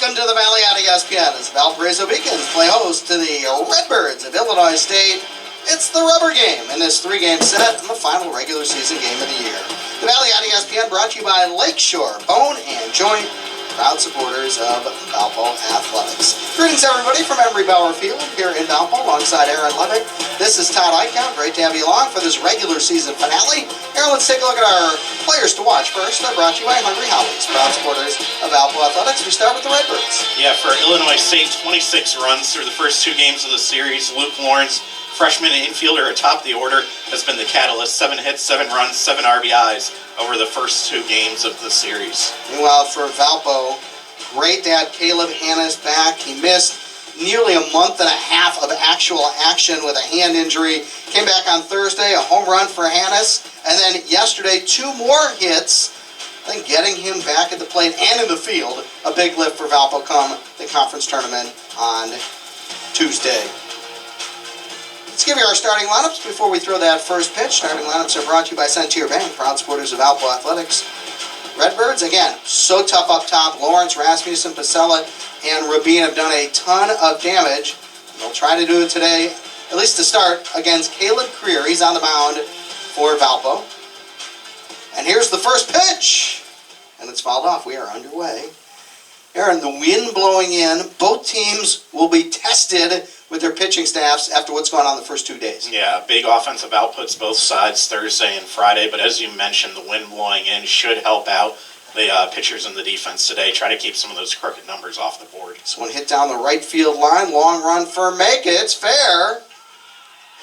Welcome to the Valley at ESPN as Valpo3 Beacons play host to the Redbirds of Illinois State. It's the rubber game in this three-game set and the final regular season game of the year. The Valley at ESPN brought to you by Lakeshore Bone and Joint, proud supporters of Valpo3. Greetings everybody from Embry Bauer Field here in Valpo alongside Aaron Levick. This is Todd Eichhout. Great to have you along for this regular season finale. Aaron, let's take a look at our players to watch first. They're brought to you by Hungry Howie's, proud supporters of Valpo3. We start with the Redbirds. Yeah, for Illinois State, 26 runs through the first two games of the series. Luke Lawrence, freshman infielder atop the order, has been the catalyst. 7 hits, 7 runs, 7 RBIs over the first two games of the series. Meanwhile, for Valpo, great to have Caleb Hannes back. He missed nearly a month and a half of actual action with a hand injury. Came back on Thursday, a home run for Hannes, and then yesterday 2 more hits, then getting him back at the plate and in the field. A big lift for Valpo come the conference tournament on Tuesday. Let's give you our starting lineups before we throw that first pitch. Starting lineups are brought to you by Centier Bank, proud supporters of Valpo3. Redbirds, again, so tough up top. Lawrence, Rasmussen, Pasella, and Rabin have done a ton of damage. They'll try to do it today, at least to start, against Caleb Creer. He's on the mound for Valpo. And here's the first pitch. And it's fouled off. We are underway. Aaron, the wind blowing in. Both teams will be tested with their pitching staffs after what's gone on the first 2 days. Yeah, big offensive outputs both sides Thursday and Friday, but as you mentioned, the wind blowing in should help out the pitchers and the defense today. Try to keep some of those crooked numbers off the board. This one hit down the right field line. Long run for Make It. It's fair.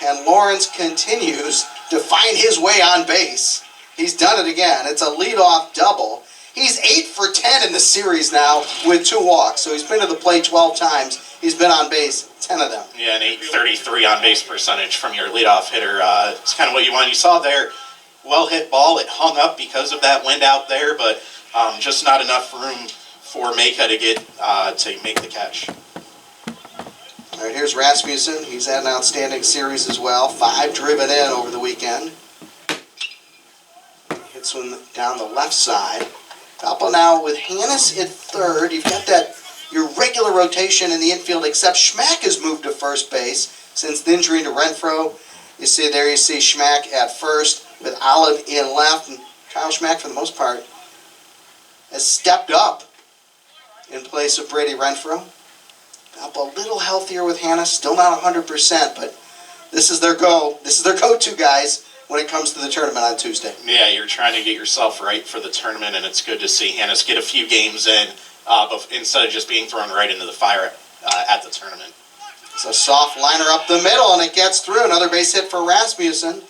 And Lawrence continues to find his way on base. He's done it again. It's a leadoff double. He's 8 for 10 in the series now with 2 walks. So he's been to the plate 12 times. He's been on base 10 of them. Yeah, an .833 on base percentage from your leadoff hitter. It's kind of what you want. You saw there, well hit ball. It hung up because of that wind out there, but just not enough room for Meka to get to make the catch. All right, here's Rasmussen. He's had an outstanding series as well. 5 driven in over the weekend. Hits one down the left side. Valpo now with Hannes at third. You've got that your regular rotation in the infield, except Schmack has moved to first base since the injury to Renfro. You see there, you see Schmack at first with Olive in left, and Kyle Schmack, for the most part, has stepped up in place of Brady Renfro. Valpo a little healthier with Hannes, still not 100%, but this is their go. This is their go-to guys when it comes to the tournament on Tuesday. Yeah, you're trying to get yourself right for the tournament, and it's good to see Hannes get a few games in instead of just being thrown right into the fire at the tournament. It's a soft liner up the middle, and it gets through. Another base hit for Rasmussen.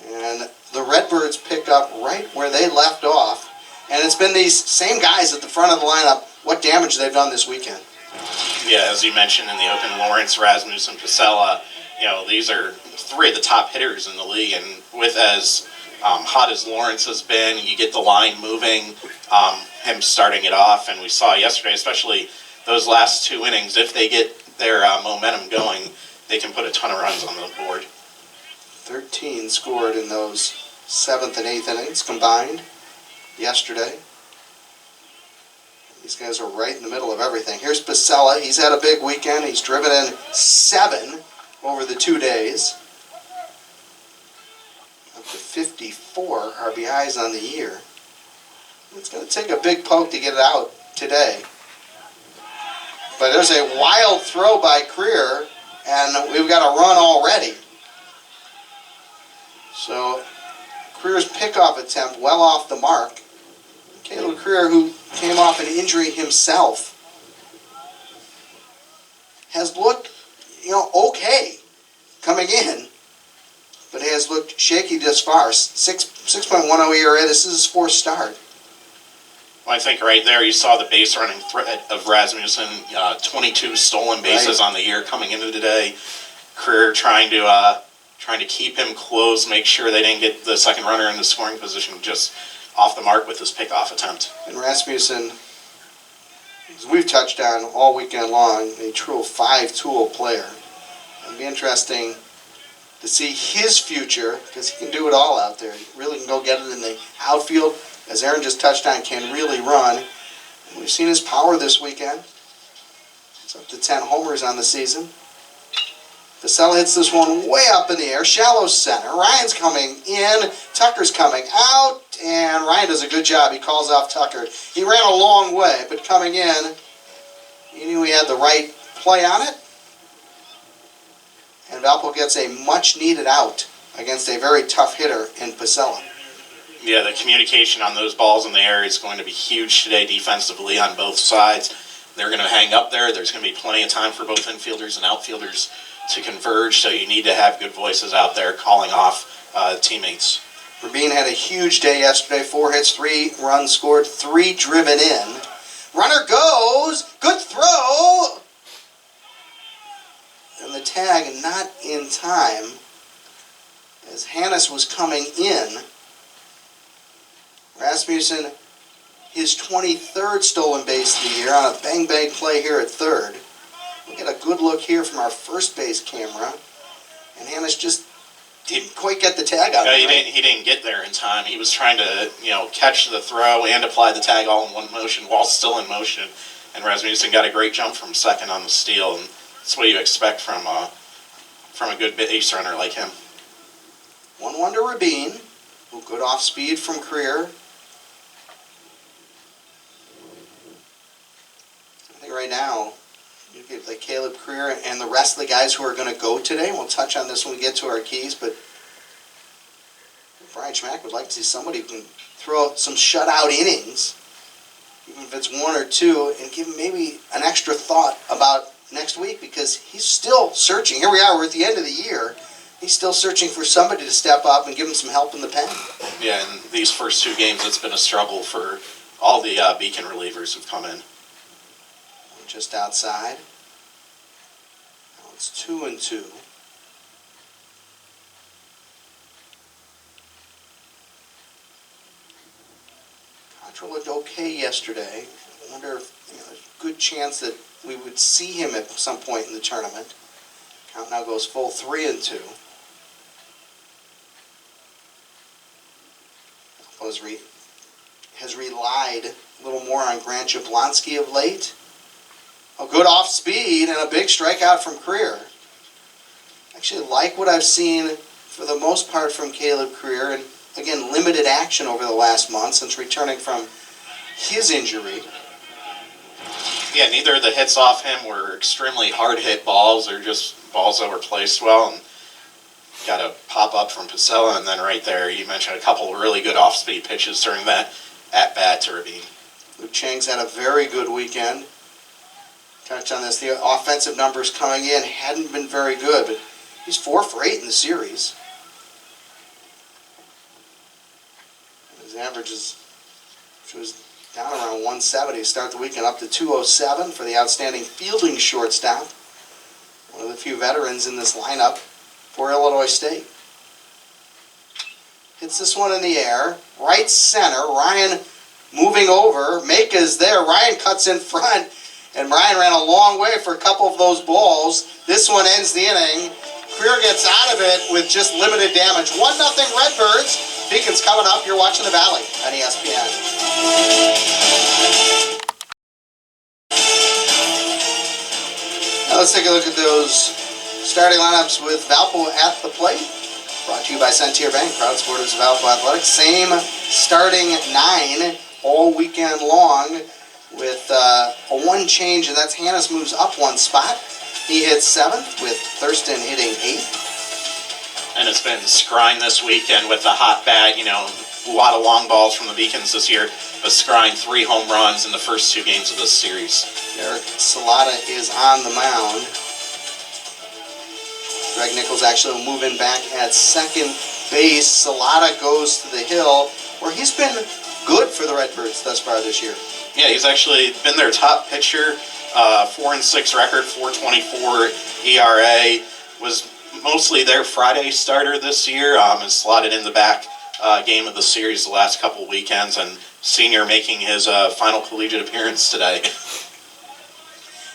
And the Redbirds pick up right where they left off. And it's been these same guys at the front of the lineup. What damage they've done this weekend. Yeah, as you mentioned in the open, Lawrence, Rasmussen, Pasella, these are 3 of the top hitters in the league, and with as hot as Lawrence has been, you get the line moving, him starting it off, and we saw yesterday, especially those last 2 innings, if they get their momentum going, they can put a ton of runs on the board. 13 scored in those 7th and 8th innings combined yesterday. These guys are right in the middle of everything. Here's Pasella. He's had a big weekend. He's driven in 7 over the 2 days. Up to 54 RBIs on the year. It's going to take a big poke to get it out today. But there's a wild throw by Creer, and we've got a run already. So Creer's pickoff attempt well off the mark. Caleb Creer, who came off an injury himself, has looked, okay coming in, but has looked shaky this far. 6.10 ERA. This is his 4th start. Well, I think right there you saw the base running threat of Rasmussen. 22 stolen bases on the year coming into today. Creer trying to keep him close, make sure they didn't get the second runner in the scoring position just off the mark with his pickoff attempt. And Rasmussen, as we've touched on all weekend long, a true 5-tool player. It'll be interesting to see his future, because he can do it all out there. He really can go get it in the outfield. As Aaron just touched on, can really run. We've seen his power this weekend. It's up to 10 homers on the season. Vasella hits this one way up in the air, shallow center. Ryan's coming in, Tucker's coming out, and Ryan does a good job. He calls off Tucker. He ran a long way, but coming in, he knew he had the right play on it. And Valpo gets a much-needed out against a very tough hitter in Vasella. Yeah, the communication on those balls in the air is going to be huge today defensively on both sides. They're going to hang up there. There's going to be plenty of time for both infielders and outfielders to converge, so you need to have good voices out there calling off teammates. Rabin had a huge day yesterday. 4 hits, 3 runs scored, 3 driven in. Runner goes, good throw. And the tag not in time as Hannes was coming in. Rasmussen, his 23rd stolen base of the year on a bang-bang play here at third. We'll get a good look here from our first base camera. And Hannes just didn't quite get the tag on him. He didn't get there in time. He was trying to, catch the throw and apply the tag all in one motion while still in motion. And Rasmussen got a great jump from second on the steal. And that's what you expect from a good base runner like him. 1-1 to Rabin. Good off speed from Creer. I think right now, you get like Caleb Creer and the rest of the guys who are going to go today. We'll touch on this when we get to our keys, but Brian Schmack would like to see somebody who can throw out some shutout innings, even if it's 1 or 2, and give him maybe an extra thought about next week, because he's still searching. Here we are, we're at the end of the year. He's still searching for somebody to step up and give him some help in the pen. Yeah, in these first 2 games, it's been a struggle for all the Beacon relievers who've come in. Just outside. Now it's 2-2. Contra looked okay yesterday. I wonder if there's a good chance that we would see him at some point in the tournament. Count now goes full 3-2. Has relied a little more on Grant Jablonski of late. A good off speed and a big strikeout from Creer. Actually like what I've seen for the most part from Caleb Creer, and again limited action over the last month since returning from his injury. Yeah, neither of the hits off him were extremely hard hit balls. They're just balls that were placed well, and got a pop up from Pasella, and then right there you mentioned a couple of really good off speed pitches during that at bat to Rabin. Luke Chang's had a very good weekend. Touched on this. The offensive numbers coming in hadn't been very good, but he's 4 for 8 in the series. His average was down around 170 to start the weekend, up to 207 for the outstanding fielding shortstop. One of the few veterans in this lineup for Illinois State. Hits this one in the air, right center. Ryan moving over. Maka's there. Ryan cuts in front. And Ryan ran a long way for a couple of those balls. This one ends the inning. Creer gets out of it with just limited damage. 1-0 Redbirds. Beacon's coming up. You're watching the Valley on ESPN. Now let's take a look at those starting lineups with Valpo at the plate. Brought to you by Centier Bank, proud supporters of Valpo Athletics. Same starting 9 all weekend long, with a 1 change, and that's Hannes moves up 1 spot. He hits 7th, with Thurston hitting 8th. And it's been Scrine this weekend with a hot bat, a lot of long balls from the Beacons this year, but Scrine 3 home runs in the first 2 games of this series. Eric Salata is on the mound. Greg Nichols actually moving back at second base. Salata goes to the hill, where he's been good for the Redbirds thus far this year. Yeah, he's actually been their top pitcher, 4-6 record, 4.24 ERA. Was mostly their Friday starter this year. Has slotted in the back game of the series the last couple weekends, and senior making his final collegiate appearance today.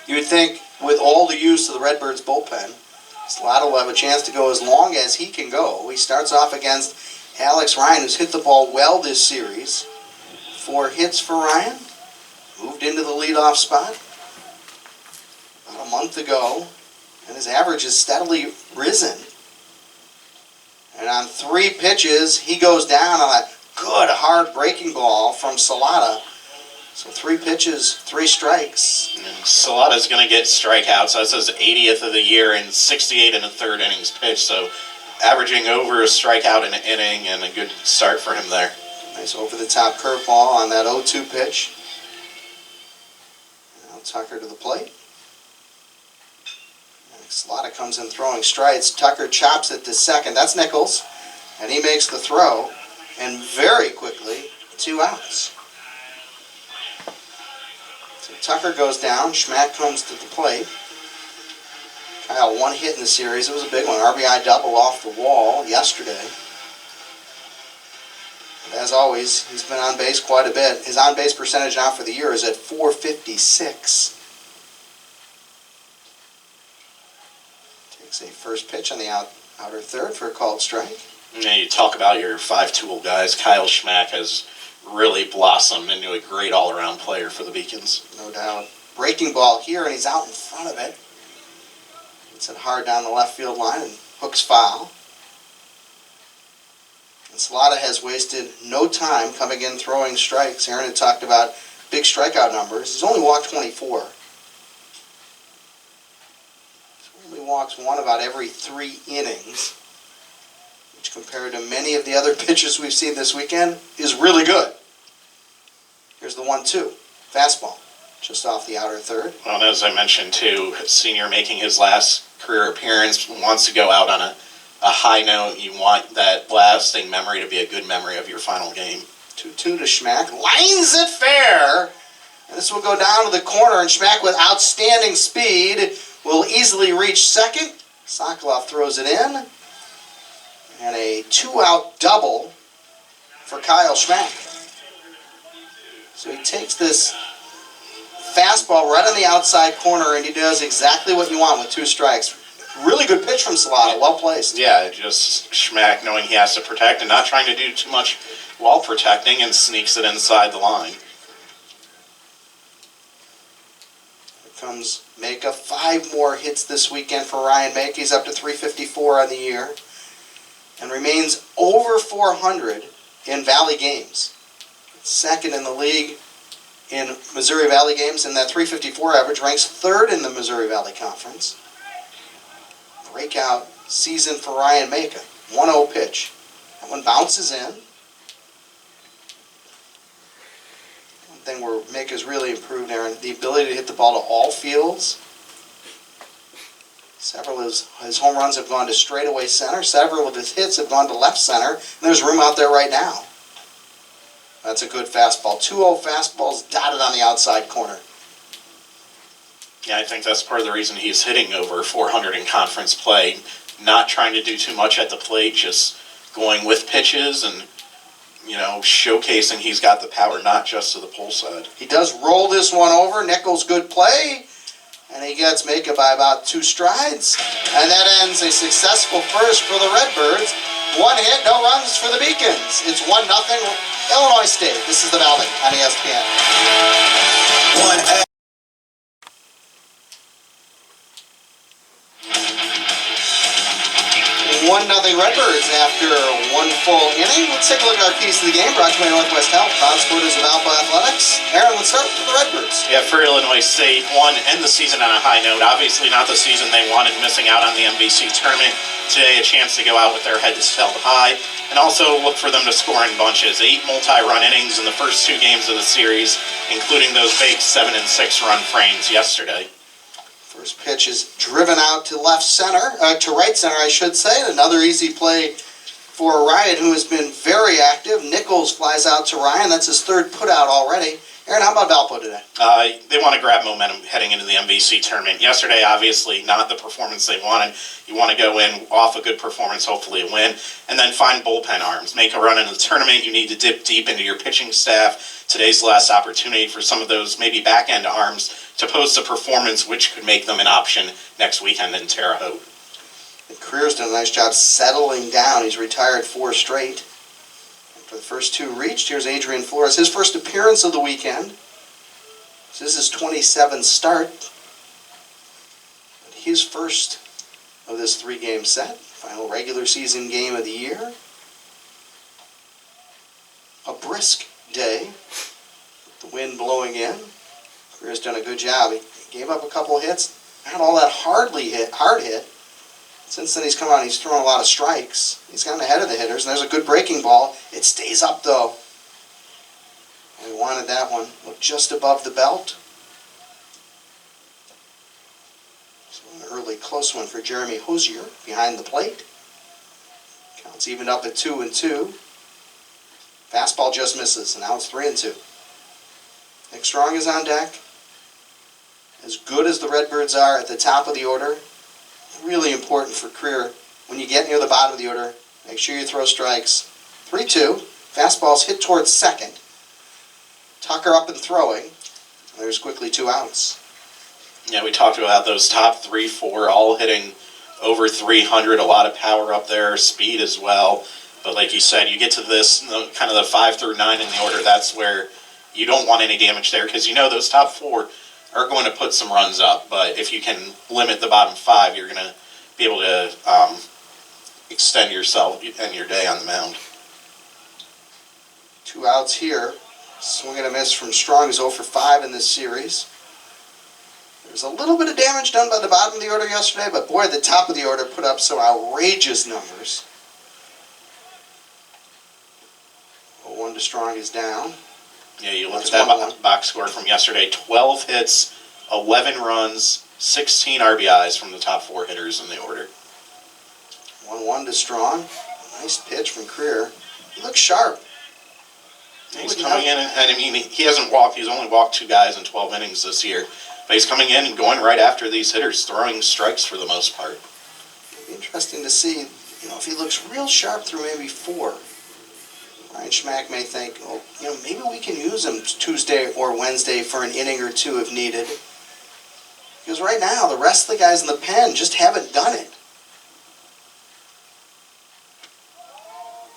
You would think with all the use of the Redbirds bullpen, Salata will have a chance to go as long as he can go. He starts off against Alex Ryan, who's hit the ball well this series. 4 hits for Ryan. moved into the leadoff spot about a month ago, and his average has steadily risen. And on 3 pitches, he goes down on a good hard breaking ball from Salata. So 3 pitches, 3 strikes. And Salata's going to get strikeouts. That's his 80th of the year and 68 in the 3rd innings pitched. So averaging over a strikeout in an inning, and a good start for him there. Nice over-the-top curveball on that 0-2 pitch. Now Tucker to the plate. And Salata comes in throwing strikes. Tucker chops it to second. That's Nichols. And he makes the throw. And very quickly, 2 outs. So Tucker goes down. Schmack comes to the plate. Kyle, 1 hit in the series. It was a big one. RBI double off the wall yesterday. But as always, he's been on base quite a bit. His on-base percentage now for the year is at .456. Takes a first pitch on the outer third for a called strike. Yeah, you talk about your 5-tool guys. Kyle Schmack has really blossomed into a great all-around player for the Beacons. No doubt. Breaking ball here, and he's out in front of it. Hits it hard down the left field line and hooks foul. And Salata has wasted no time coming in throwing strikes. Aaron had talked about big strikeout numbers. He's only walked 24. He only walks 1 about every 3 innings, which compared to many of the other pitchers we've seen this weekend is really good. Here's the 1-2. Fastball. Just off the outer third. Well, as I mentioned, too, senior making his last career appearance, wants to go out on a high note. You want that lasting memory to be a good memory of your final game. 2-2 to Schmack. Lines it fair. And this will go down to the corner, and Schmack with outstanding speed will easily reach second. Sokolov throws it in. And a 2-out double for Kyle Schmack. So he takes this fastball right on the outside corner, and he does exactly what you want with 2 strikes. Really good pitch from Salata, well placed. Yeah, just Schmack knowing he has to protect and not trying to do too much while protecting, and sneaks it inside the line. Here comes Maka. 5 more hits this weekend for Ryan Maka. He's up to .354 on the year and remains over .400 in Valley games. Second in the league in Missouri Valley games, and that .354 average ranks 3rd in the Missouri Valley Conference. Breakout season for Ryan Maka. 1-0 pitch. That one bounces in. One thing where Maka's really improved, Aaron, the ability to hit the ball to all fields. Several of his home runs have gone to straightaway center. Several of his hits have gone to left center. And there's room out there right now. That's a good fastball. 2-0 fastballs dotted on the outside corner. Yeah, I think that's part of the reason he's hitting over .400 in conference play. Not trying to do too much at the plate, just going with pitches and, showcasing he's got the power, not just to the pull side. He does roll this one over. Nichols, good play. And he gets Maka by about 2 strides. And that ends a successful first for the Redbirds. 1 hit, no runs for the Beacons. It's 1-0 Illinois State. This is the Valley on ESPN. 1-0 Redbirds after 1 full inning. Let's take a look at our piece of the game, brought to you by Northwest Health, proud supporters of Valpo Athletics. Aaron, let's start with the Redbirds. Yeah, for Illinois State, end the season on a high note. Obviously not the season they wanted, missing out on the MVC tournament. Today, a chance to go out with their heads held high, and also look for them to score in bunches. 8 multi-run innings in the first 2 games of the series, including those big 7- and 6-run frames yesterday. First pitch is driven out to right center, I should say. Another easy play for Ryan, who has been very active. Nichols flies out to Ryan. That's his 3rd putout already. Aaron, how about Valpo today? They want to grab momentum heading into the MVC tournament. Yesterday, obviously, not the performance they wanted. You want to go in off a good performance, hopefully a win, and then find bullpen arms. Make a run into the tournament. You need to dip deep into your pitching staff. Today's the last opportunity for some of those maybe back-end arms to post a performance which could make them an option next weekend in Terre Haute. Career's done a nice job settling down. He's retired 4 straight. For the first 2 reached, here's Adrian Flores. His first appearance of the weekend. So this is 27 start. His first of this 3-game set. Final regular season game of the year. A brisk day. The wind blowing in. Greer's done a good job. He gave up a couple hits. Not all that hard hit. Since then he's come out and he's thrown a lot of strikes. He's gotten ahead of the hitters, and there's a good breaking ball. It stays up though. We wanted that one. Looked just above the belt. So an early close one for Jeremy Hosier behind the plate. Counts evened up at 2-2. Fastball just misses, and now it's 3-2. Nick Strong is on deck. As good as the Redbirds are at the top of the order, really important for Greer. When you get near the bottom of the order, make sure you throw strikes. 3-2. Fastball's hit towards second. Tucker up and throwing. And there's quickly 2 outs. Yeah, we talked about those top 3, 4 all hitting over 300. A lot of power up there, speed as well. But like you said, you get to this kind of the 5 through 9 in the order. That's where you don't want any damage there, because you know those top 4 are going to put some runs up. But if you can limit the bottom 5, you're going to be able to extend yourself and your day on the mound. 2 outs here. Swing and a miss from Strong, is 0 for 5 in this series. There's a little bit of damage done by the bottom of the order yesterday, but boy, the top of the order put up some outrageous numbers. 0-1 to Strong is down. Yeah, you look at that box score from yesterday. 12 hits, 11 runs, 16 RBIs from the top 4 hitters in the order. 1-1 to Strong. Nice pitch from Greer. He looks sharp. He's coming in, and I mean, he hasn't walked. He's only walked 2 guys in 12 innings this year. But he's coming in and going right after these hitters, throwing strikes for the most part. It'll be interesting to see, if he looks real sharp through maybe 4. Ryan Schmack may think, well, maybe we can use him Tuesday or Wednesday for an inning or 2 if needed. Because right now, the rest of the guys in the pen just haven't done it.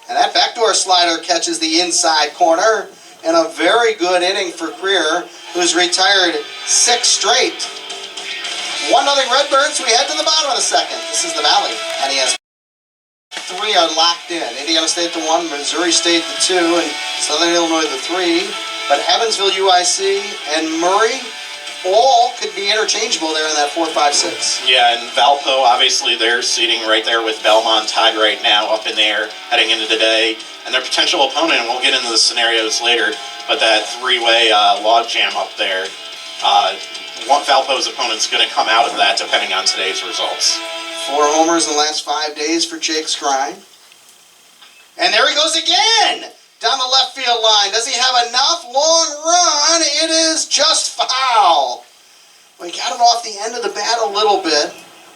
And that backdoor slider catches the inside corner. And a very good inning for Greer, who's retired 6 straight. 1-0 Redbirds. We head to the bottom of the second. This is the Valley. And he has 3 are locked in. Indiana State the 1, Missouri State the 2, and Southern Illinois the 3. But Evansville, UIC, and Murray all could be interchangeable there in that 4-5-6. Yeah, and Valpo, obviously, they're seating right there with Belmont tied right now up in the air heading into the day. And their potential opponent, and we'll get into the scenarios later, but that 3-way logjam up there, Valpo's opponent's going to come out of that depending on today's results. 4 homers in the last 5 days for Jake Skrine. And there he goes again! Down the left field line. Does he have enough? Long run. It is just foul. Well, he got it off the end of the bat a little bit.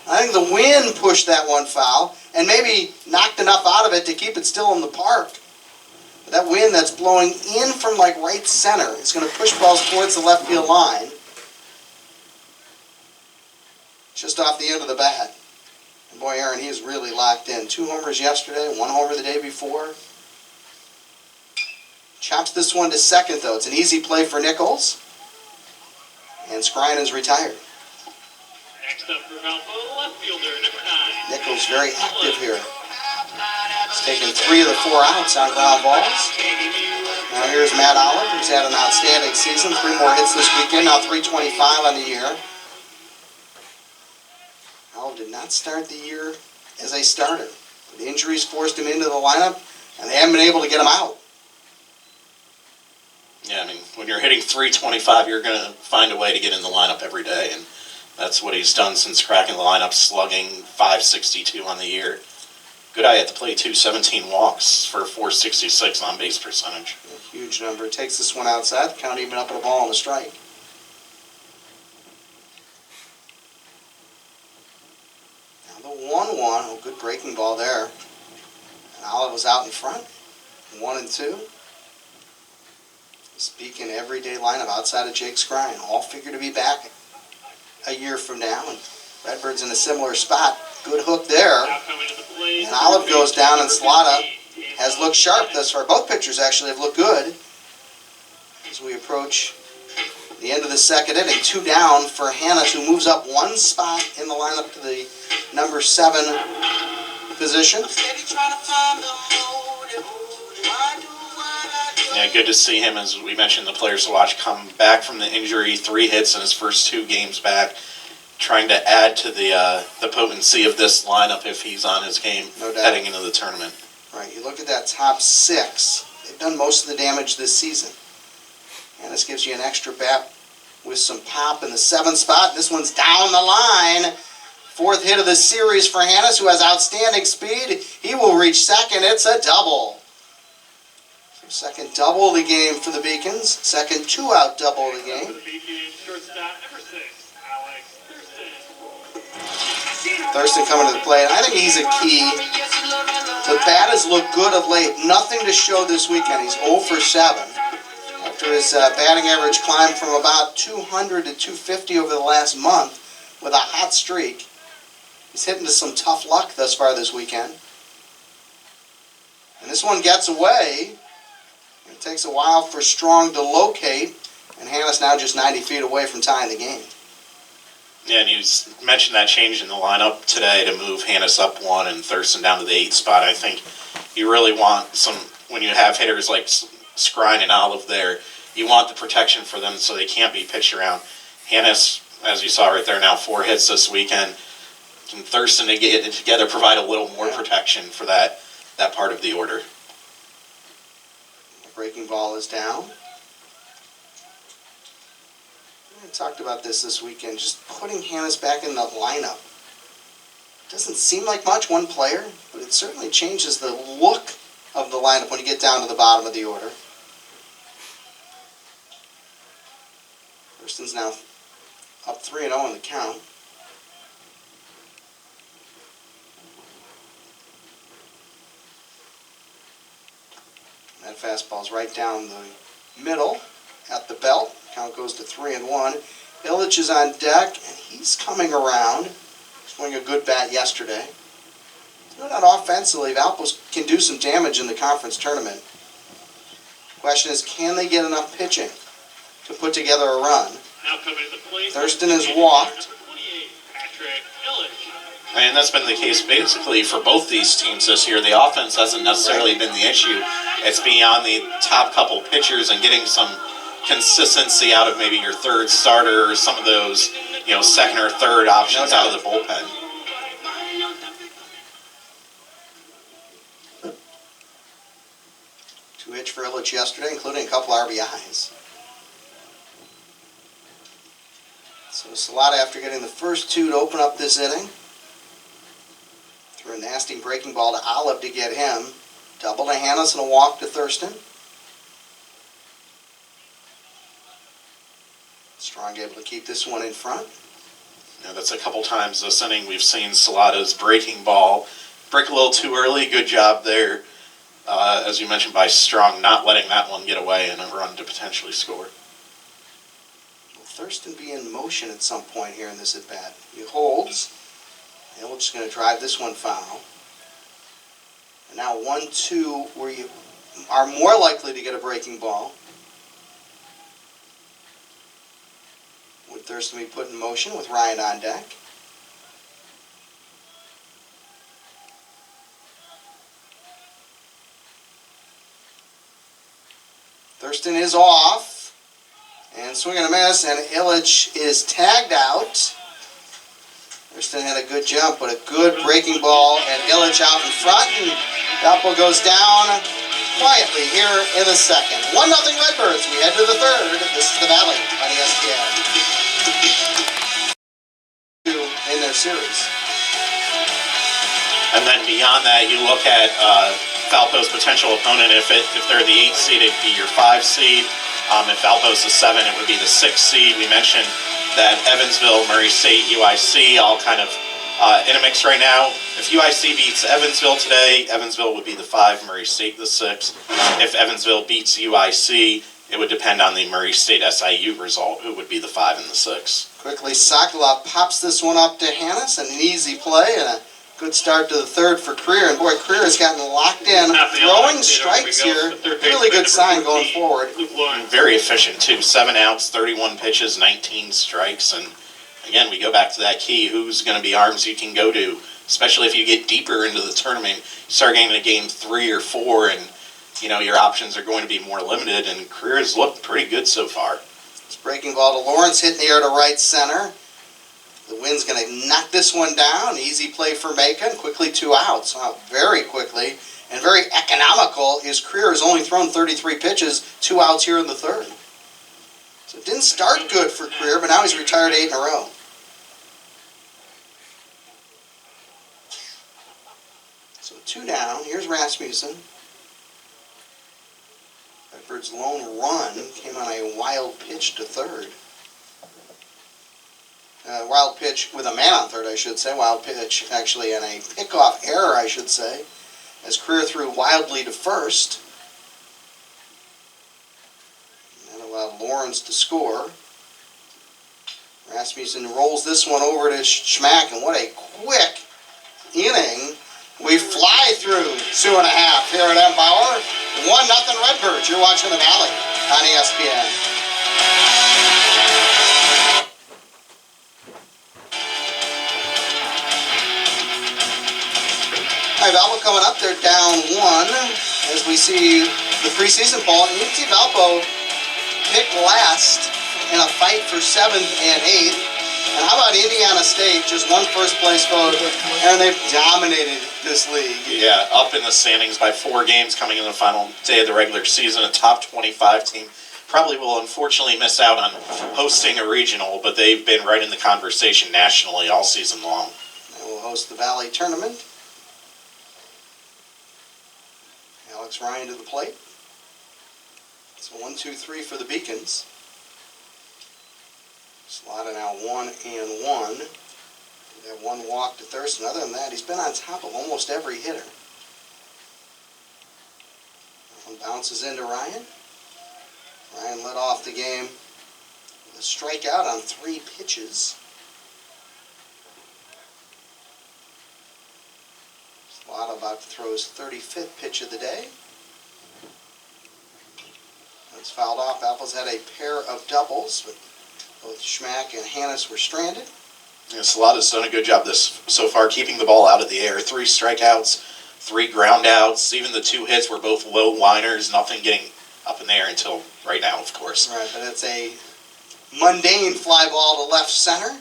I think the wind pushed that one foul and maybe knocked enough out of it to keep it still in the park. But that wind that's blowing in from like right center is going to push balls towards the left field line. Just off the end of the bat. And boy, Aaron, he is really locked in. 2 homers yesterday, 1 homer the day before. Chops this one to second, though. It's an easy play for Nichols. And Skrine is retired. Next up for Valpo, left fielder, number 9. Nichols very active here. He's taken 3 of the 4 outs on ground balls. Now here's Matt Olive, who's had an outstanding season. 3 more hits this weekend, now 325 on the year. Olive did not start the year as a starter. The injuries forced him into the lineup, and they haven't been able to get him out. Yeah, I mean, when you're hitting 325, you're going to find a way to get in the lineup every day, and that's what he's done since cracking the lineup, slugging .562 on the year. Good eye at the plate, too. 17 walks for .466 on base percentage. A huge number. Takes this one outside. Count even up at a ball and a strike. Now the 1-1. Oh, good breaking ball there. And Olive was out in front. 1-2. Speaking everyday lineup outside of Jake Skrine. All figure to be back a year from now. And Redbirds in a similar spot. Good hook there. And Olive goes down, and Salata has looked sharp thus far. Both pitchers actually have looked good as we approach The end of the second inning, 2 down for Hannes, who moves up 1 spot in the lineup to the number 7 position. Yeah, good to see him, as we mentioned, the players to watch, come back from the injury, 3 hits in his first 2 games back, trying to add to the potency of this lineup if he's on his game heading into the tournament. Right, you look at that top 6, they've done most of the damage this season. And this gives you an extra bat with some pop in the 7th spot. This one's down the line. 4th hit of the series for Hannes, who has outstanding speed. He will reach second. It's a double. Second double of the game for the Beacons. Second 2-out double of the game. For the Beacons, shortstop number 6, Alex Thurston. Thurston coming to the plate. I think he's a key. The bat has looked good of late. Nothing to show this weekend. He's 0 for 7. After his batting average climbed from about 200 to 250 over the last month with a hot streak. He's hitting to some tough luck thus far this weekend. And this one gets away. It takes a while for Strong to locate, and Hannes now just 90 feet away from tying the game. Yeah, and you mentioned that change in the lineup today to move Hannes up 1 and Thurston down to the 8th spot. I think you really want some, when you have hitters like Skrine and Olive there, you want the protection for them so they can't be pitched around. Hannes, as you saw right there, now 4 hits this weekend. And Thurston to get it together provide a little more protection for that part of the order. Breaking ball is down. I talked about this weekend, just putting Hannes back in the lineup. Doesn't seem like much, one player, but it certainly changes the look of the lineup when you get down to the bottom of the order. Thurston's now up 3-0 in the count. That fastball's right down the middle at the belt. Count goes to 3-1. Illich is on deck, and he's coming around. Swinging a good bat yesterday. No doubt offensively, Valpo can do some damage in the conference tournament. Question is, can they get enough pitching to put together a run? Now coming to the plate. Thurston has walked. Number 28, Patrick Illich. And that's been the case basically for both these teams this year. The offense hasn't necessarily been the issue. It's beyond the top couple pitchers and getting some consistency out of maybe your third starter or some of those, second or third options out of the bullpen. Two hits for Illich yesterday, including a couple RBIs. So Salata, after getting the first 2 to open up this inning, threw a nasty breaking ball to Olive to get him. Double to Hannes and a walk to Thurston. Strong able to keep this one in front. Yeah, that's a couple times this inning we've seen Salata's breaking ball break a little too early. Good job there, as you mentioned, by Strong, not letting that one get away and a run to potentially score. Will Thurston be in motion at some point here in this at-bat? He holds. And we're just going to drive this one foul. And now 1-2, where you are more likely to get a breaking ball. Would Thurston be put in motion with Ryan on deck? Thurston is off. And swing and a miss, and Illich is tagged out. Thurston had a good jump, but a good breaking ball, and Illich out in front, and Valpo goes down quietly here in the second. 1-0 Redbirds. We head to the third. This is the Valley on ESPN. In their series. And then beyond that, you look at Valpo's potential opponent. If they're the 8th seed, it'd be your 5 seed. If Valpo's the 7, it would be the 6th seed. We mentioned that Evansville, Murray State, UIC, all kind of in a mix right now. If UIC beats Evansville today, Evansville would be the 5, Murray State the 6. If Evansville beats UIC, it would depend on the Murray State SIU result, who would be the 5 and the 6. Quickly, Sokolov pops this one up to Hannes, and an easy play and a Good start to the third for Creer, and boy, Creer has gotten locked in, throwing strikes here. Really good sign going forward. Very efficient too. 7 outs, 31 pitches, 19 strikes, and again, we go back to that key. Who's going to be arms you can go to, especially if you get deeper into the tournament. You start getting to game 3 or 4, and your options are going to be more limited. And Creer has looked pretty good so far. It's breaking ball to Lawrence, hitting the air to right center. The wind's going to knock this one down. Easy play for Macon. Quickly 2 outs. Wow, very quickly and very economical. Is Creer has only thrown 33 pitches, 2 outs here in the third. So it didn't start good for Creer, but now he's retired 8 in a row. So 2 down. Here's Rasmussen. Redbird's lone run came on a wild pitch to third. Wild pitch with a man on third, I should say. Wild pitch, actually, and a pickoff error, I should say, as Creer threw wildly to first. And that allowed Lawrence to score. Rasmussen rolls this one over to Schmack, and what a quick inning. We fly through 2.5 here at Embauer. 1-0 Redbirds. You're watching the Valley on ESPN. All right, Valpo coming up. They're down 1 as we see the preseason poll. And you can see Valpo picked last in a fight for 7th and 8th. And how about Indiana State, just 1 first-place vote, and they've dominated this league. Yeah, up in the standings by 4 games coming in the final day of the regular season. A top 25 team probably will unfortunately miss out on hosting a regional, but they've been right in the conversation nationally all season long. They will host the Valley Tournament. Alex Ryan to the plate. So 1-2-3 for the Beacons. Salata now 1-1. They have 1 walk to Thurston. Other than that, he's been on top of almost every hitter. That one bounces into Ryan. Ryan led off the game with a strikeout on 3 pitches. Salata about to throw his 35th pitch of the day. That's fouled off. Apples had a pair of doubles, but both Schmack and Hannes were stranded. Yeah, Salata's done a good job so far, keeping the ball out of the air. 3 strikeouts, 3 ground outs. Even the 2 hits were both low liners, nothing getting up in the air until right now, of course. Right, but it's a mundane fly ball to left center.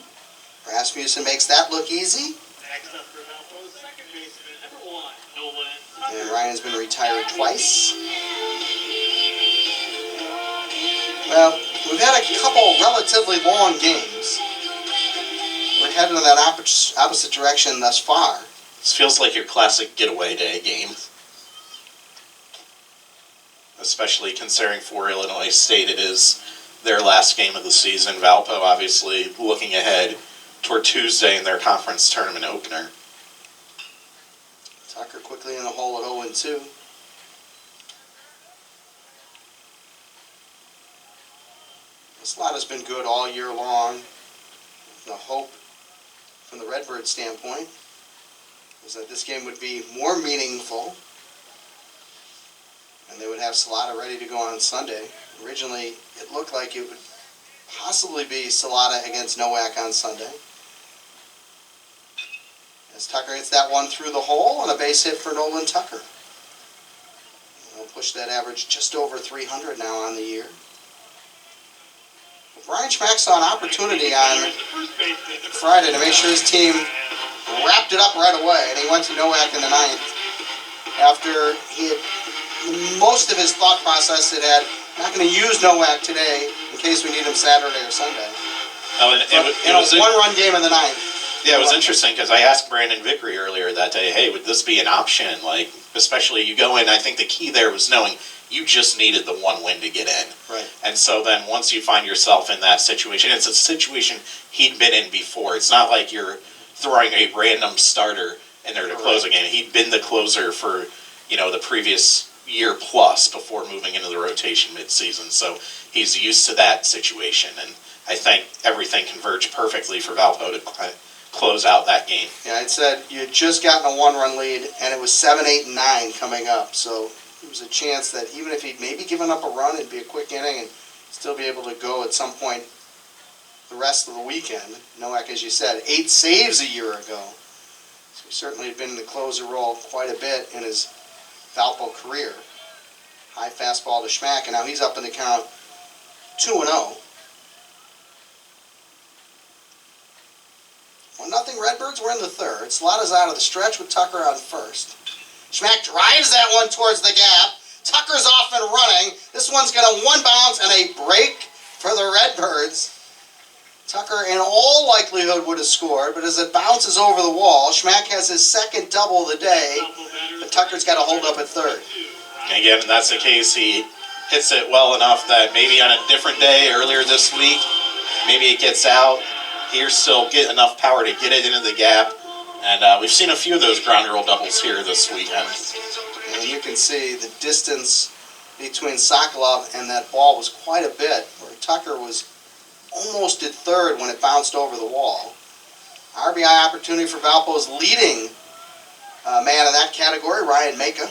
Rasmussen makes that look easy. Next up for Valpo, second baseman, number 1, Nolan. And Ryan's been retired twice. Well, we've had a couple relatively long games. We're heading in that opposite direction thus far. This feels like your classic getaway day game. Especially considering for Illinois State it is their last game of the season. Valpo obviously looking ahead toward Tuesday in their conference tournament opener. Tucker quickly in the hole at 0-2. This lot has been good all year long. The hope from the Redbird standpoint was that this game would be more meaningful and they would have Salata ready to go on Sunday. Originally, it looked like it would possibly be Salata against Nowak on Sunday. As Tucker hits that one through the hole and a base hit for Nolan Tucker. He'll push that average just over 300 now on the year. Brian Schmack saw an opportunity on Friday to make sure his team wrapped it up right away, and he went to Nowak in the 9th after he had most of his thought process it had not going to use Nowak today in case we need him Saturday or Sunday. Oh, and it was a 1-run game in the 9th. Yeah, it was interesting because I asked Brandon Vickery earlier that day, hey, would this be an option? Like, especially you go in, I think the key there was knowing you just needed the 1 win to get in. Right. And so then once you find yourself in that situation, it's a situation he'd been in before. It's not like you're throwing a random starter in there to close a game. He'd been the closer for, the previous year plus before moving into the rotation midseason. So he's used to that situation. And I think everything converged perfectly for Valpo to close out that game. Yeah, I'd said you had just gotten a 1-run lead, and it was 7, 8, and 9 coming up. So there was a chance that even if he'd maybe given up a run, it'd be a quick inning and still be able to go at some point the rest of the weekend. Nowak, as you said, 8 saves a year ago. So he certainly had been in the closer role quite a bit in his Valpo career. High fastball to Schmack, and now he's up in the count 2-0. 1-0 Redbirds. We're in the third. Salata's out of the stretch with Tucker on first. Schmack drives that one towards the gap. Tucker's off and running. This one's going to one bounce and a break for the Redbirds. Tucker, in all likelihood, would have scored, but as it bounces over the wall, Schmack has his second double of the day, but Tucker's got to hold up at third. And again, if that's the case, he hits it well enough that maybe on a different day earlier this week, maybe it gets out. Here still get enough power to get it into the gap. And we've seen a few of those ground rule doubles here this weekend. And you can see the distance between Sokolov and that ball was quite a bit, where Tucker was almost at third when it bounced over the wall. RBI opportunity for Valpo's leading man in that category, Ryan Maka.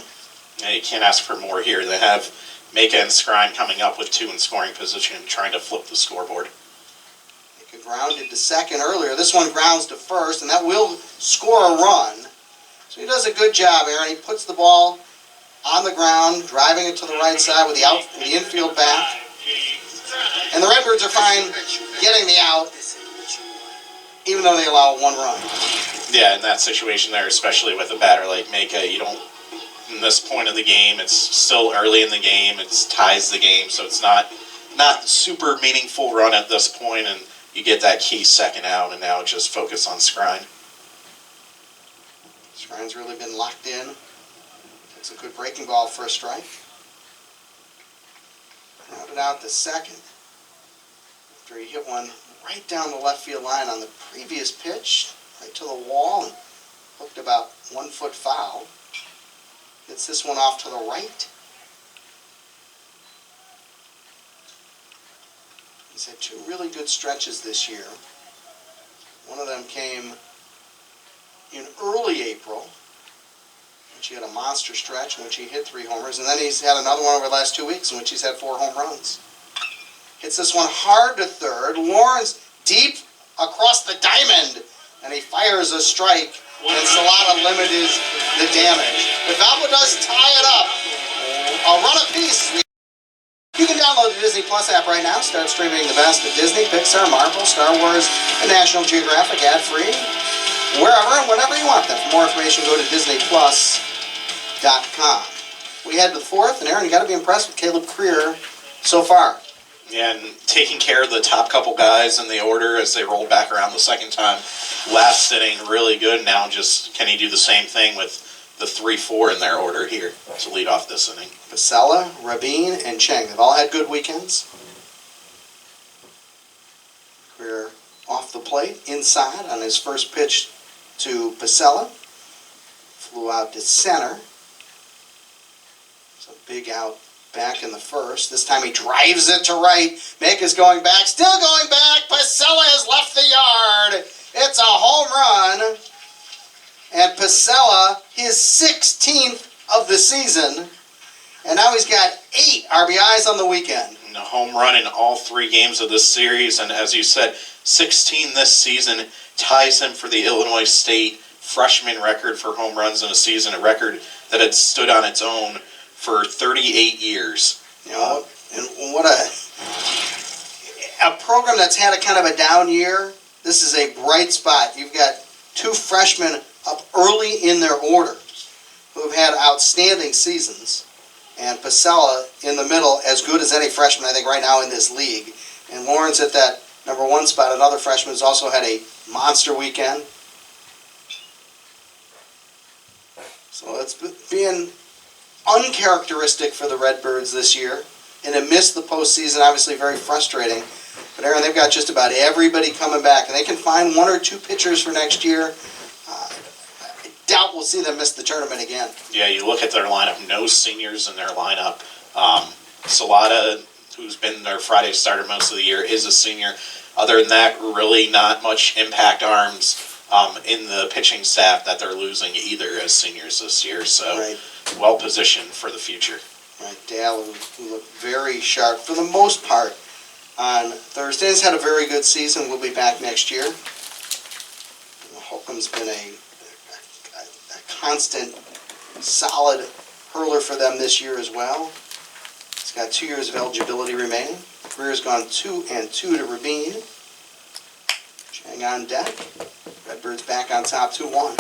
Yeah, you can't ask for more here. They have Maka and Scrine coming up with 2 in scoring position, trying to flip the scoreboard. Maka grounded to second earlier. This one grounds to first, and that will score a run. So he does a good job, Aaron. He puts the ball on the ground, driving it to the right side with the infield back. And the Redbirds are fine getting the out, even though they allow 1 run. Yeah, in that situation there, especially with a batter like Maka, you don't, in this point of the game, it's still early in the game, it ties the game, so it's not super meaningful run at this point, and you get that key second out, and now just focus on Scrine. Scrine's really been locked in. Takes a good breaking ball for a strike. Grounded out to second. After he hit one right down the left field line on the previous pitch, right to the wall, and hooked about 1 foot foul. Gets this one off to the right. He's had 2 really good stretches this year. One of them came in early April, which he had a monster stretch in which he hit 3 homers, and then he's had another one over the last 2 weeks in which he's had 4 home runs. Hits this one hard to third. Lawrence deep across the diamond, and he fires a strike, and Salata limited the damage. But Valpo does tie it up. A run apiece. You can download the Disney Plus app right now. Start streaming the best of Disney, Pixar, Marvel, Star Wars, and National Geographic ad-free, wherever and whenever you want them. For more information, go to DisneyPlus.com. We head to the fourth, and Aaron, you got to be impressed with Caleb Creer so far. Yeah, and taking care of the top couple guys in the order as they roll back around the second time. Last inning, really good. Now just can he do the same thing with the 3-4 in their order here to lead off this inning? Pasella, Rabin, and Cheng have all had good weekends. Creer off the plate, inside on his first pitch to Pasella. Flew out to center. It's a big out back in the first. This time he drives it to right. Maka's going back, still going back. Pasella has left the yard. It's a home run. And Pasella, his 16th of the season. And now he's got 8 RBIs on the weekend. And a home run in all 3 games of this series. And as you said, 16 this season ties him for the Illinois State freshman record for home runs in a season, a record that had stood on its own for 38 years. You know, and what a program that's had a kind of a down year. This is a bright spot. You've got 2 freshmen up early in their order who have had outstanding seasons, and Pasella in the middle, as good as any freshman I think right now in this league. And Lawrence at that number 1 spot, another freshman who's also had a monster weekend. So it's been uncharacteristic for the Redbirds this year, and it missed the postseason, obviously very frustrating. But Aaron, they've got just about everybody coming back, and they can find 1 or 2 pitchers for next year. I doubt we'll see them miss the tournament again. Yeah, you look at their lineup, no seniors in their lineup. Salata, who's been their Friday starter most of the year, is a senior. Other than that, really not much impact arms. in the pitching staff that they're losing either as seniors this year. So Right. well positioned for the future. Right, Dale, who looked very sharp for the most part on Thursday. Has had a very good season. We'll be back next year. Holcomb's been a constant, solid hurler for them this year as well. He's got 2 years of eligibility remaining. Career's gone 2-2 to Rabin. Chang on deck. Redbirds back on top 2-1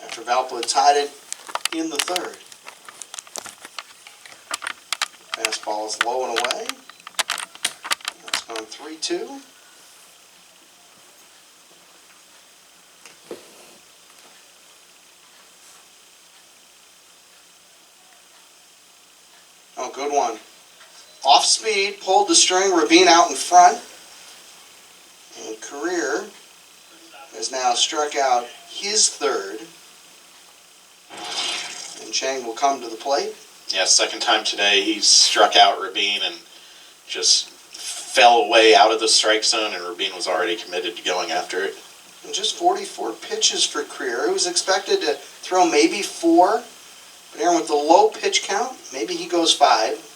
after Valpo had tied it in the third. Fastball is low and away. That's gone 3-2. Oh, good one. Off speed, pulled the string, Rabin out in front. And Career has now struck out his third. And Chang will come to the plate. Yeah, second time today he's struck out Rabin and just fell away out of the strike zone, and Rabin was already committed to going after it. And just 44 pitches for Career. He was expected to throw maybe 4. But Aaron, with the low pitch count, maybe he goes 5.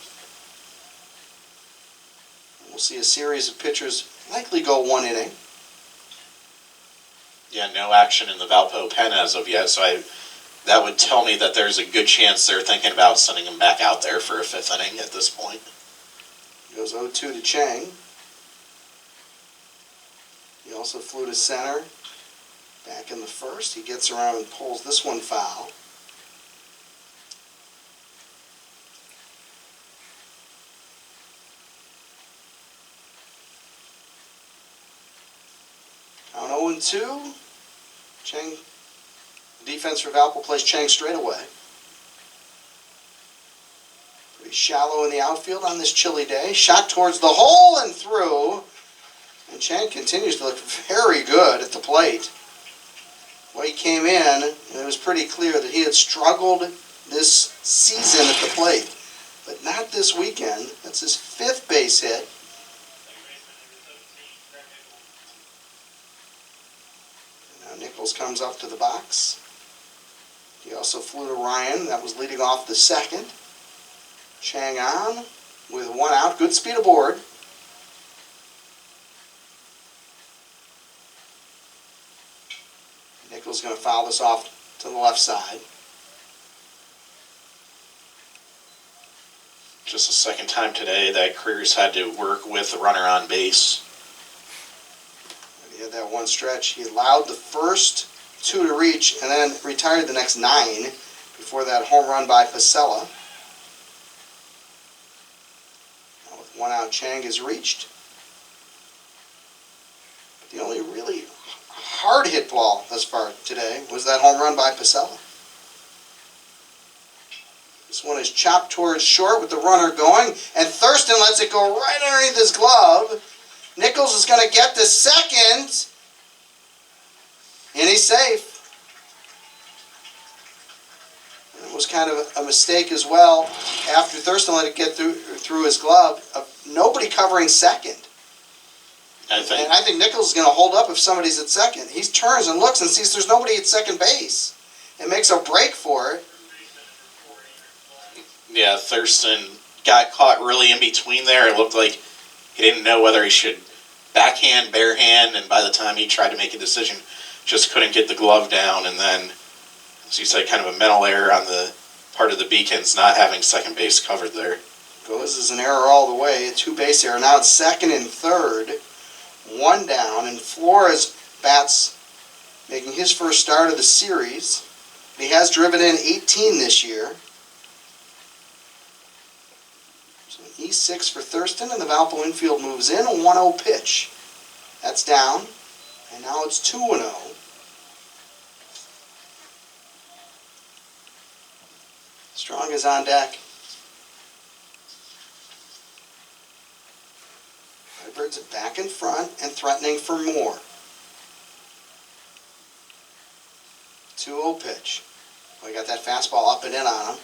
We'll see a series of pitchers likely go 1 inning. Yeah, no action in the Valpo pen as of yet, so that would tell me that there's a good chance they're thinking about sending him back out there for a 5th inning at this point. Goes 0-2 to Chang. He also flew to center. Back in the first, he gets around and pulls this one foul. Count 0-2. Chang, defense for Valpo plays Chang straight away. Pretty shallow in the outfield on this chilly day. Shot towards the hole and through. And Chang continues to look very good at the plate. Well, he came in, and it was pretty clear that he had struggled this season at the plate. But not this weekend. That's his 5th base hit. Nichols comes up to the box. He also flew to Ryan. That was leading off the second. Chang on with 1 out. Good speed aboard. Nichols going to foul this off to the left side. Just the second time today that Career's had to work with the runner on base. He had that one stretch. He allowed the first 2 to reach and then retired the next 9 before that home run by Pasella. Now with 1 out, Chang is reached. But the only really hard hit ball thus far today was that home run by Pasella. This one is chopped towards short with the runner going, and Thurston lets it go right underneath his glove. Nichols is going to get the second, and he's safe. It was kind of a mistake as well after Thurston let it get through his glove. Nobody covering second. And I think Nichols is going to hold up if somebody's at second. He turns and looks and sees there's nobody at second base and makes a break for it. Yeah, Thurston got caught really in between there. It looked like he didn't know whether he should backhand, barehand, and by the time he tried to make a decision, just couldn't get the glove down. And then, as you said, kind of a mental error on the part of the Beacons not having second base covered there. Goes as an error all the way, a 2-base error. Now it's second and third, 1 down, and Flores bats, making his first start of the series. He has driven in 18 this year. So E6 for Thurston, and the Valpo infield moves in, a 1-0 pitch. That's down, and now it's 2-0. Strong is on deck. Redbirds are back in front and threatening for more. 2-0 pitch. We got that fastball up and in on him.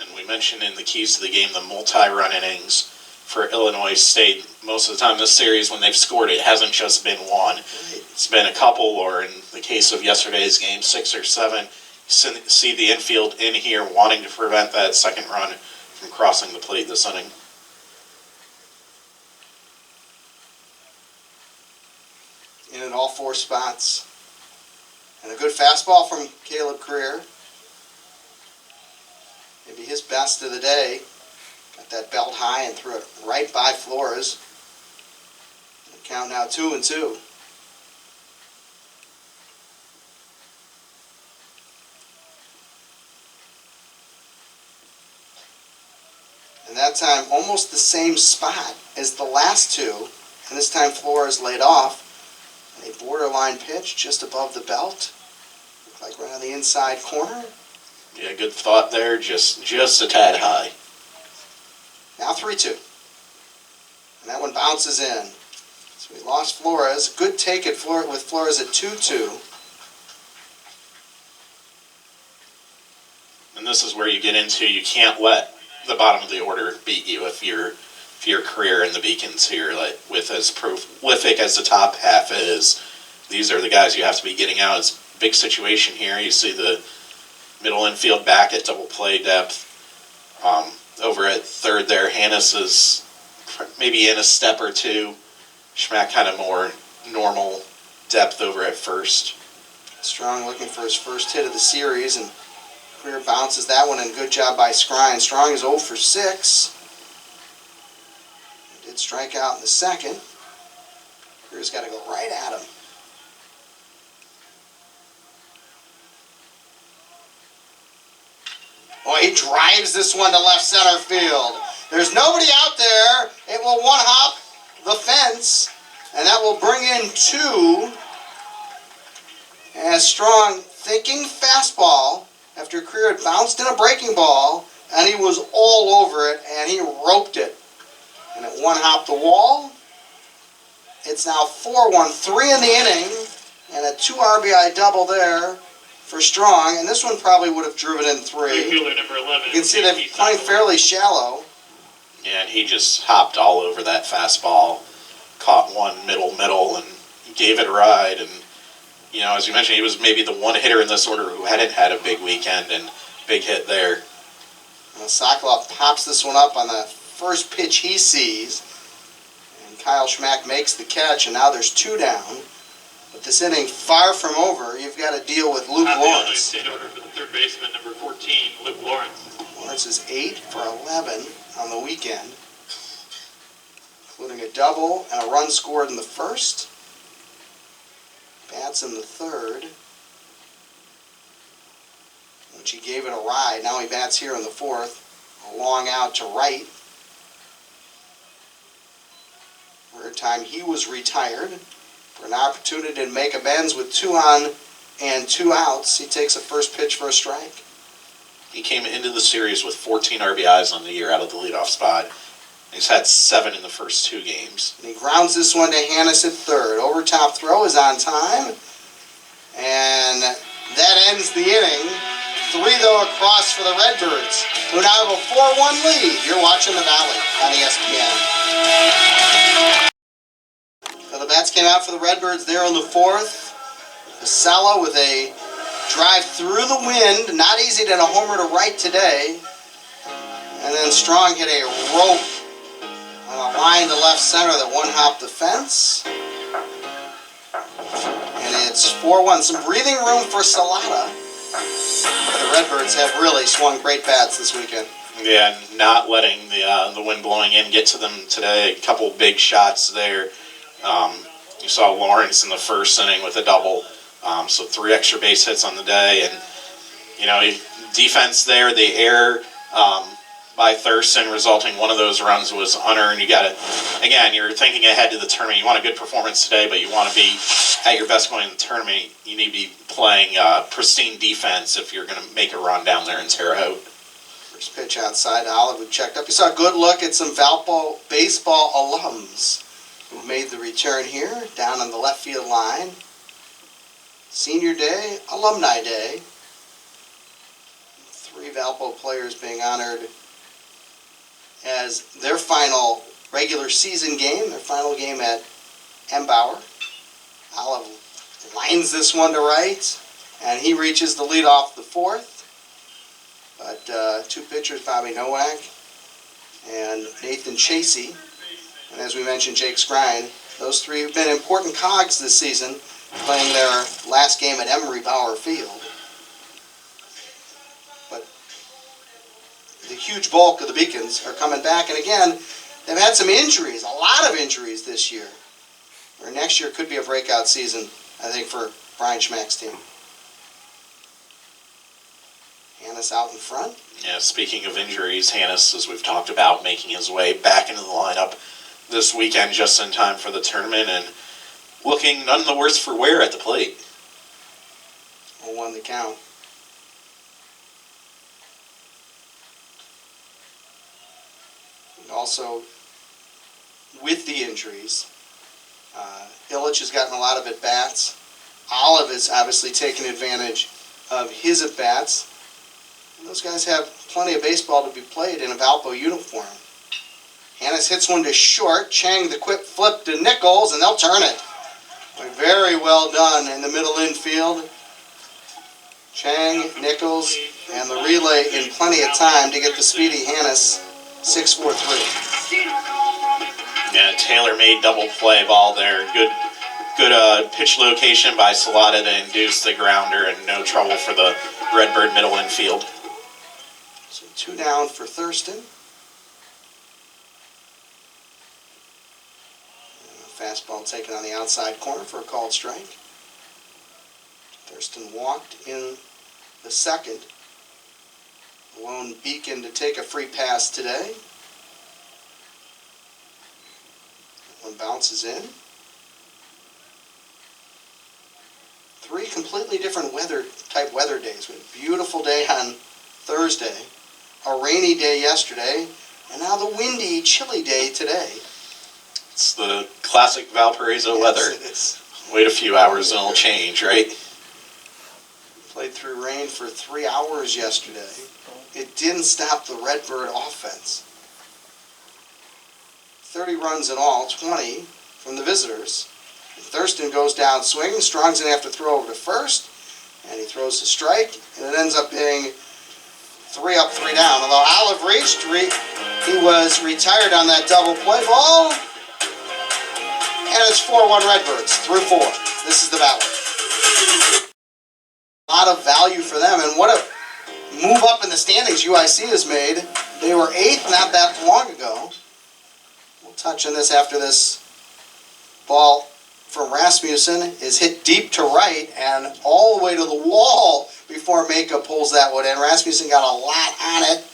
And we mentioned in the keys to the game the multi-run innings. for Illinois State. Most of the time this series, when they've scored, it hasn't just been one. It's been a couple, or in the case of yesterday's game, 6 or 7. See the infield in here wanting to prevent that second run from crossing the plate this inning. In all 4 spots. And a good fastball from Caleb Creer. Maybe his best of the day. Got that belt high and threw it right by Flores. The count now 2-2. And that time almost the same spot as the last 2. And this time Flores laid off. A borderline pitch just above the belt. Looked like right on the inside corner. Yeah, good thought there. Just a tad high. Now 3-2. And that one bounces in. So we lost Flores. Good take with Flores at 2-2. And this is where you get into, you can't let the bottom of the order beat you if your career in the Beacons here, like with as prolific as the top half is. These are the guys you have to be getting out. It's a big situation here. You see the middle infield back at double play depth. Over at third there, Hannes is maybe in a step or two. Schmack kind of more normal depth over at first. Strong looking for his first hit of the series, and Creer bounces that one, and good job by Skrine. Strong is 0 for 6. He did strike out in the second. Creer's got to go right at him. Oh, he drives this one to left center field. There's nobody out there. It will one-hop the fence, and that will bring in 2. As Strong thinking fastball after Creer had bounced in a breaking ball, and he was all over it, and he roped it. And it one-hopped the wall. It's now 4-1, 3 in the inning, and a 2 RBI double there for Strong, and this one probably would have driven in 3. Fielder number 11. You can see they're playing fairly shallow. Yeah, and he just hopped all over that fastball, caught one middle, and gave it a ride. And, you know, as you mentioned, he was maybe the one hitter in this order who hadn't had a big weekend, and big hit there. And Sokolov pops this one up on the first pitch he sees, and Kyle Schmack makes the catch, and now there's 2 down. But this inning, far from over. You've got to deal with Luke Lawrence. State order for the third baseman, number 14, Luke Lawrence. Lawrence is 8 for 11 on the weekend, including a double and a run scored in the first. Bats in the third, which he gave it a ride. Now he bats here in the fourth. A long out to right. Where time he was retired. For an opportunity to make amends with 2 on and 2 outs, he takes a first pitch for a strike. He came into the series with 14 RBIs on the year out of the leadoff spot. He's had 7 in the first 2 games. And he grounds this one to Hannes at third. Over top throw is on time. And that ends the inning. 3 though across for the Redbirds, who now have a 4-1 lead. You're watching the Valley on ESPN. So the bats came out for the Redbirds there in the fourth. Vasella with a drive through the wind. Not easy to hit a homer to right today. And then Strong hit a rope on a line to left center that one-hopped the fence. And it's 4-1. Some breathing room for Salata. The Redbirds have really swung great bats this weekend. Yeah, not letting the wind blowing in get to them today. A couple big shots there. You saw Lawrence in the first inning with a double. So 3 extra base hits on the day. And, you know, defense there, the error by Thurston resulting one of those runs was unearned. You got to, again, you're thinking ahead to the tournament. You want a good performance today, but you want to be at your best going in the tournament. You need to be playing pristine defense if you're going to make a run down there in Terre Haute. First pitch outside, Olive checked up. You saw a good look at some Valpo baseball alums who made the return here down on the left field line. Senior Day, Alumni Day. 3 Valpo players being honored as their final regular season game, their final game at Embauer. Olive lines this one to right, and he reaches the lead off the fourth. But two pitchers, Bobby Nowak and Nathan Chasey, and as we mentioned, Jake Skrine, those three have been important cogs this season, playing their last game at Emery Bauer Field. But the huge bulk of the Beacons are coming back, and again, they've had some injuries, a lot of injuries this year. Or next year could be a breakout season, I think, for Brian Schmack's team. Hannes out in front. Yeah, speaking of injuries, Hannes, as we've talked about, making his way back into the lineup this weekend just in time for the tournament and looking none the worse for wear at the plate. 0-1 the count. And also, with the injuries, Illich has gotten a lot of at-bats. Olive has obviously taken advantage of his at-bats. And those guys have plenty of baseball to be played in a Valpo uniform. Hannes hits one to short. Chang the quick flip to Nichols, and they'll turn it. Very well done in the middle infield. Chang, Nichols, and the relay in plenty of time to get the speedy Hannes 6-4-3. Yeah, tailor-made double play ball there. Good pitch location by Salata to induce the grounder, and no trouble for the Redbird middle infield. So 2 down for Thurston. Fastball taken on the outside corner for a called strike. Thurston walked in the second. Lone Beacon to take a free pass today. One bounces in. 3 completely different weather days. We had a beautiful day on Thursday, a rainy day yesterday, and now the windy, chilly day today. It's the classic Valparaiso weather. Yes, it is. Wait a few hours and it'll change, right? Played through rain for 3 hours yesterday. It didn't stop the Redbird offense. 30 runs in all, 20 from the visitors. Thurston goes down swinging. Strong's going to have to throw over to first, and he throws the strike, and it ends up being 3 up, 3 down. Although Olive reached, he was retired on that double play ball, and it's 4-1 Redbirds through 4. This is the Valley. A lot of value for them, and what a move up in the standings UIC has made. They were 8th not that long ago. We'll touch on this after this ball from Rasmussen is hit deep to right and all the way to the wall before Maka pulls that one in. Rasmussen got a lot on it,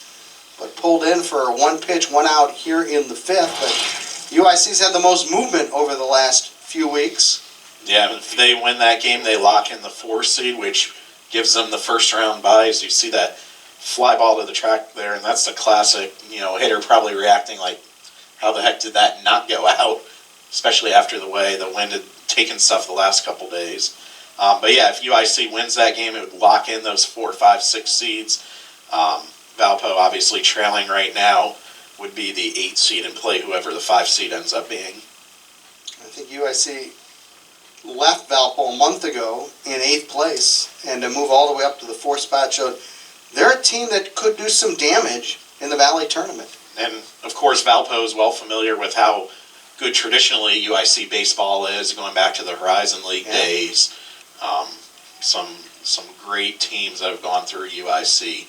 but pulled in for a 1 pitch, 1 out here in the 5th. But UIC's had the most movement over the last few weeks. Yeah, if they win that game, they lock in the 4 seed, which gives them the first round bye. As you see that fly ball to the track there, and that's the classic, hitter probably reacting like, how the heck did that not go out? Especially after the way the wind had taken stuff the last couple days. But yeah, if UIC wins that game, it would lock in those 4, 5, 6 seeds. Valpo, obviously trailing right now, would be the 8 seed and play whoever the 5 seed ends up being. I think UIC left Valpo a month ago in 8th place, and to move all the way up to the 4th spot showed they're a team that could do some damage in the Valley tournament. And of course, Valpo is well familiar with how good traditionally UIC baseball is, going back to the Horizon League days. Some great teams that have gone through UIC.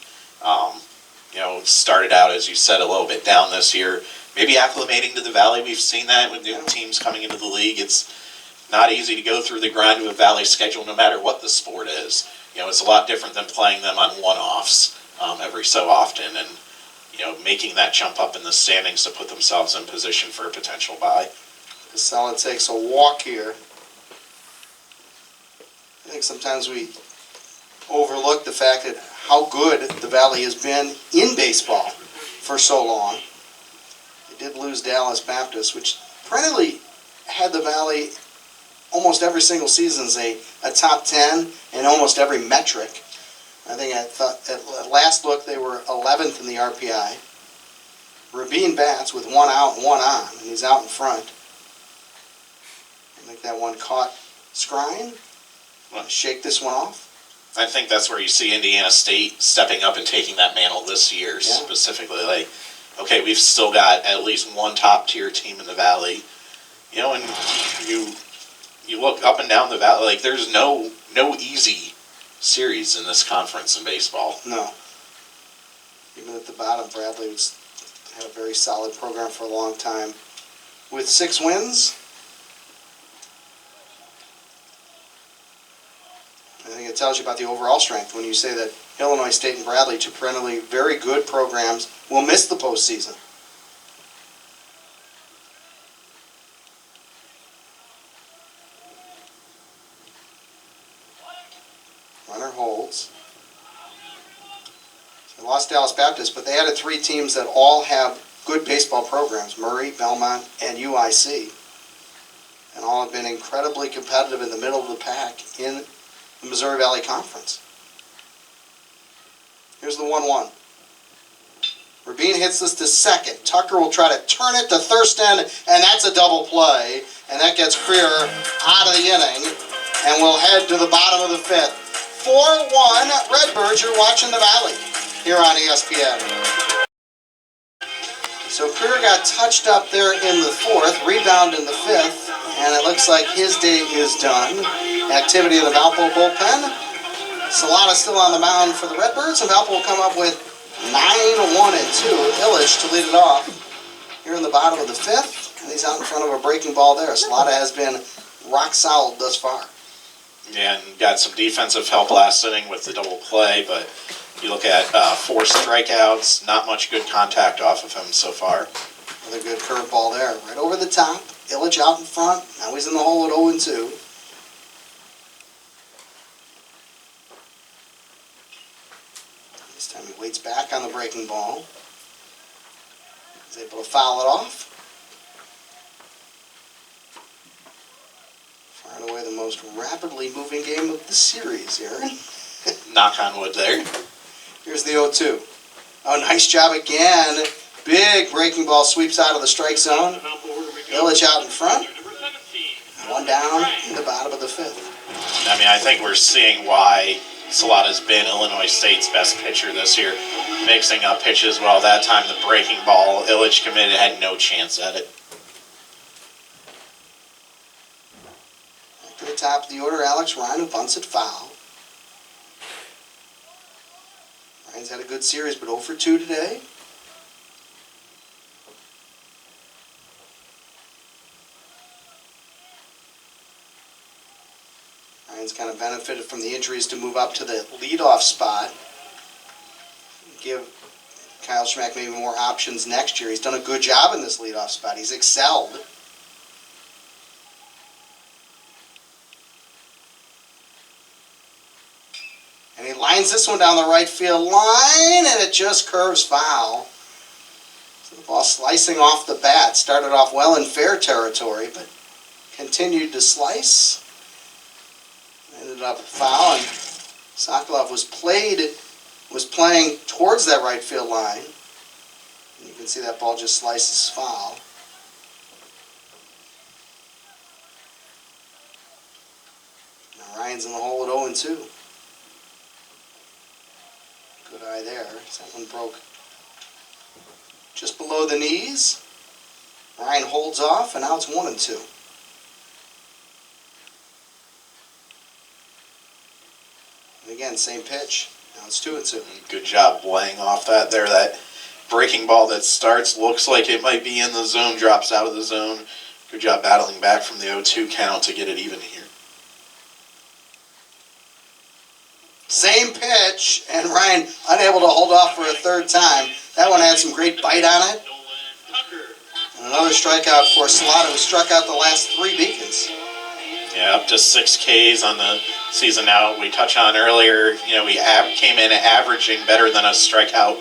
Started out, as you said, a little bit down this year. Maybe acclimating to the Valley. We've seen that with new teams coming into the league. It's not easy to go through the grind of a Valley schedule, no matter what the sport is. It's a lot different than playing them on one-offs every so often, and making that jump up in the standings to put themselves in position for a potential bye. Casella takes a walk here. I think sometimes we overlook the fact that how good the Valley has been in baseball for so long. They did lose Dallas Baptist, which perennially had the Valley almost every single season as a top 10 in almost every metric. I think at last look they were 11th in the RPI. Rabin bats with one out and one on, and he's out in front. I think that one caught Skrine. Want to shake this one off? I think that's where you see Indiana State stepping up and taking that mantle this year, specifically. Like, okay, we've still got at least one top-tier team in the Valley. You know, and you look up and down the Valley, like, there's no easy series in this conference in baseball. No. Even at the bottom, Bradley had a very solid program for a long time. With 6 wins, I think it tells you about the overall strength when you say that Illinois State and Bradley, two perennially very good programs, will miss the postseason. Runner holds. They lost Dallas Baptist, but they added 3 teams that all have good baseball programs, Murray, Belmont, and UIC. And all have been incredibly competitive in the middle of the pack in the Missouri Valley Conference. Here's the 1-1. Rabin hits this to second. Tucker will try to turn it to Thurston, and that's a double play. And that gets Creer out of the inning, and we'll head to the bottom of the 5th. 4-1 Redbirds, you're watching the Valley here on ESPN. So Creer got touched up there in the 4th, rebound in the 5th, and it looks like his day is done. Activity in the Valpo bullpen. Salata still on the mound for the Redbirds, and Valpo will come up with 9-1-2. Illich to lead it off here in the bottom of the 5th, and he's out in front of a breaking ball there. Salata has been rock solid thus far. Yeah, and got some defensive help last inning with the double play, but you look at 4 strikeouts, not much good contact off of him so far. Another good curveball there, right over the top. Illich out in front. Now he's in the hole at 0-2. This time he waits back on the breaking ball. He's able to foul it off. Far and away the most rapidly moving game of the series here. Knock on wood there. Here's the 0-2. Oh, nice job again. Big breaking ball sweeps out of the strike zone. Illich out in front. 1 down in the bottom of the 5th. I mean, I think we're seeing why Salata's been Illinois State's best pitcher this year, mixing up pitches. Well, that time the breaking ball, Illich committed, had no chance at it. Back to the top of the order, Alex Ryan, who bunts it foul. Ryan's had a good series, but 0-2 today. Ryan's kind of benefited from the injuries to move up to the leadoff spot. Give Kyle Schmack maybe more options next year. He's done a good job in this leadoff spot. He's excelled. And he lines this one down the right field line, and it just curves foul. So the ball slicing off the bat. Started off well in fair territory, but continued to slice. Ended up foul, and Sokolov was playing towards that right field line. And you can see that ball just slices foul. Now Ryan's in the hole at 0-2. Good eye there. That one broke just below the knees. Ryan holds off, and now it's 1-2. And again, same pitch. Now it's 2-2. Good job laying off that there. That breaking ball that starts looks like it might be in the zone, drops out of the zone. Good job battling back from the 0-2 count to get it even here. Same pitch, and Ryan unable to hold off for a 3rd time. That one had some great bite on it. And another strikeout for Salata, who struck out the last 3 Beacons. Yeah, up to 6 Ks on the season now. We touched on earlier, you know, we came in averaging better than a strikeout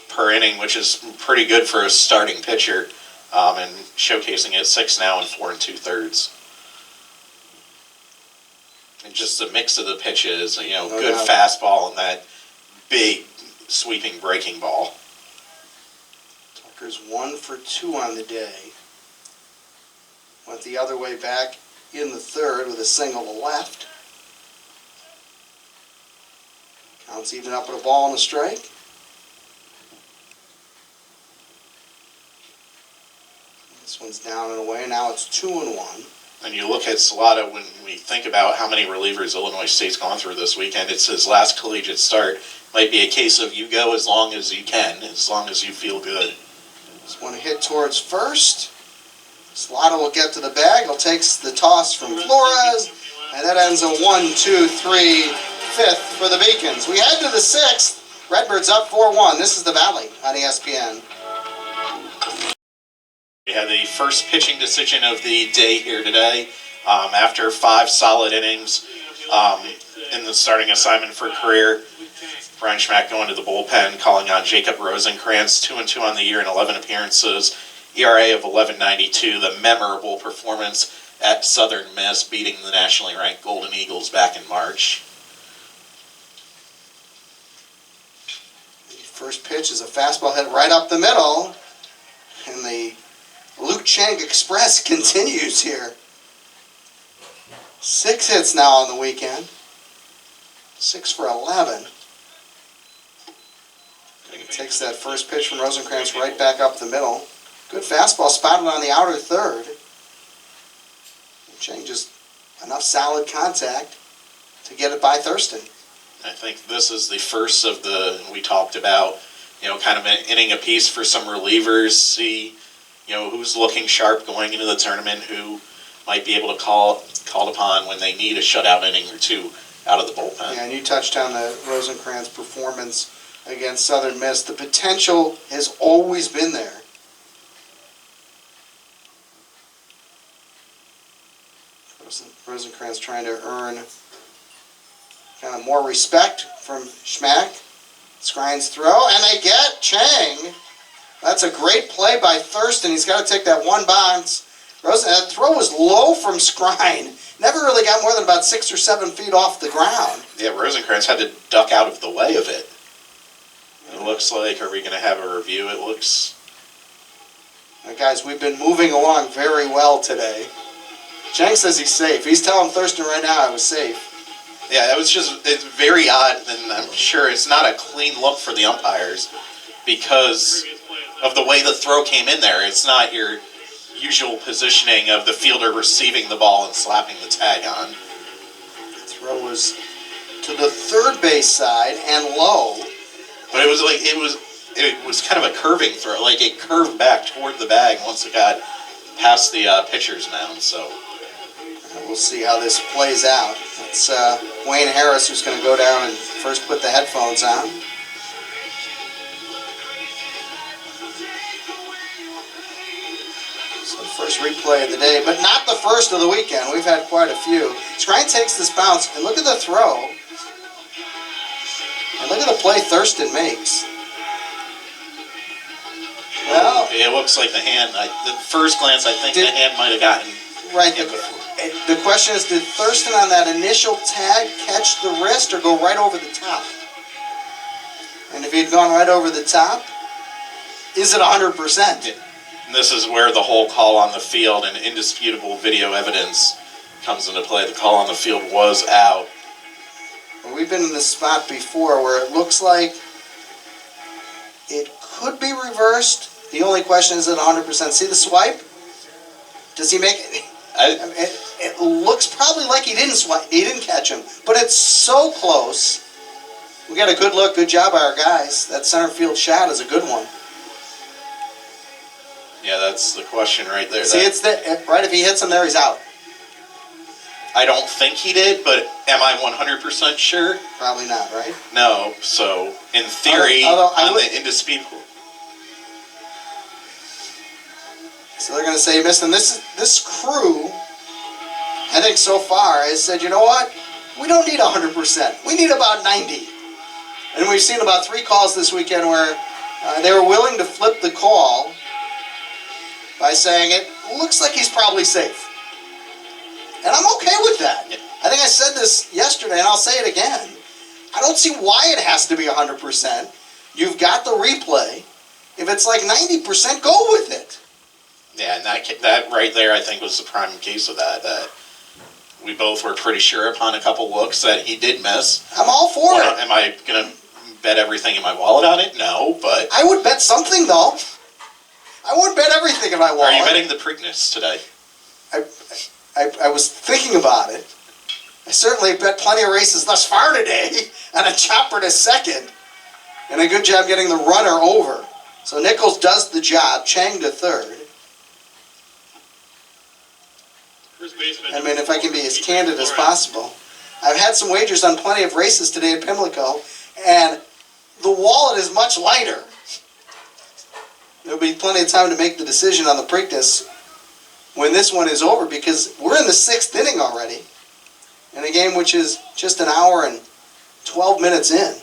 per inning, which is pretty good for a starting pitcher, and showcasing it 6 now and 4 2/3. And just the mix of the pitches, you know, good fastball and that big sweeping breaking ball. Rutgers 1 for 2 on the day. Went the other way back in the third with a single to left. Counts even up with a ball and a strike. This one's down and away. Now it's 2-1. And you look at Salata, when we think about how many relievers Illinois State's gone through this weekend, it's his last collegiate start. Might be a case of you go as long as you can, as long as you feel good. This one hit towards first. Salata will get to the bag. He'll take the toss from Flores. And that ends a 1-2-3 fifth for the Beacons. We head to the sixth. Redbirds up 4-1. This is the Valley on ESPN. We had the first pitching decision of the day here today. After 5 solid innings in the starting assignment for career, Brian Schmack going to the bullpen, calling on Jacob Rosenkrantz, 2-2 on the year in 11 appearances, ERA of 11.92, the memorable performance at Southern Miss, beating the nationally ranked Golden Eagles back in March. The first pitch is a fastball hit right up the middle, and the Luke Chang Express continues here. 6 hits now on the weekend. 6 for 11. Takes that first pitch from Rosenkrantz right back up the middle. Good fastball spotted on the outer third. Chang just enough solid contact to get it by Thurston. I think this is the first of the, we talked about, kind of an inning apiece for some relievers, see, who's looking sharp going into the tournament, who might be able to called upon when they need a shutout inning or two out of the bullpen. Yeah, and you touched on the Rosenkrantz performance against Southern Miss. The potential has always been there. Rosenkrantz trying to earn kind of more respect from Schmack. Skrine's throw, and they get Chang. That's a great play by Thurston. He's got to take that one bounce. That throw was low from Skrine. Never really got more than about 6 or 7 feet off the ground. Yeah, Rosenkrantz had to duck out of the way of it. It looks like, are we going to have a review? It looks... Guys, we've been moving along very well today. Chang says he's safe. He's telling Thurston right now I was safe. Yeah, it's very odd, and I'm sure it's not a clean look for the umpires because of the way the throw came in there. It's not your usual positioning of the fielder receiving the ball and slapping the tag on. The throw was to the third base side and low. But it was kind of a curving throw, like it curved back toward the bag once it got past the pitcher's mound. So we'll see how this plays out. It's Wayne Harris who's going to go down and first put the headphones on. So the first replay of the day, but not the first of the weekend. We've had quite a few. Skrine takes this bounce, and look at the throw. And look at the play Thurston makes. Well, it looks like the hand, the first glance, I think the hand might have gotten right. The question is, did Thurston on that initial tag catch the wrist or go right over the top? And if he'd gone right over the top, is it 100%? And this is where the whole call on the field and indisputable video evidence comes into play. The call on the field was out. Well, we've been in this spot before where it looks like it could be reversed. The only question is, at 100%? See the swipe? Does he make it? It looks probably like he didn't swipe. He didn't catch him, but it's so close. We got a good look. Good job by our guys. That center field shot is a good one. Yeah, that's the question right there. See, it's right. If he hits him there, he's out. I don't think he did, but am I 100% sure? Probably not, right? No. So in theory, on the indisputable. So they're going to say he missed. And this crew, I think so far, has said, you know what? We don't need 100%. We need about 90. And we've seen about 3 calls this weekend where they were willing to flip the call by saying it looks like he's probably safe. And I'm okay with that. Yeah. I think I said this yesterday, and I'll say it again. I don't see why it has to be 100%. You've got the replay. If it's like 90%, go with it. Yeah, and that right there, I think, was the prime case of that. That we both were pretty sure upon a couple looks that he did miss. I'm all for it. Am I going to bet everything in my wallet on it? No, but... I would bet something, though. I would bet everything in my wallet. Are you betting the Preakness today? I was thinking about it. I certainly bet plenty of races thus far today, and a chopper to second, and a good job getting the runner over. So Nichols does the job, Chang to third. First baseman. I mean, if I can be as candid as possible, I've had some wagers on plenty of races today at Pimlico, and the wallet is much lighter. There'll be plenty of time to make the decision on the Preakness when this one is over, because we're in the 6th inning already in a game which is just an hour and 12 minutes in.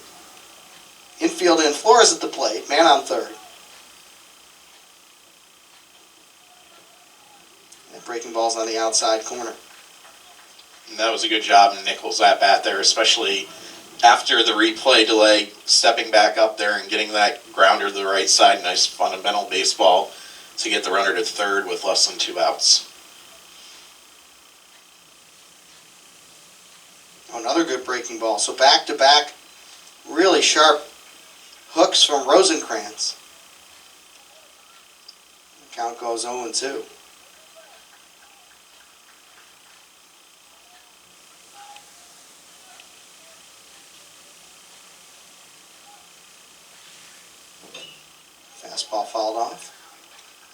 Infield in, Flores at the plate, man on third. And breaking ball's on the outside corner. And that was a good job in Nichols' at bat there, especially after the replay delay, stepping back up there and getting that grounder to the right side. Nice fundamental baseball to get the runner to third with less than 2 outs. Another good breaking ball. So back-to-back really sharp hooks from Rosenkrantz. The count goes 0-2. Fastball fouled off.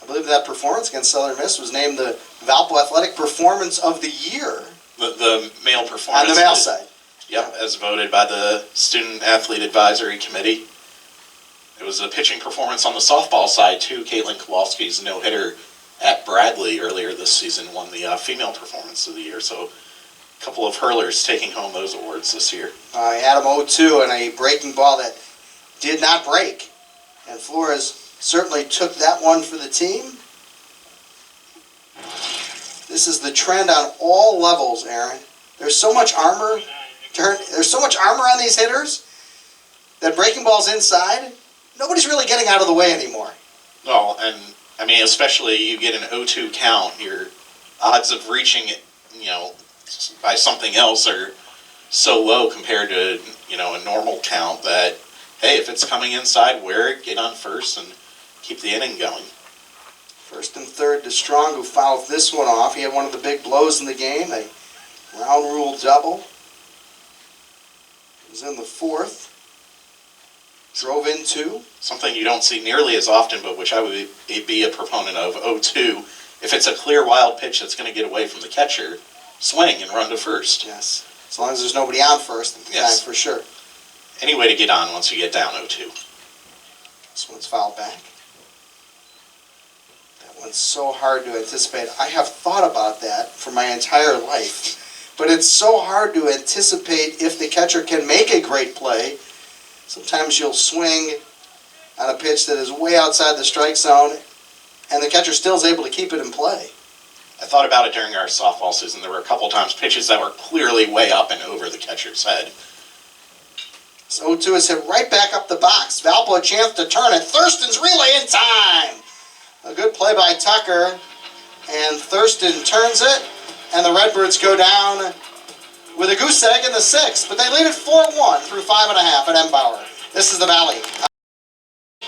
I believe that performance against Southern Miss was named the Valpo Athletic Performance of the Year. The male performance. On the male side. Yep, as voted by the Student Athlete Advisory Committee. It was a pitching performance on the softball side, too. Caitlin Kowalski's no-hitter at Bradley earlier this season won the Female Performance of the Year. So a couple of hurlers taking home those awards this year. I had him 0-2 and a breaking ball that did not break. And Flores certainly took that one for the team. This is the trend on all levels, Aaron. There's so much armor. There's so much armor on these hitters that breaking balls inside, nobody's really getting out of the way anymore. Well, and I mean, especially you get an 0-2 count, your odds of reaching it, by something else are so low compared to, a normal count that, hey, if it's coming inside, wear it, get on first, and keep the inning going. First and third to Strong, who fouled this one off. He had one of the big blows in the game, a round rule double. He was in the 4th. Drove in 2. Something you don't see nearly as often, but which I would be a proponent of, 0-2. If it's a clear wild pitch that's going to get away from the catcher, swing and run to first. Yes, as long as there's nobody on first at the time, for sure. Any way to get on once you get down 0-2. This one's fouled back. That one's so hard to anticipate. I have thought about that for my entire life, but it's so hard to anticipate if the catcher can make a great play. Sometimes you'll swing on a pitch that is way outside the strike zone, and the catcher still is able to keep it in play. I thought about it during our softball season. There were a couple times pitches that were clearly way up and over the catcher's head. So 0-2 is hit right back up the box. Valpo a chance to turn it. Thurston's relay in time. A good play by Tucker, and Thurston turns it, and the Redbirds go down with a goose egg in the 6th, but they lead it 4-1 through 5.5 at Embauer. This is the Valley.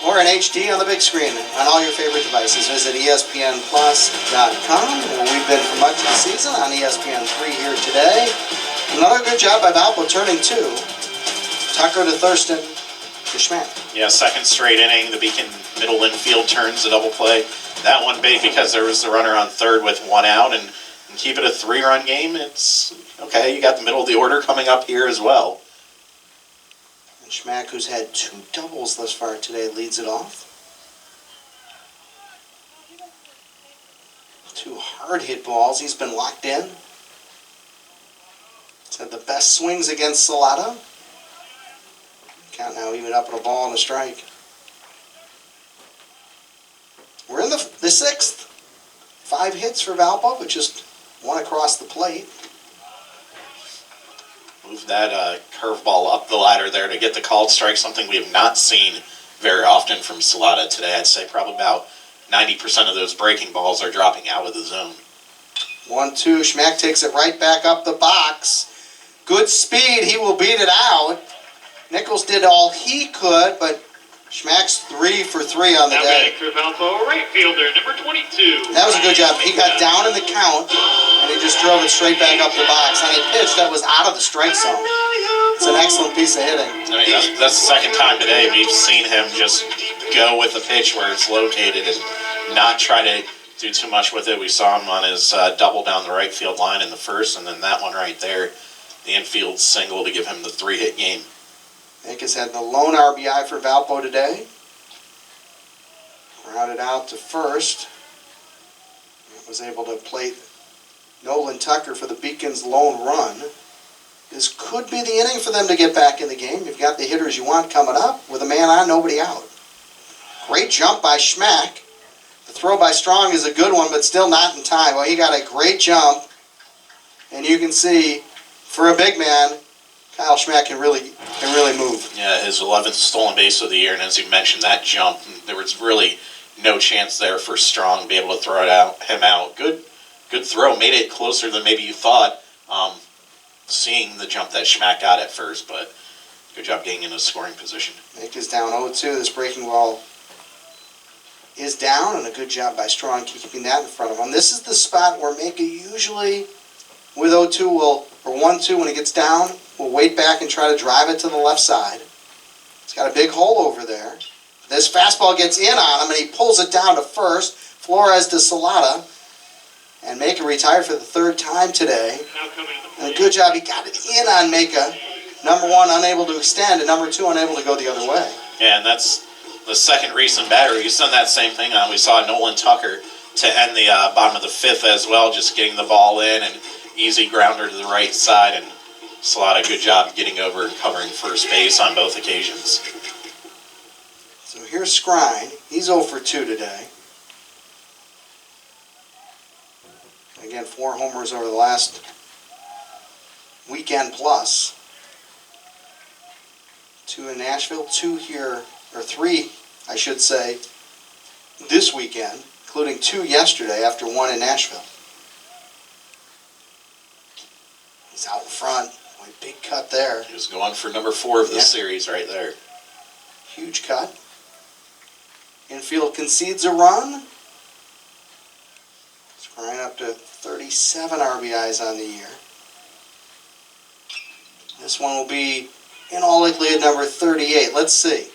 Or in HD on the big screen on all your favorite devices. Visit ESPNplus.com, where we've been for much of the season on ESPN3 here today. Another good job by Valpo turning 2. Tucker to Thurston to Schmack. Yeah, second straight inning. The Beacon middle infield turns a double play. That one big because there was the runner on third with 1 out, and keep it a 3-run game. It's okay. You got the middle of the order coming up here as well. And Schmack, who's had 2 doubles thus far today, leads it off. 2 hard hit balls. He's been locked in. He's had the best swings against Salata. Count now even up at a ball and a strike. We're in the 6th. 5 hits for Valpo, but just 1 across the plate. Move that curveball up the ladder there to get the called strike, something we have not seen very often from Salata today. I'd say probably about 90% of those breaking balls are dropping out of the zone. 1-2. Schmack takes it right back up the box. Good speed. He will beat it out. Nichols did all he could, but Schmack's 3 for 3 on the Now day. batting for Valpo, right fielder, number 22. That was a good job. He got down in the count, and he just drove it straight back up the box. On a pitch that was out of the strike zone. It's an excellent piece of hitting. I mean, that's the second time today we've seen him just go with the pitch where it's located and not try to do too much with it. We saw him on his double down the right field line in the first, and then that one right there, the infield single to give him the 3-hit game. Nick has had the lone RBI for Valpo today. Grounded out to first. Was able to plate Nolan Tucker for the Beacons' lone run. This could be the inning for them to get back in the game. You've got the hitters you want coming up with a man on, nobody out. Great jump by Schmack. The throw by Strong is a good one, but still not in time. Well, he got a great jump. And you can see, for a big man, Kyle Schmack can really move. Yeah, his 11th stolen base of the year, and as you mentioned, that jump, there was really no chance there for Strong to be able to throw him out. Good throw, made it closer than maybe you thought, seeing the jump that Schmack got at first, but good job getting in a scoring position. Nick is down 0-2. This breaking ball is down, and a good job by Strong keeping that in front of him. This is the spot where Maka usually, with 0-2, or 1-2 when he gets down, will wait back and try to drive it to the left side. He's got a big hole over there. This fastball gets in on him, and he pulls it down to first. Flores to Salata. And Maka retired for the 3rd time today. And a good job. He got it in on Maka. Number 1, unable to extend, and number 2, unable to go the other way. Yeah, and that's the second recent batter he's done that same thing on. We saw Nolan Tucker to end the bottom of the 5th as well, just getting the ball in and easy grounder to the right side. And Salata, good job getting over and covering first base on both occasions. So here's Skrine. He's 0 for 2 today. Again, 4 homers over the last weekend plus. 2 in Nashville, 2 here, or 3, I should say, this weekend, including 2 yesterday after 1 in Nashville. He's out in front. Boy, big cut there. He was going for number 4 of the series right there. Huge cut. Infield concedes a run. Skrine up to 37 RBIs on the year. This one will be in all likelihood number 38. Let's see.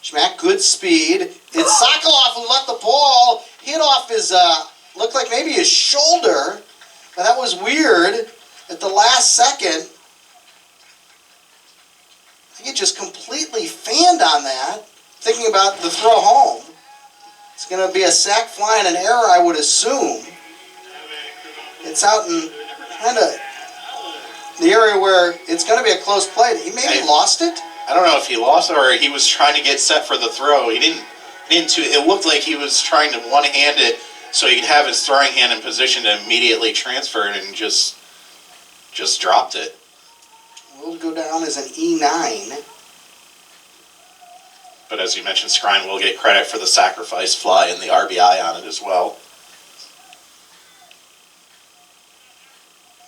Schmack, good speed. It's Sokolov who let the ball hit off his, looked like maybe his shoulder. But that was weird. At the last second, I think it just completely fanned on that, thinking about the throw home. It's going to be a sac fly and an error, I would assume. It's out in kind of the area where it's going to be a close play. He maybe lost it? I don't know if he lost it or he was trying to get set for the throw. He didn't. It looked like he was trying to one-hand it so he could have his throwing hand in position to immediately transfer it, and just dropped it. Will go down as an E9. But as you mentioned, Skrine will get credit for the sacrifice fly and the RBI on it as well.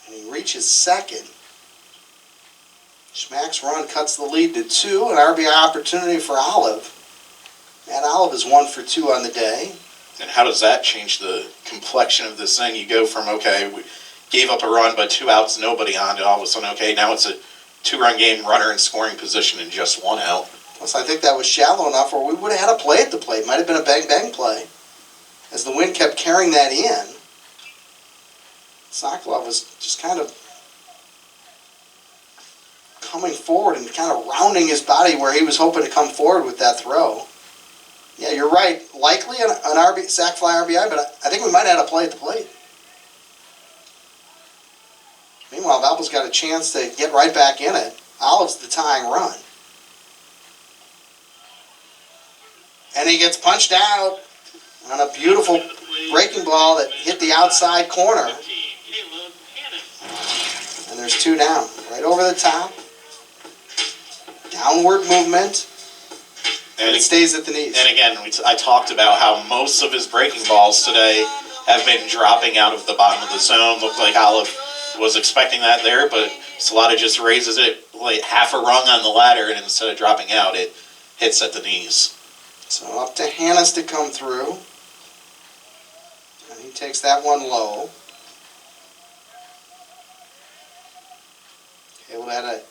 And he reaches second. Schmack's run cuts the lead to 2. An RBI opportunity for Olive. Matt Olive is 1 for 2 on the day. And how does that change the complexion of this thing? You go from, okay, we gave up a run, but 2 outs, nobody on, to all of a sudden, okay, now it's a 2-run game, runner in scoring position, and just 1 out. Plus, I think that was shallow enough where we would have had a play at the plate. Might have been a bang-bang play. As the wind kept carrying that in, Sokolov was just kind of coming forward and kind of rounding his body where he was hoping to come forward with that throw. Yeah, you're right. Likely an sac fly RBI, but I think we might have had a play at the plate. Meanwhile, Valpo's got a chance to get right back in it. Olive's the tying run. And he gets punched out on a beautiful breaking ball that hit the outside corner. And there's 2 down. Right over the top. Downward movement. And it stays at the knees. And again, I talked about how most of his breaking balls today have been dropping out of the bottom of the zone. Looked like Olive was expecting that there, but Salata just raises it like half a rung on the ladder, and instead of dropping out, it hits at the knees. So up to Hannes to come through. And he takes that one low. Able to have a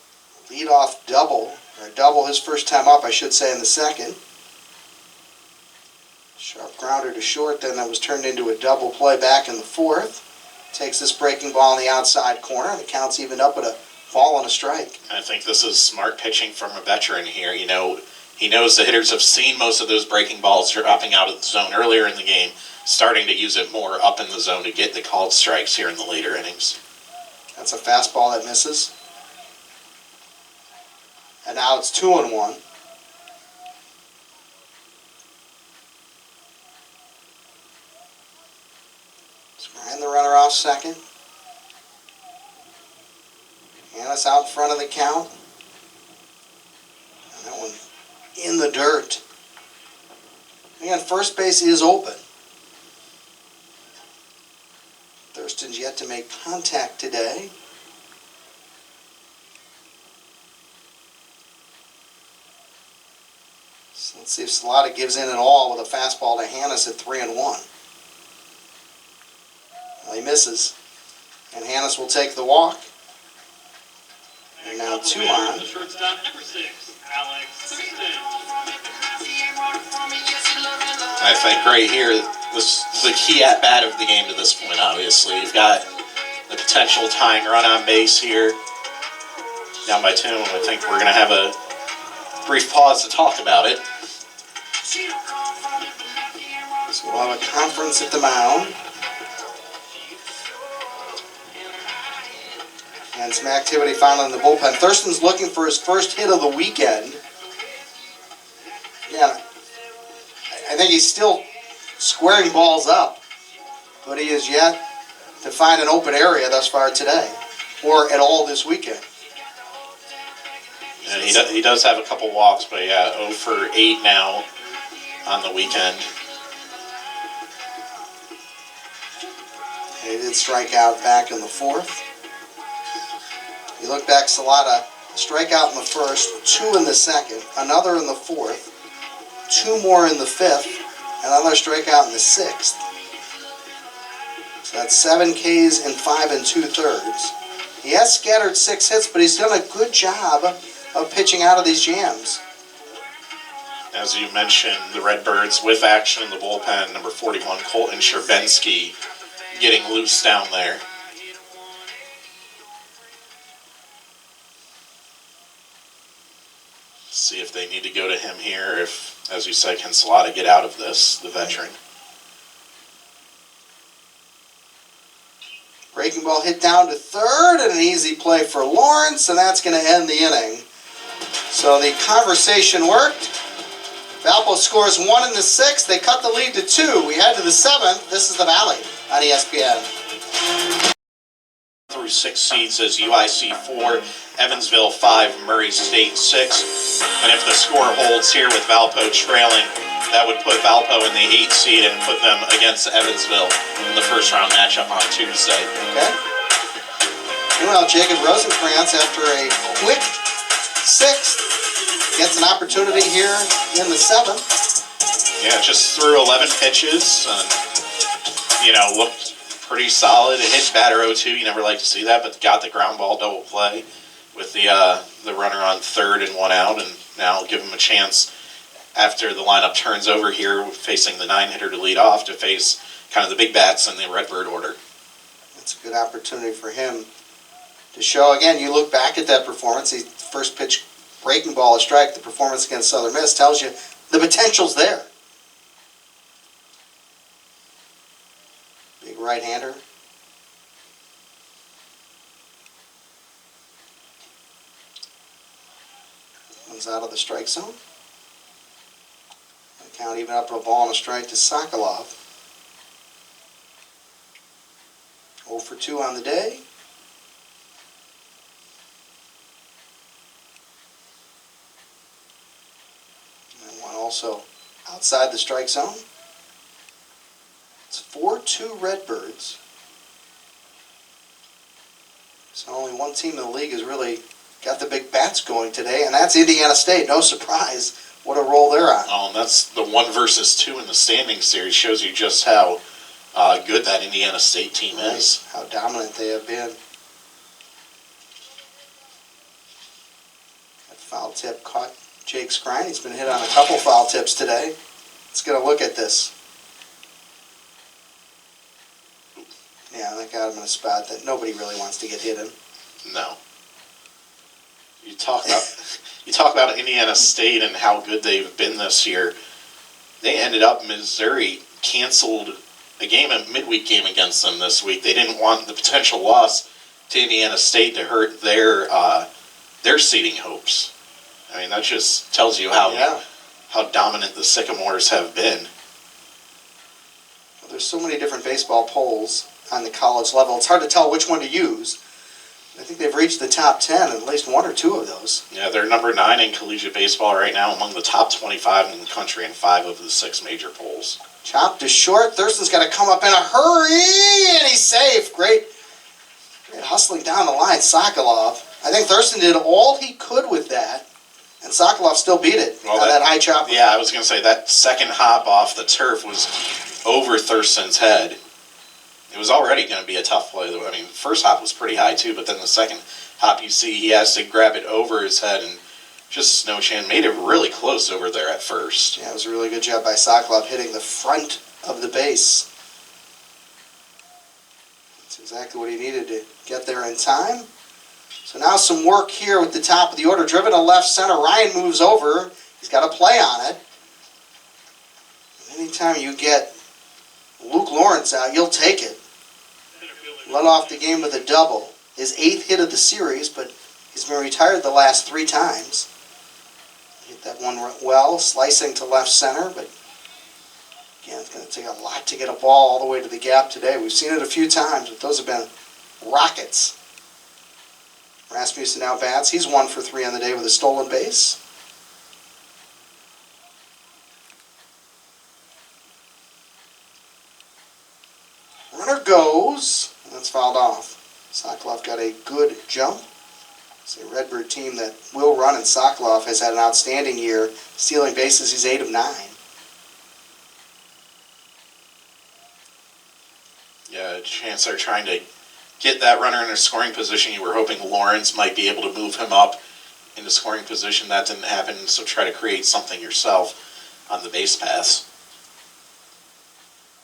lead-off double, or double his first time up, I should say, in the second. Sharp grounder to short, then that was turned into a double play back in the fourth. Takes this breaking ball in the outside corner. The count's evened up with a ball and a strike. I think this is smart pitching from a veteran here. You know, he knows the hitters have seen most of those breaking balls dropping out of the zone earlier in the game, starting to use it more up in the zone to get the called strikes here in the later innings. That's a fastball that misses. And now it's 2-1. And the runner off second. Hannes out in front of the count. And that one in the dirt. Again, first base is open. Thurston's yet to make contact today. So let's see if Salata gives in at all with a fastball to Hannes at 3-1. Well, he misses. And Hannes will take the walk. And now 2 on. The shortstop, number 6, Alex Thurston. I think right here, this the key at bat of the game to this point, obviously. You've got the potential tying run on base here. Down by 2, and I think we're going to have a brief pause to talk about it. So we'll have a conference at the mound. And some activity found in the bullpen. Thurston's looking for his first hit of the weekend. Yeah, I think he's still squaring balls up, but he has yet to find an open area thus far today, or at all this weekend. And he does have a couple walks, but yeah, 0 for 8 now on the weekend. He did strike out back in the fourth. You look back, Salata, strikeout in the first, 2 in the second, another in the fourth, 2 more in the fifth, another strikeout in the sixth. So that's 7 Ks in 5 2/3. He has scattered 6 hits, but he's done a good job of pitching out of these jams. As you mentioned, the Redbirds with action in the bullpen, number 41, Colton Sherbensky, getting loose down there. See if they need to go to him here, if, as you said, can Salata get out of this, the veteran. Breaking ball hit down to third, and an easy play for Lawrence, and that's going to end the inning. So the conversation worked. Valpo scores 1 in the 6th. They cut the lead to 2. We head to the 7th. This is the Valley on ESPN. Through 6 seeds as UIC 4, Evansville 5, Murray State 6. And if the score holds here with Valpo trailing, that would put Valpo in the 8th seed and put them against Evansville in the first round matchup on Tuesday. Okay. Meanwhile, Jacob Rosenkrantz, after a quick 6th, gets an opportunity here in the 7th. Yeah, just threw 11 pitches and, looked pretty solid. It hit batter 0-2. You never like to see that, but got the ground ball double play with the runner on third and 1 out, and now give him a chance after the lineup turns over here, facing the 9-hitter to lead off, to face kind of the big bats in the Redbird order. That's a good opportunity for him to show. Again, you look back at that performance, the first pitch breaking ball, a strike, the performance against Southern Miss tells you the potential's there. Big right-hander. One's out of the strike zone. The count even up to a ball and a strike to Sokolov. 0 for 2 on the day. And 1 also outside the strike zone. It's 4-2 Redbirds. So only one team in the league has really got the big bats going today, and that's Indiana State. No surprise what a role they're on. Oh, and that's the 1 versus 2 in the standing series. Shows you just how good that Indiana State team is. How dominant they have been. That foul tip caught Jake Skrine. He's been hit on a couple foul tips today. Let's get a look at this. Yeah, that got him in a spot that nobody really wants to get hit in. No. You talk about Indiana State and how good they've been this year. They ended up, Missouri canceled a midweek game against them this week. They didn't want the potential loss to Indiana State to hurt their seeding hopes. I mean, that just tells you how dominant the Sycamores have been. Well, there's so many different baseball polls on the college level. It's hard to tell which one to use. I think they've reached the top 10 in at least 1 or 2 of those. Yeah, they're number 9 in collegiate baseball right now, among the top 25 in the country in 5 of the 6 major polls. Chopped to short. Thurston's got to come up in a hurry, and he's safe. Great hustling down the line, Sokolov. I think Thurston did all he could with that, and Sokolov still beat it on that high chop. Yeah, I was going to say, that second hop off the turf was over Thurston's head. It was already going to be a tough play. I mean, the first hop was pretty high, too, but then the second hop, you see he has to grab it over his head and just Snow Chan made it really close over there at first. Yeah, it was a really good job by Sokolov hitting the front of the base. That's exactly what he needed to get there in time. So now some work here with the top of the order. Driven to left center. Ryan moves over. He's got a play on it. Anytime you get Luke Lawrence out, you'll take it. Led off the game with a double. His 8th hit of the series, but he's been retired the last 3 times. Hit that one well, slicing to left center, but again, it's going to take a lot to get a ball all the way to the gap today. We've seen it a few times, but those have been rockets. Rasmussen now bats. He's 1 for 3 on the day with a stolen base. Runner goes. That's fouled off. Sokolov got a good jump. It's a Redbird team that will run, and Sokolov has had an outstanding year. Stealing bases, he's 8 of 9. Yeah, a chance they're trying to get that runner in a scoring position. You were hoping Lawrence might be able to move him up into scoring position. That didn't happen, so try to create something yourself on the base paths.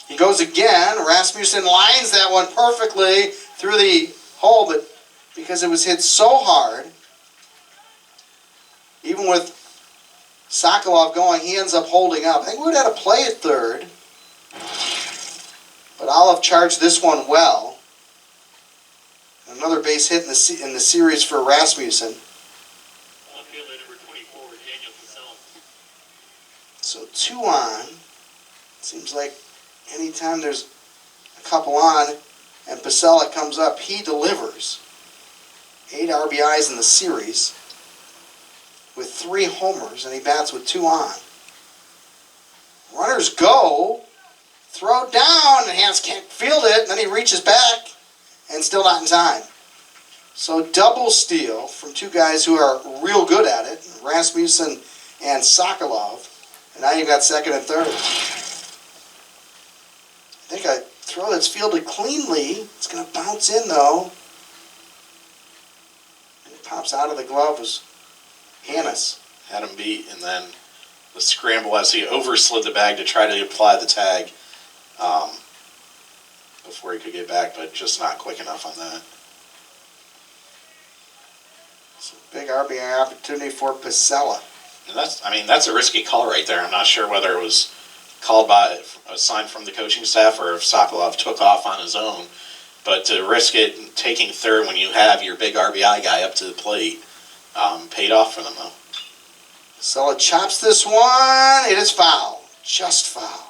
He goes again. Rasmussen lines that one perfectly through the hole, but because it was hit so hard, even with Sokolov going, he ends up holding up. I think we would have had a play at third, but Olive charged this one well. Another base hit in the series for Rasmussen. Outfielder number 24, Daniel Casella. So 2 on. Seems like anytime there's a couple on and Pasella comes up, he delivers. 8 RBIs in the series with 3 homers, and he bats with 2 on. Runners go, throw down, and Hans can't field it, and then he reaches back, and still not in time. So double steal from 2 guys who are real good at it, Rasmussen and Sokolov, and now you've got second and third. I think a throw that's fielded cleanly. It's going to bounce in, though. And it pops out of the glove was Hannes. Had him beat, and then the scramble as he overslid the bag to try to apply the tag before he could get back, but just not quick enough on that. It's a big RBI opportunity for Pasella. And that's a risky call right there. I'm not sure whether it was called by a sign from the coaching staff or if Sokolov took off on his own. But to risk it, taking third when you have your big RBI guy up to the plate, paid off for them, though. Pasella chops this one. It is foul. Just foul.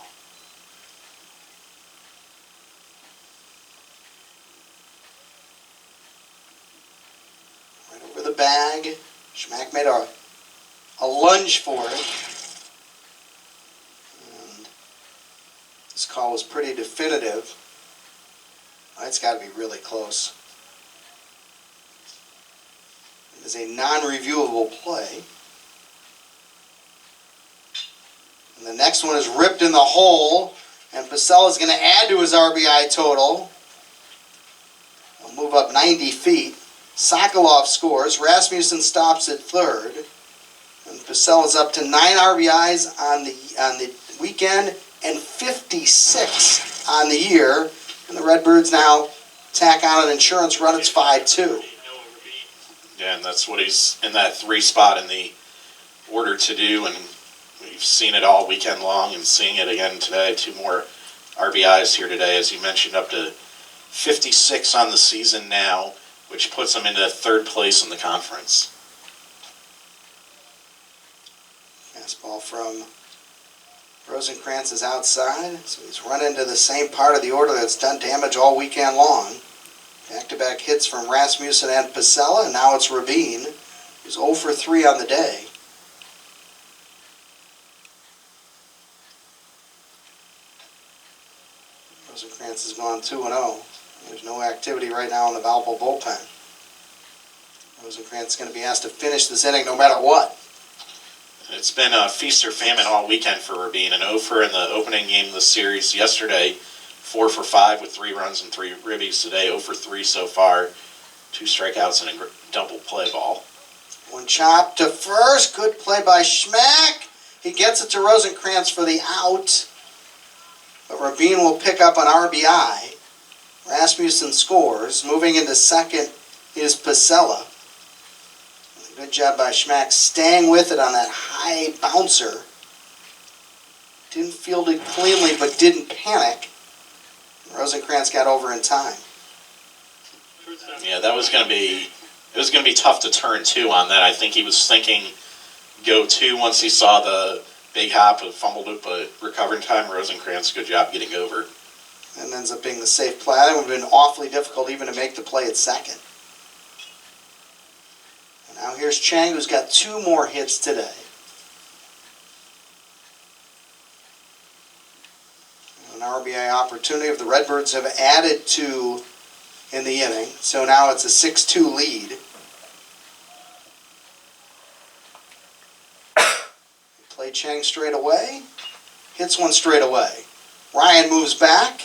Right over the bag. Schmack made a lunge for it. This call was pretty definitive. It's got to be really close. It is a non-reviewable play. And the next one is ripped in the hole, and Pasella is going to add to his RBI total. He'll move up 90 feet. Sokolov scores. Rasmussen stops at third. And Pacella's up to 9 RBIs on the weekend and 56 on the year. And the Redbirds now tack on an insurance run. It's 5-2. Yeah, and that's what he's in that 3 spot in the order to do, and we've seen it all weekend long and seeing it again today. 2 more RBIs here today, as you mentioned, up to 56 on the season now, which puts him into 3rd place in the conference. Fastball from Rosenkrantz is outside, so he's run into the same part of the order that's done damage all weekend long. Back-to-back hits from Rasmussen and Pasella, and now it's Rabin, who's 0 for 3 on the day. Rosenkrantz has gone 2-0. There's no activity right now in the Valpo bullpen. Rosenkrantz is going to be asked to finish this inning no matter what. It's been a feast or famine all weekend for Rabin. An 0-for in the opening game of the series yesterday, 4 for 5 with 3 runs and 3 ribbies. Today, 0 for 3 so far, 2 strikeouts and a double play ball. One chop to first. Good play by Schmack. He gets it to Rosenkrantz for the out. But Rabin will pick up an RBI. Rasmussen scores. Moving into second is Pasella. Good job by Schmack staying with it on that high bouncer. Didn't field it cleanly, but didn't panic. Rosenkrantz got over in time. Yeah, that was going to be, it was going to be tough to turn 2 on that. I think he was thinking go 2 once he saw the big hop and fumbled it, but recovering time, Rosenkrantz, good job getting over. And ends up being the safe play. That would have been awfully difficult even to make the play at second. And now here's Chang, who's got 2 more hits today. An RBI opportunity if the Redbirds have added 2 in the inning. So now it's a 6-2 lead. Play Chang straight away. Hits one straight away. Ryan moves back,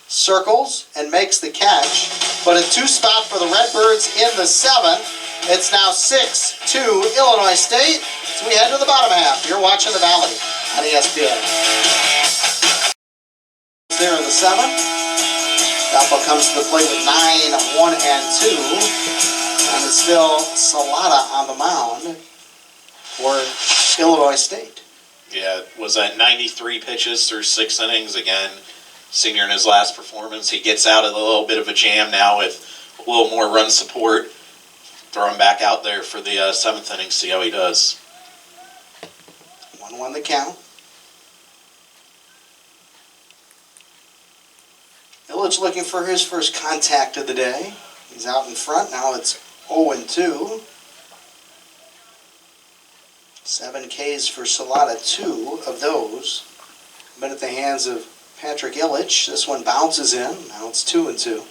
circles, and makes the catch. But a 2 spot for the Redbirds in the 7th. It's now 6-2 Illinois State. So we head to the bottom half. You're watching the Valley on ESPN. There in the 7th. Valpo comes to the plate with 9, 1, and 2. And it's still Salata on the mound for Illinois State. Yeah, was at 93 pitches through 6 innings. Again, senior in his last performance. He gets out of a little bit of a jam now with a little more run support. Throw him back out there for the 7th inning, see how he does. 1-1 the count. Illich looking for his first contact of the day. He's out in front. Now it's 0-2. 7 Ks for Salata, 2 of those. Been at the hands of Patrick Illich. This one bounces in. Now it's 2-2.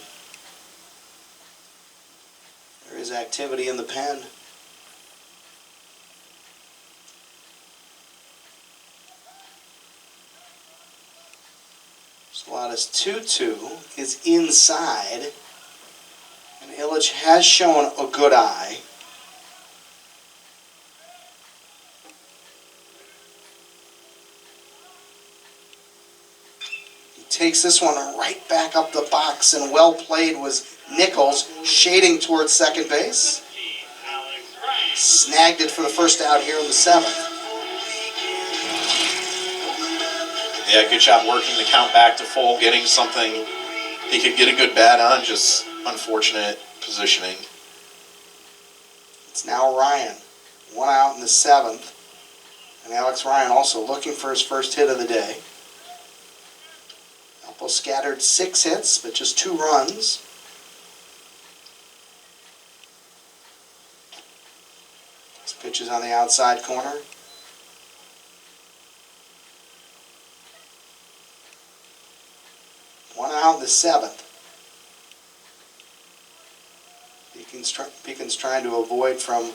There is activity in the pen. Salata's 2-2 is inside. And Illich has shown a good eye. Takes this one right back up the box, and well played was Nichols, shading towards second base. Snagged it for the first out here in the 7th. Yeah, good job working the count back to full, getting something he could get a good bat on, just unfortunate positioning. It's now Ryan, 1 out in the 7th. And Alex Ryan also looking for his first hit of the day. Valpo scattered 6 hits, but just 2 runs. This pitch is on the outside corner. the 7th. Beacon's trying to avoid from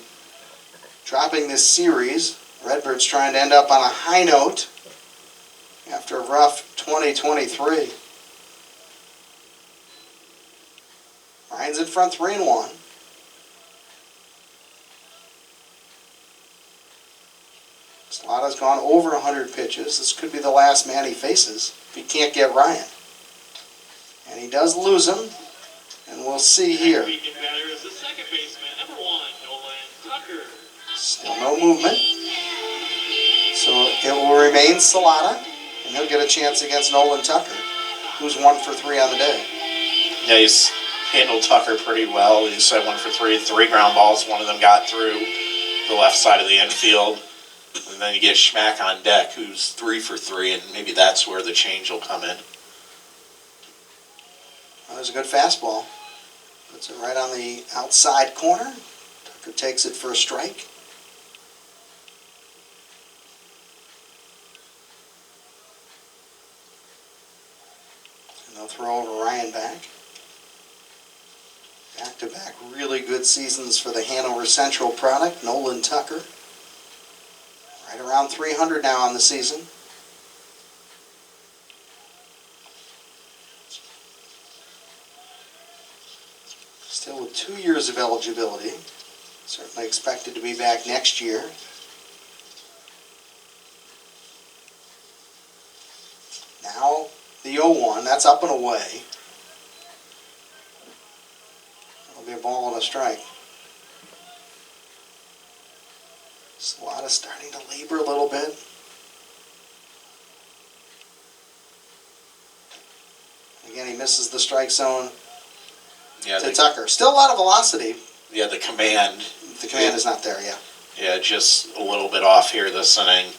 dropping this series. Redbirds trying to end up on a high note after a rough 2023. Ryan's in front 3-1. Salata's gone over 100 pitches. This could be the last man he faces if he can't get Ryan. And he does lose him, and we'll see here. Beacon batter is the second baseman, number 1, Nolan Tucker. Still no movement. So it will remain Salata, and he'll get a chance against Nolan Tucker, who's 1 for 3 on the day. Yeah, he's handled Tucker pretty well. He said 1 for 3, 3 ground balls. One of them got through the left side of the infield. And then you get Schmack on deck, who's 3 for 3, and maybe that's where the change will come in. Well, there's a good fastball. Puts it right on the outside corner. Tucker takes it for a strike. And they'll throw over Ryan back. Back-to-back really good seasons for the Hanover Central product, Nolan Tucker. Right around 300 now on the season. Still with 2 years of eligibility. Certainly expected to be back next year. Now the 0-1, that's up and away. That'll be a ball and a strike. Salata starting to labor a little bit. Again, he misses the strike zone to Tucker. Still a lot of velocity. Yeah, the command. The command is not there, yeah. Yeah, just a little bit off here this inning.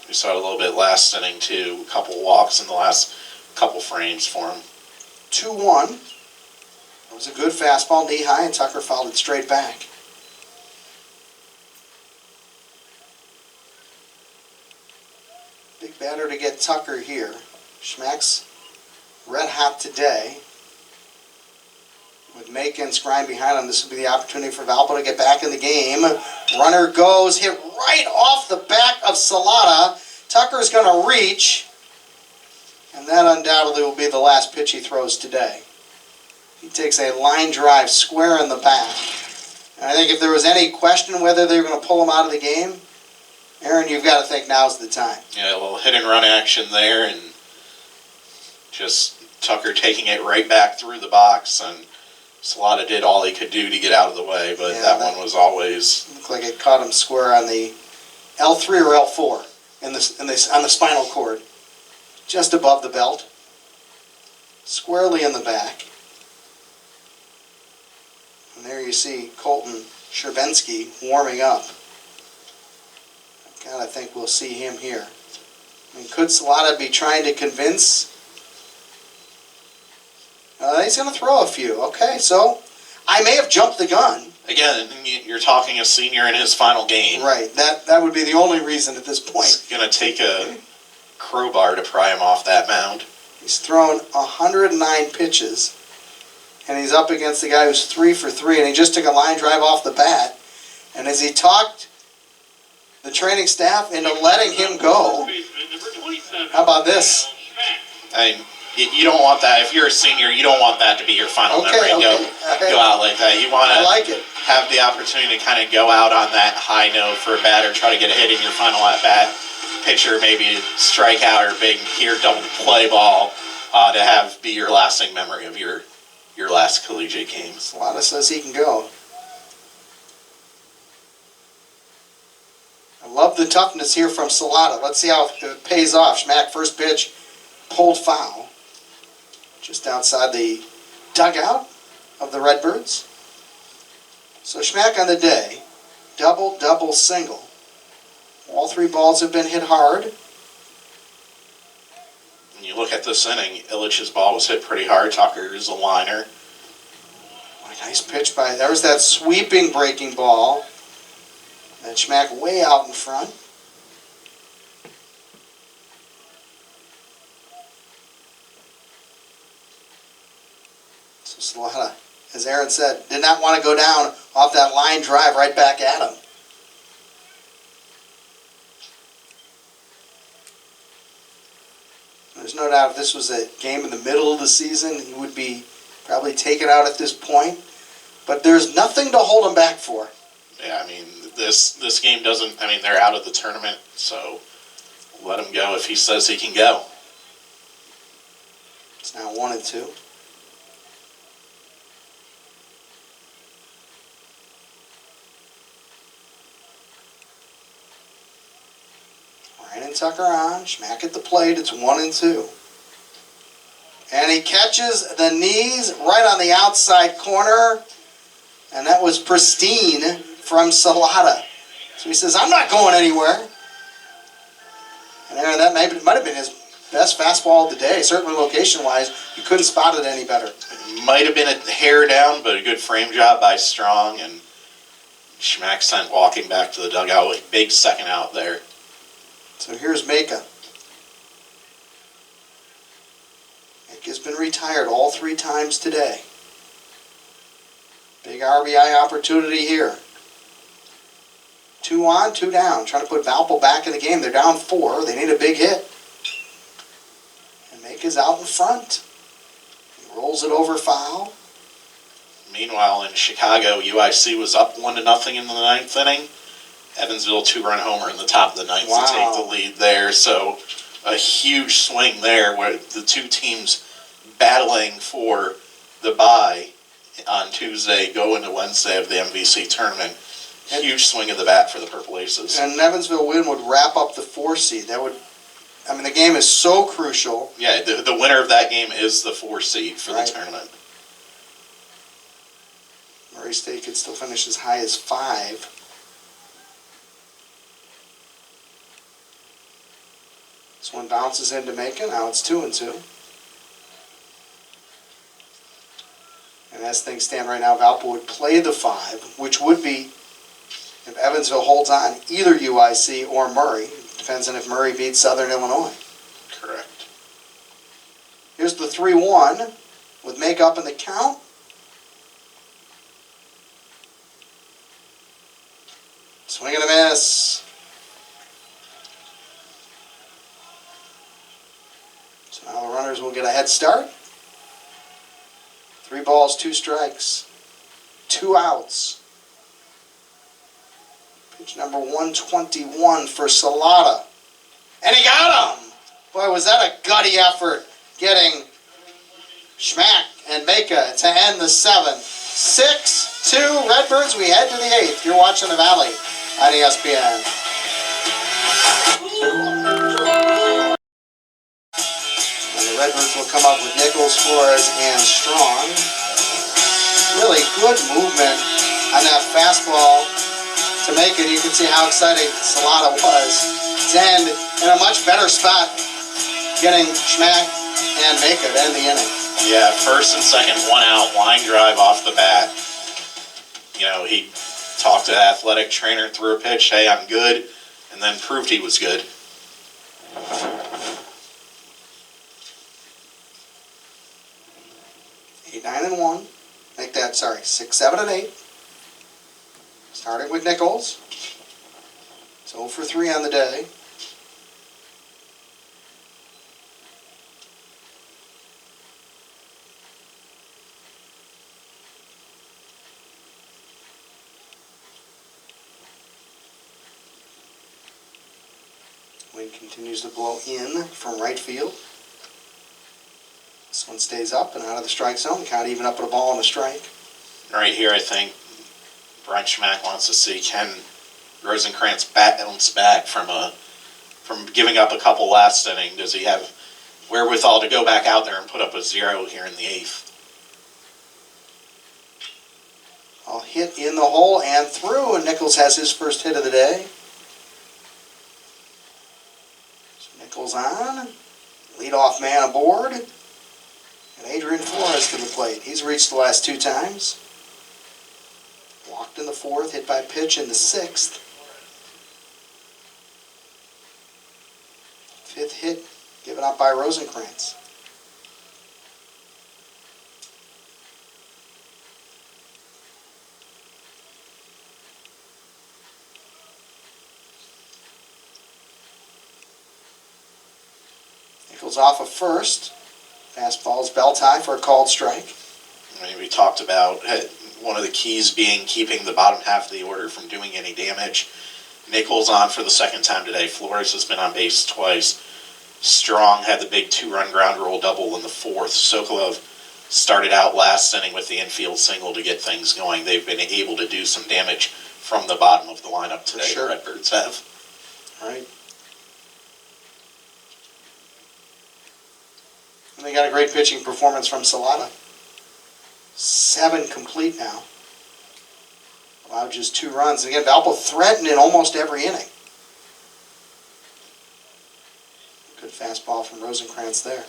We saw it a little bit last inning, too. A couple walks in the last couple frames for him. 2-1. It was a good fastball, knee high, and Tucker fouled it straight back. Big batter to get Tucker here. Schmack's red hot today. With Macon and Scrime behind him, this will be the opportunity for Valpo to get back in the game. Runner goes, hit right off the back of Salata. Tucker's going to reach, and that undoubtedly will be the last pitch he throws today. He takes a line drive square in the back. And I think if there was any question whether they were going to pull him out of the game, Aaron, you've got to think now's the time. Yeah, a little hit and run action there, and just Tucker taking it right back through the box, and Salata did all he could do to get out of the way, but yeah, that one was always... Looked like it caught him square on the L3 or L4 on the spinal cord, just above the belt, squarely in the back. And there you see Colton Sherbensky warming up. God, I think we'll see him here. I mean, could Salata be trying to convince? He's going to throw a few. Okay, so I may have jumped the gun. Again, you're talking a senior in his final game. Right, that would be the only reason at this point. It's going to take a crowbar to pry him off that mound. He's thrown 109 pitches, and he's up against the guy who's 3 for 3, and he just took a line drive off the bat. And as he talked the training staff into letting him go, how about this? I mean, you don't want that. If you're a senior, you don't want that to be your final memory. Go out like that. You want to have the opportunity to kind of go out on that high note for a batter, try to get a hit in your final at bat. Pitcher maybe strike out or big here double play ball to have be your lasting memory of your last collegiate game. Salata says he can go. I love the toughness here from Salata. Let's see how it pays off. Schmack, first pitch, pulled foul. Just outside the dugout of the Redbirds. So Schmack on the day, double, double, single. All 3 balls have been hit hard. When you look at this inning, Illich's ball was hit pretty hard. Tucker's a liner. What a nice pitch by, there was that sweeping breaking ball. And Schmack way out in front. Salata, as Aaron said, did not want to go down off that line drive right back at him. There's no doubt if this was a game in the middle of the season, he would be probably taken out at this point. But there's nothing to hold him back for. Yeah, I mean, this game doesn't, I mean, they're out of the tournament, so let him go if he says he can go. It's now 1-2. Ryan Tucker on, Schmack at the plate, it's 1-2. And he catches the knees right on the outside corner, and that was pristine from Salata. So he says, I'm not going anywhere. And Aaron, that might have been his best fastball of the day, certainly location-wise. You couldn't spot it any better. It might have been a hair down, but a good frame job by Strong, and Schmack sent walking back to the dugout. A big second out there. So here's Maka. Maka's been retired all 3 times today. Big RBI opportunity here. 2 on, 2 down. Trying to put Valpo back in the game. They're down 4. They need a big hit. And Maka's out in front. He rolls it over foul. Meanwhile, in Chicago, UIC was up 1-0 in the 9th inning. Evansville 2-run homer in the top of the 9th to take the lead there. So a huge swing there where the two teams battling for the bye on Tuesday, go into Wednesday of the MVC tournament. Huge swing of the bat for the Purple Aces. And an Evansville win would wrap up the 4 seed. That would, I mean, the game is so crucial. Yeah, the winner of that game is the 4 seed for the tournament. Murray State could still finish as high as 5. This one bounces into Macon. Now it's 2-2. And as things stand right now, Valpo would play the 5, which would be, if Evansville holds on, either UIC or Murray. Depends on if Murray beats Southern Illinois. Correct. Here's the 3-1 with Make up in the count. Swing and a miss. So now the runners will get a head start. 3 balls, 2 strikes, 2 outs. Pitch number 121 for Salata. And he got him! Boy, was that a gutty effort getting Schmack and Maka to end the 7th. 6-2 Redbirds. We head to the 8th. You're watching the Valley on ESPN. And the Redbirds will come up with Nichols, Flores, and Strong. Really good movement on that fastball to make it. You can see how excited Salata was to end in a much better spot, getting Schmack and Maka to end the inning. Yeah, first and second, 1 out, line drive off the bat. You know, he talked to the athletic trainer, threw a pitch, hey, I'm good, and then proved he was good. Eight, 9, and 1. Make that, 6, 7, and 8. Starting with Nichols. It's 0 for 3 on the day. Wind continues to blow in from right field. This one stays up and out of the strike zone. Count even up at a ball and a strike. Right here, I think Brian Schmack wants to see Ken Rosenkrantz bounce back from giving up a couple last inning. Does he have wherewithal to go back out there and put up a 0 here in the 8th? I'll hit in the hole and through, and Nichols has his first hit of the day. So Nichols on, leadoff man aboard, and Adrian Flores to the plate. He's reached the last 2 times. Walked in the 4th, hit by pitch in the 6th. 5th hit given up by Rosenkrantz. Nichols off of first. Fastball is belt high for a called strike. I mean, we talked about one of the keys being keeping the bottom half of the order from doing any damage. Nichols on for the second time today. Flores has been on base twice. Strong had the big 2-run ground rule double in the fourth. Sokolov started out last inning with the infield single to get things going. They've been able to do some damage from the bottom of the lineup today. Sure. The Redbirds have. All right. And they got a great pitching performance from Salata. 7 complete now. Allowed just 2 runs. Again, Valpo threatened in almost every inning. Good fastball from Rosenkrantz there.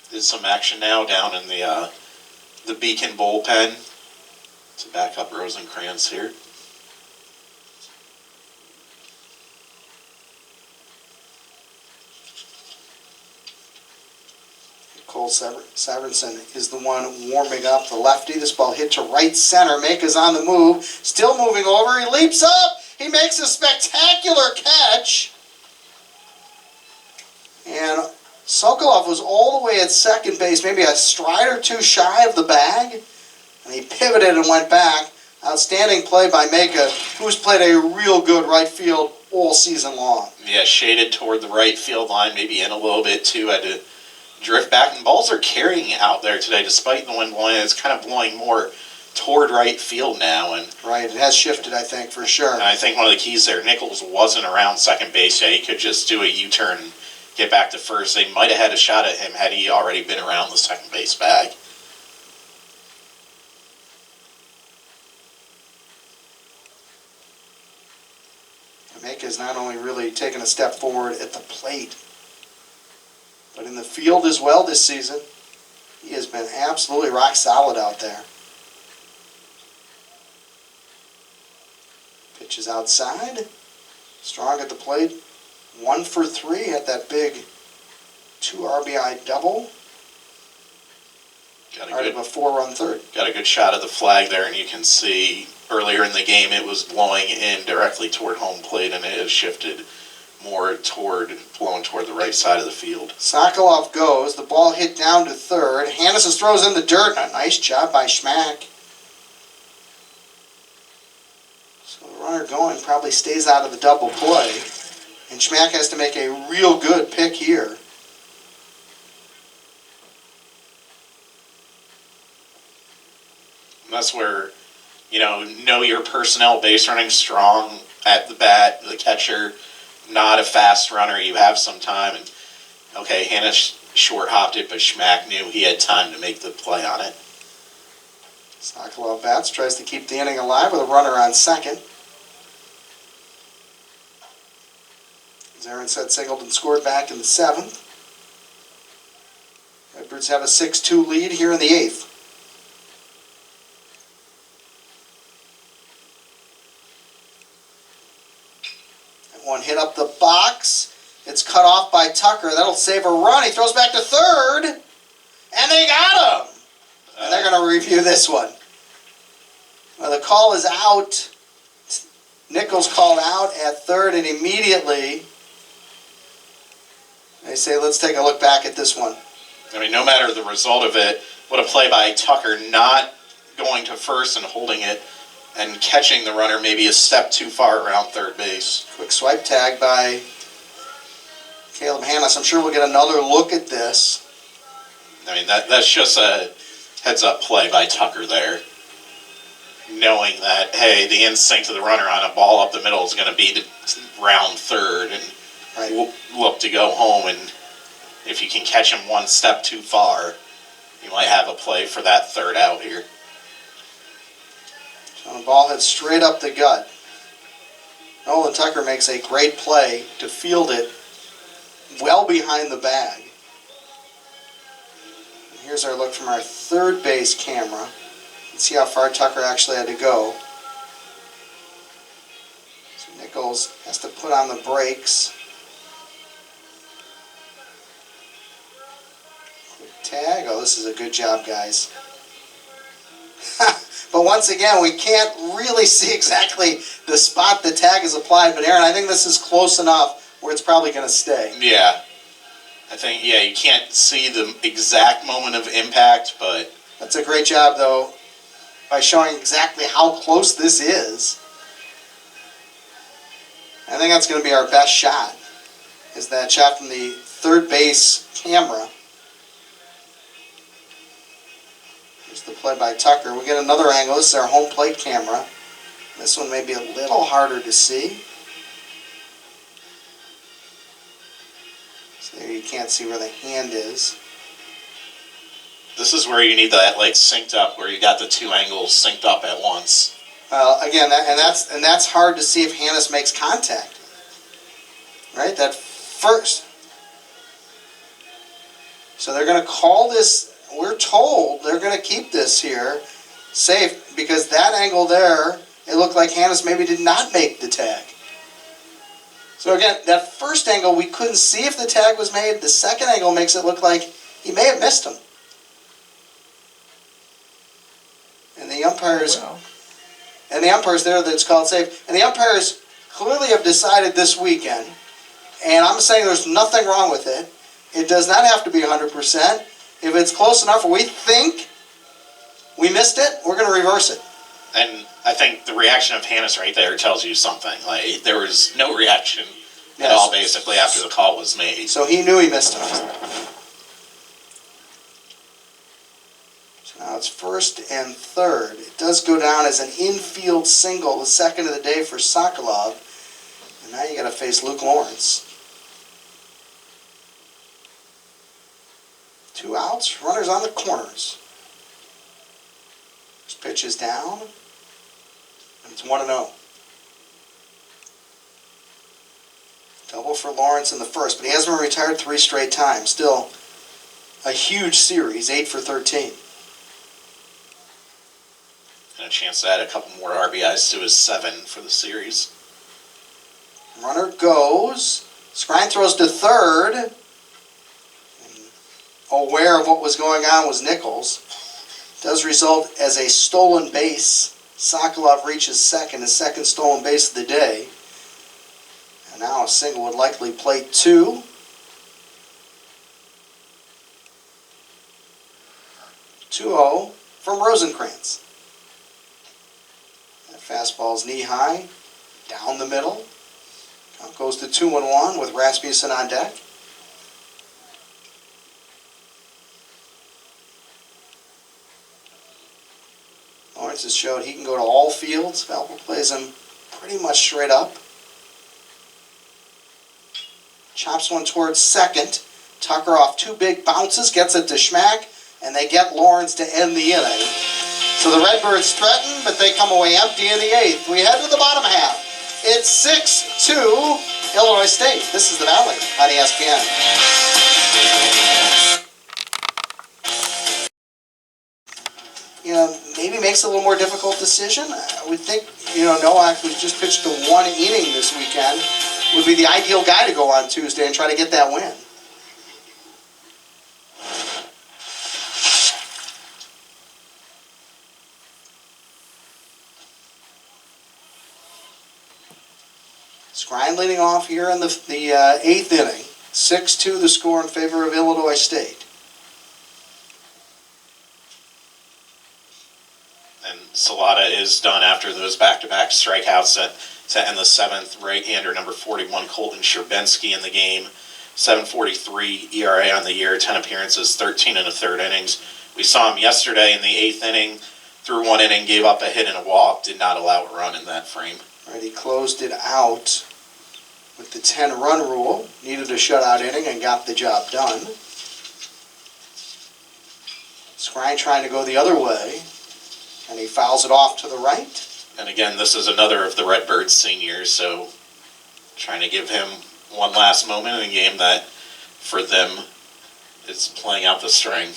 There's some action now down in the Beacon bullpen to back up Rosenkrantz here. Cole Severson is the one warming up the lefty. This ball hit to right center. Maka's on the move. Still moving over. He leaps up. He makes a spectacular catch. And Sokolov was all the way at second base, maybe a stride or two shy of the bag. And he pivoted and went back. Outstanding play by Maka, who's played a real good right field all season long. Yeah, shaded toward the right field line, maybe in a little bit too. Had to drift back, and balls are carrying out there today despite the wind blowing. It's kind of blowing more toward right field now. And right, it has shifted, I think, for sure. And I think one of the keys there, Nichols wasn't around second base yet. He could just do a U-turn and get back to first. They might have had a shot at him had he already been around the second base bag. Maka's not only really taken a step forward at the plate, but in the field as well this season. He has been absolutely rock solid out there. Pitches outside. Strong at the plate. 1 for 3 at that big 2 RBI double. Part of a 4-run third. Got a good shot of the flag there, and you can see earlier in the game it was blowing in directly toward home plate, and it has shifted more blowing toward the right side of the field. Sokolov goes. The ball hit down to third. Hannes throws in the dirt. A nice job by Schmack. So the runner going probably stays out of the double play. And Schmack has to make a real good pick here. And that's where, know your personnel, base running strong at the bat, the catcher, not a fast runner. You have some time. And, okay, Hannes short-hopped it, but Schmack knew he had time to make the play on it. Sokolov bats, tries to keep the inning alive with a runner on second. As Aaron said, Singleton scored back in the 7th. Redbirds have a 6-2 lead here in the 8th. One hit up the box. It's cut off by Tucker. That'll save a run. He throws back to third. And they got him. And they're going to review this one. Well, the call is out. Nichols called out at third, and immediately they say, let's take a look back at this one. I mean, no matter the result of it, what a play by Tucker, not going to first and holding it and catching the runner maybe a step too far around third base. Quick swipe tag by Caleb Hannes. I'm sure we'll get another look at this. I mean, that's just a heads-up play by Tucker there. Knowing that, hey, the instinct of the runner on a ball up the middle is going to be to round third and look to go home. And if you can catch him one step too far, you might have a play for that third out here. So the ball hits straight up the gut. Nolan Tucker makes a great play to field it well behind the bag. And here's our look from our third base camera. You can see how far Tucker actually had to go. So Nichols has to put on the brakes. Quick tag. Oh, this is a good job, guys. But once again, we can't really see exactly the spot the tag is applied. But Aaron, I think this is close enough. where it's probably going to stay. Yeah. I think, yeah, you can't see the exact moment of impact, but That's a great job, though, by showing exactly how close this is. I think that's going to be our best shot, is that shot from the third base camera. Here's the play by Tucker. We get another angle. This is our home plate camera. This one may be a little harder to see. So there you can't see where the hand is. this is where you need that like synced up, where you got the two angles synced up at once. Well, again, that's hard to see if Hannes makes contact. Right, that first. So they're going to call this. We're told they're going to keep this here safe because that angle there, it looked like Hannes maybe did not make the tag. So again, that first angle we couldn't see if the tag was made. The second angle makes it look like he may have missed him. And the umpires, and the umpires there that's called safe. And the umpires clearly have decided this weekend, and I'm saying there's nothing wrong with it. It does not have to be 100%. If it's close enough, or we think we missed it, we're going to reverse it. And I think the reaction of Hannes right there tells you something. Like, there was no reaction at all, basically, after the call was made. So he knew he missed him. So now it's first and third. It does go down as an infield single, the second of the day for Sokolov. And now you got to face Luke Lawrence. 2 outs, runners on the corners. This pitch is down, and it's 1-0. Double for Lawrence in the first, but he hasn't been retired 3 straight times. Still a huge series, 8 for 13. And a chance to add a couple more RBIs to his 7 for the series. Runner goes. Skrine throws to third. Aware of what was going on was Nichols. Does result as a stolen base. Sokolov reaches second, his second stolen base of the day. And now a single would likely play 2. (2-0) from Rosenkrantz. That fastball's knee high, down the middle. Count goes to 2-1 with Rasmussen on deck. Lawrence has showed he can go to all fields. Valpo plays him pretty much straight up. Chops one towards second. Tucker off 2 big bounces, gets it to Schmack, and they get Lawrence to end the inning. So the Redbirds threaten, but they come away empty in the 8th. We head to the bottom half. It's 6-2 Illinois State. This is the Valley on ESPN. You know, maybe makes it a little more difficult decision. I would think, Nowak, who's just pitched the 1 inning this weekend, would be the ideal guy to go on Tuesday and try to get that win. Skrine leading off here in the 8th inning. 6-2 the score in favor of Illinois State. And Salata is done after those back-to-back strikeouts to end the 7th. Right-hander number 41, Colton Sherbensky in the game. 7.43 ERA on the year, 10 appearances, 13 1/3 innings. We saw him yesterday in the 8th inning. Threw 1 inning, gave up a hit and a walk, did not allow a run in that frame. Right, he closed it out with the 10-run rule. Needed a shutout inning and got the job done. Skrine trying to go the other way. And he fouls it off to the right. And again, this is another of the Redbirds seniors, so trying to give him one last moment in a game that, for them, is playing out the string.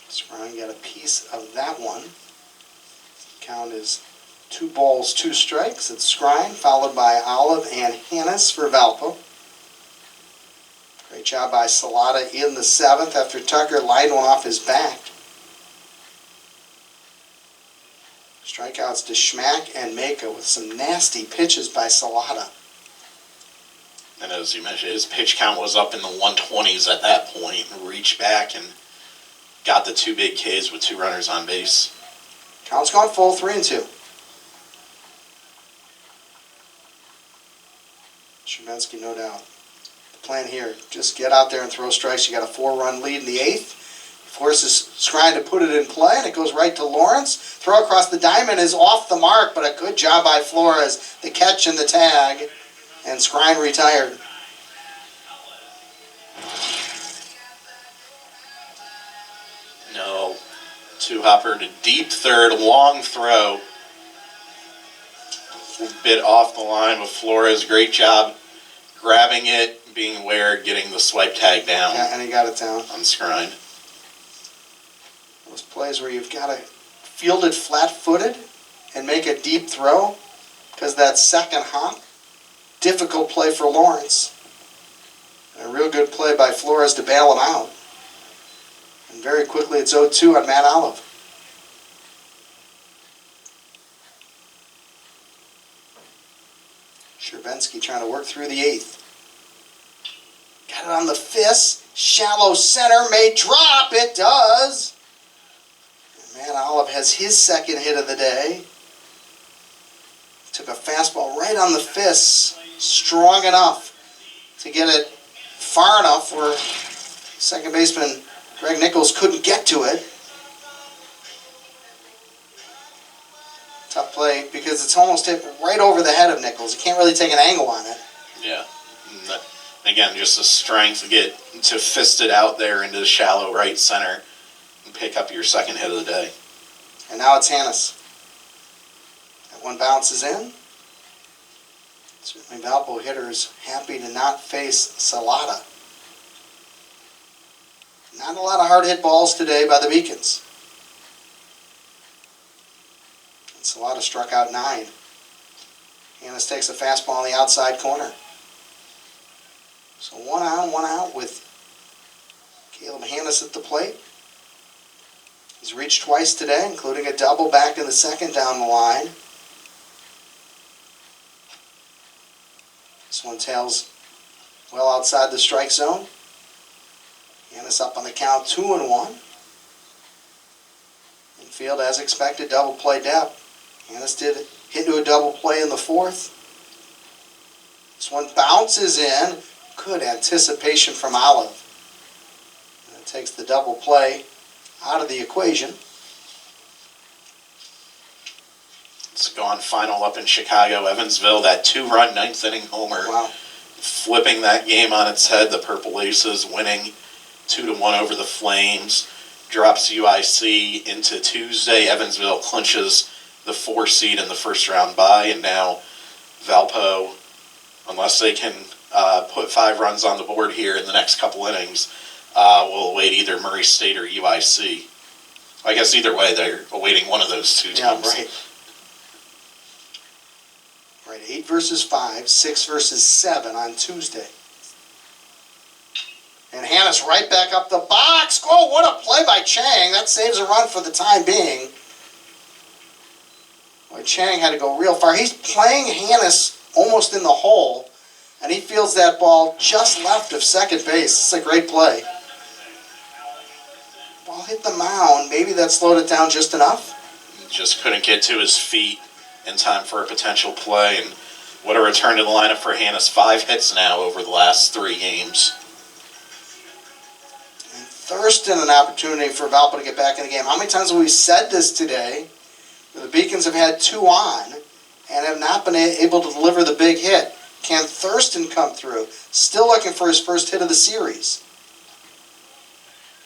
Skrine got a piece of that one. Count is 2 balls, 2 strikes. It's Skrine, followed by Olive and Hannes for Valpo. Great job by Salata in the 7th after Tucker lined one off his back. Strikeouts to Schmack and Maka with some nasty pitches by Salata. And as you mentioned, his pitch count was up in the 120s at that point, and reached back and got the 2 big Ks with 2 runners on base. Count's gone full, 3-2. Sherbinsky, no doubt. The plan here, just get out there and throw strikes. You got a 4-run lead in the 8th. Forces Skrine to put it in play, and it goes right to Lawrence. Throw across the diamond is off the mark, but a good job by Flores. The catch and the tag, and Skrine retired. No. 2-hopper to deep third, long throw. A bit off the line with Flores. Great job grabbing it, being aware, getting the swipe tag down. Yeah, and he got it down. On Skrine. Those plays where you've got to field it flat-footed and make a deep throw, because that second hop, difficult play for Lawrence. And a real good play by Flores to bail him out. And very quickly it's 0-2 on Matt Olive. Sherbinsky trying to work through the 8th. Got it on the fist. Shallow center, may drop. It does. And Matt Olive has his second hit of the day. Took a fastball right on the fist. Strong enough to get it far enough where second baseman Greg Nichols couldn't get to it. Tough play because it's almost hit right over the head of Nichols. You can't really take an angle on it. Yeah. Again, just the strength to get to fist it out there into the shallow right center and pick up your second hit of the day. And now it's Hannes. That one bounces in. Certainly Valpo hitters happy to not face Salata. Not a lot of hard hit balls today by the Beacons. And Salata struck out 9. Hannes takes a fastball on the outside corner. So 1 on, 1 out with Caleb Hannes at the plate. He's reached twice today, including a double back in the second down the line. This one tails well outside the strike zone. Hannes up on the count, 2-1. Infield, as expected, double play depth. Hannes did hit into a double play in the 4th. This one bounces in. Good anticipation from Olive. And it takes the double play out of the equation. It's gone final up in Chicago, Evansville. That 2-run 9th inning homer. Wow. Flipping that game on its head. The Purple Aces winning 2-1 over the Flames. Drops UIC into Tuesday. Evansville clinches the 4 seed in the first round bye. And now Valpo, unless they can put 5 runs on the board here in the next couple innings, will await either Murray State or UIC. I guess either way, they're awaiting one of those 2 teams. Yeah, right. Right, 8 versus 5, 6 versus 7 on Tuesday. And Hannes right back up the box. Oh, what a play by Chang. That saves a run for the time being. Boy, Chang had to go real far. He's playing Hannes almost in the hole, and he feels that ball just left of second base. It's a great play. Ball hit the mound. Maybe that slowed it down just enough. Just couldn't get to his feet in time for a potential play. And what a return to the lineup for Hannes. 5 hits now over the last 3 games. And Thurston, an opportunity for Valpo to get back in the game. How many times have we said this today? The Beacons have had 2 on and have not been able to deliver the big hit. Can Thurston come through? Still looking for his first hit of the series.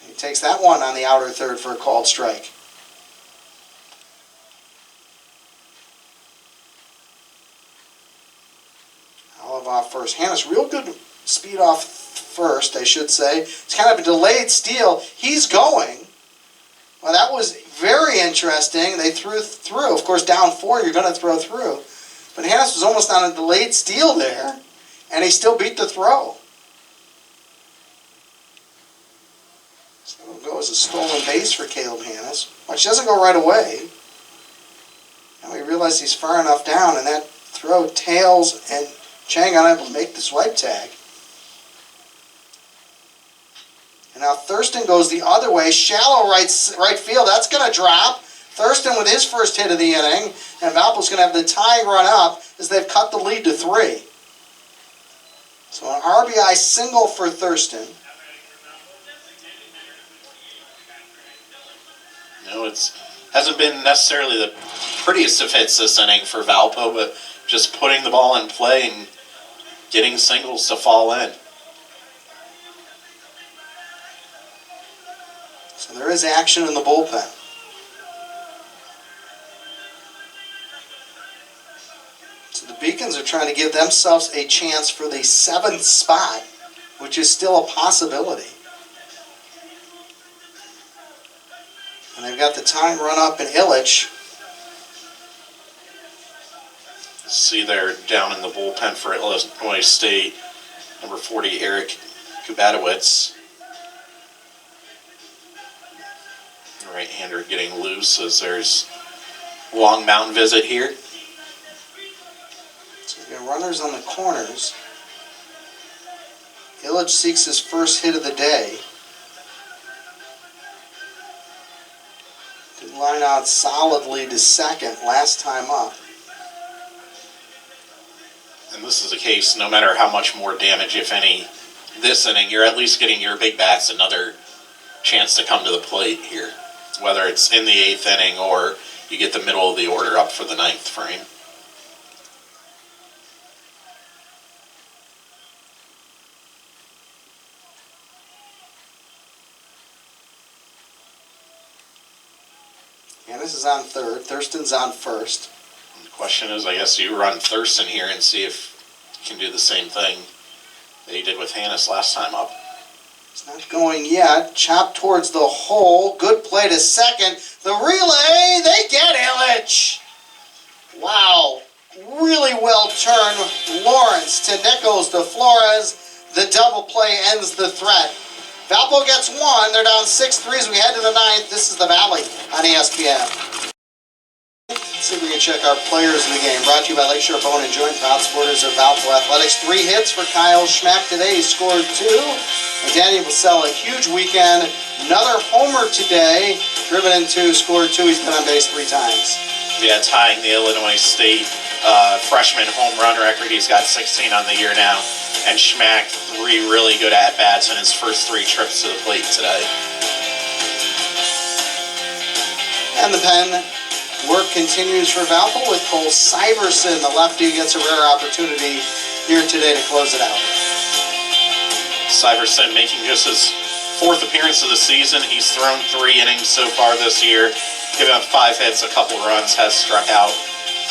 He takes that one on the outer third for a called strike. Olive off first. Hannes, real good speed off first, I should say. It's kind of a delayed steal. He's going. Well, that was very interesting. They threw through. Of course, down 4, you're going to throw through. But Hannes was almost on a delayed steal there, and he still beat the throw. So it'll go as a stolen base for Caleb Hannes, which doesn't go right away. realize he's far enough down, and that throw tails, and Chang unable to make the swipe tag. And now Thurston goes the other way, shallow right field. That's going to drop. Thurston with his first hit of the inning, and Valpo's going to have the tying run up as they've cut the lead to 3. So an RBI single for Thurston. No, it hasn't been necessarily the prettiest of hits this inning for Valpo, but just putting the ball in play and getting singles to fall in. So there is action in the bullpen. So the Beacons are trying to give themselves a chance for the 7th spot, which is still a possibility. And they've got the tying run up in Illich. See they're down in the bullpen for Illinois State, number 40, Eric Kubatowicz. The right-hander getting loose as there's a long mound visit here. So we've got runners on the corners. Illich seeks his first hit of the day. Did line out solidly to second last time up. And this is a case, no matter how much more damage, if any, this inning, you're at least getting your big bats another chance to come to the plate here. Whether it's in the 8th inning or you get the middle of the order up for the 9th frame. Hannes is on third. Thurston's on first. And the question is, I guess you run Thurston here and see if you can do the same thing that he did with Hannes last time up. It's not going yet. Chop towards the hole. Good play to second. The relay, they get Illich. Wow. Really well turned. Lawrence to Nichols to Flores. The double play ends the threat. Valpo gets 1. They're down 6-3 as we head to the 9th. This is the Valley on ESPN. Let's see if we can check our players in the game. Brought to you by Lakeshore Bone and Joint, proud supporters of Valpo Athletics. 3 hits for Kyle Schmack today. He scored 2. And Danny Vassell, a huge weekend. Another homer today. Driven in 2, scored 2. He's been on base 3 times. Yeah, tying the Illinois State freshman home run record. He's got 16 on the year now. And Schmack, 3 really good at-bats in his first 3 trips to the plate today. And the pen work continues for Valpo with Cole Syverson, the lefty, who gets a rare opportunity here today to close it out. Syverson making just his 4th appearance of the season. He's thrown 3 innings so far this year, given up 5 hits, a couple runs, has struck out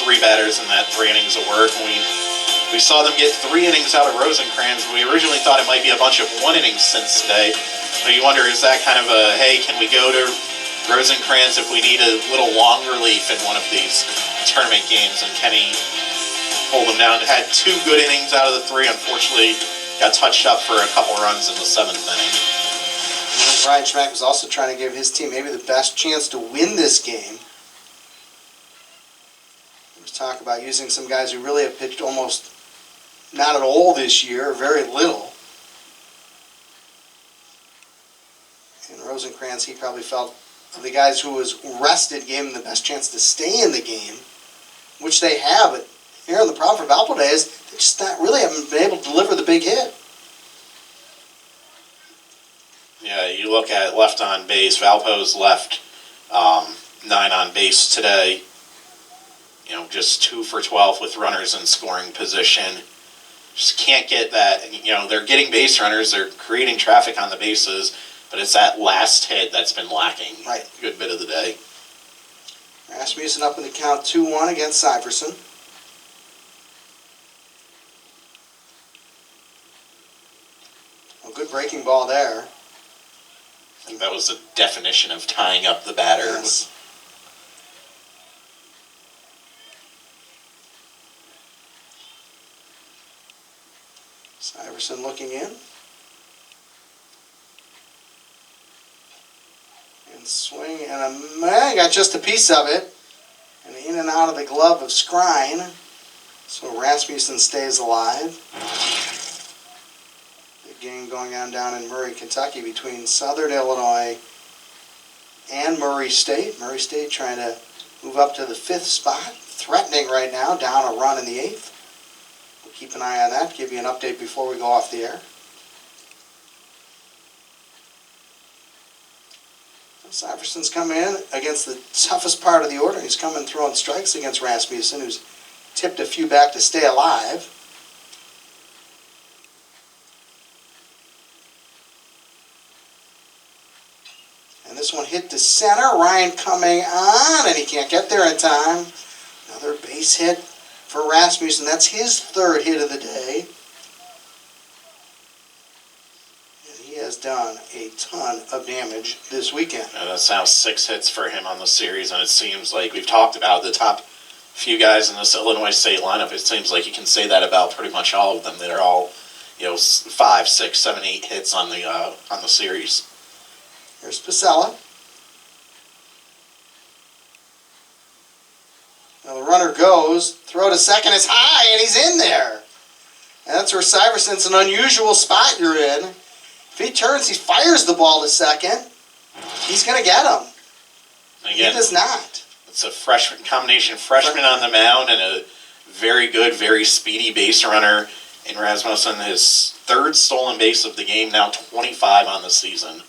3 batters in that 3 innings of work. We saw them get 3 innings out of Rosencrantz. We originally thought it might be a bunch of 1-inning stints today. So you wonder, is that kind of a, hey, can we go to Rosencrantz if we need a little long relief in one of these tournament games? And can he hold them down? Had 2 good innings out of the 3. Unfortunately, got touched up for a couple runs in the 7th inning. Brian Schmack was also trying to give his team maybe the best chance to win this game. There was talk about using some guys who really have pitched almost not at all this year, very little. And Rosencrantz, he probably felt the guys who was rested gave him the best chance to stay in the game, which they have. But here, the problem for Valpo is they just really haven't been able to deliver the big hit. Yeah, you look at left on base. Valpo's left 9 on base today. You know, just 2 for 12 with runners in scoring position. Just can't get that. You know, they're getting base runners. They're creating traffic on the bases. But it's that last hit that's been lacking Right. a good bit of the day. Rasmussen up in the count 2-1 against Syverson. A good breaking ball there. I think that was the definition of tying up the batter. Yes. Syverson looking in. And swing, and a man got just a piece of it. And the in and out of the glove of Skrine. So Rasmussen stays alive. Big game going on down in Murray, Kentucky between Southern Illinois and Murray State. Murray State trying to move up to the 5th spot. Threatening right now, down a run in the 8th. We'll keep an eye on that, give you an update before we go off the air. Syverson's coming in against the toughest part of the order. He's coming throwing strikes against Rasmussen, who's tipped a few back to stay alive. And this one hit to center. Ryan coming on, and he can't get there in time. Another base hit for Rasmussen. That's his 3rd hit of the day. Has done a ton of damage this weekend. That's now 6 hits for him on the series, and it seems like we've talked about the top few guys in this Illinois State lineup. It seems like you can say that about pretty much all of them. They're all, 5, 6, 7, 8 hits on the series. Here's Pasella. Now the runner goes, throw to second is high, and he's in there. And that's where Syverson's an unusual spot you're in. If he turns, he fires the ball to second, he's going to get him. Again, he does not. It's a freshman on the mound, and a very good, very speedy base runner in Rasmussen. His 3rd stolen base of the game, now 25 on the season.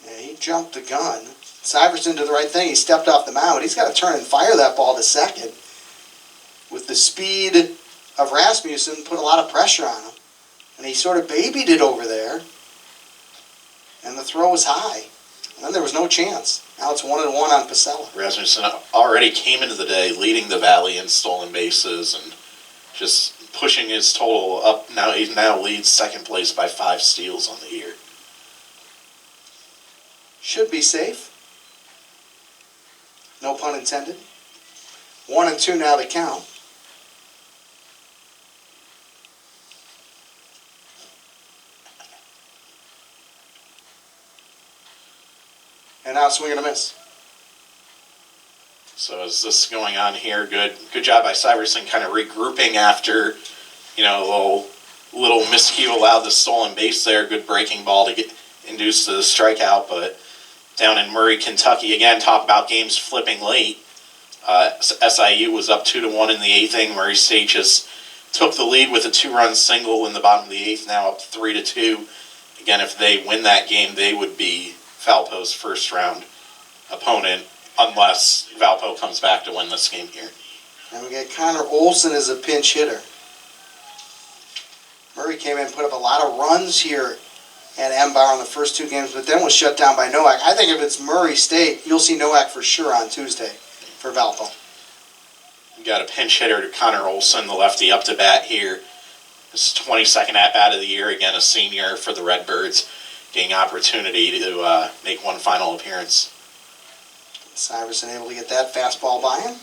Yeah, he jumped the gun. Syverson did the right thing. He stepped off the mound. He's got to turn and fire that ball to second. With the speed of Rasmussen, put a lot of pressure on him. And he sort of babied it over there. And the throw was high. And then there was no chance. Now it's 1-1 on Pasella. Rasmussen already came into the day leading the Valley in stolen bases and just pushing his total up. Now he leads 2nd place by 5 steals on the year. Should be safe. No pun intended. 1-2 now the count. And now swing and a miss. So is this going on here? Good job by Syverson kind of regrouping after, a little miscue allowed the stolen base there. Good breaking ball to get induced to the strikeout. But down in Murray, Kentucky, again, talk about games flipping late. SIU was up 2-1 in the 8th inning. Murray State just took the lead with a 2-run single in the bottom of the 8th, now up 3-2. Again, if they win that game, they would be Valpo's 1st round opponent, unless Valpo comes back to win this game here. And we get Connor Olson as a pinch hitter. Murray came in and put up a lot of runs here at Embauer in the first 2 games, but then was shut down by Nowak. I think if it's Murray State, you'll see Nowak for sure on Tuesday for Valpo. We got a pinch hitter to Connor Olson, the lefty, up to bat here. His 22nd at-bat of the year, again a senior for the Redbirds, getting opportunity to make one final appearance. Syverson able to get that fastball by him.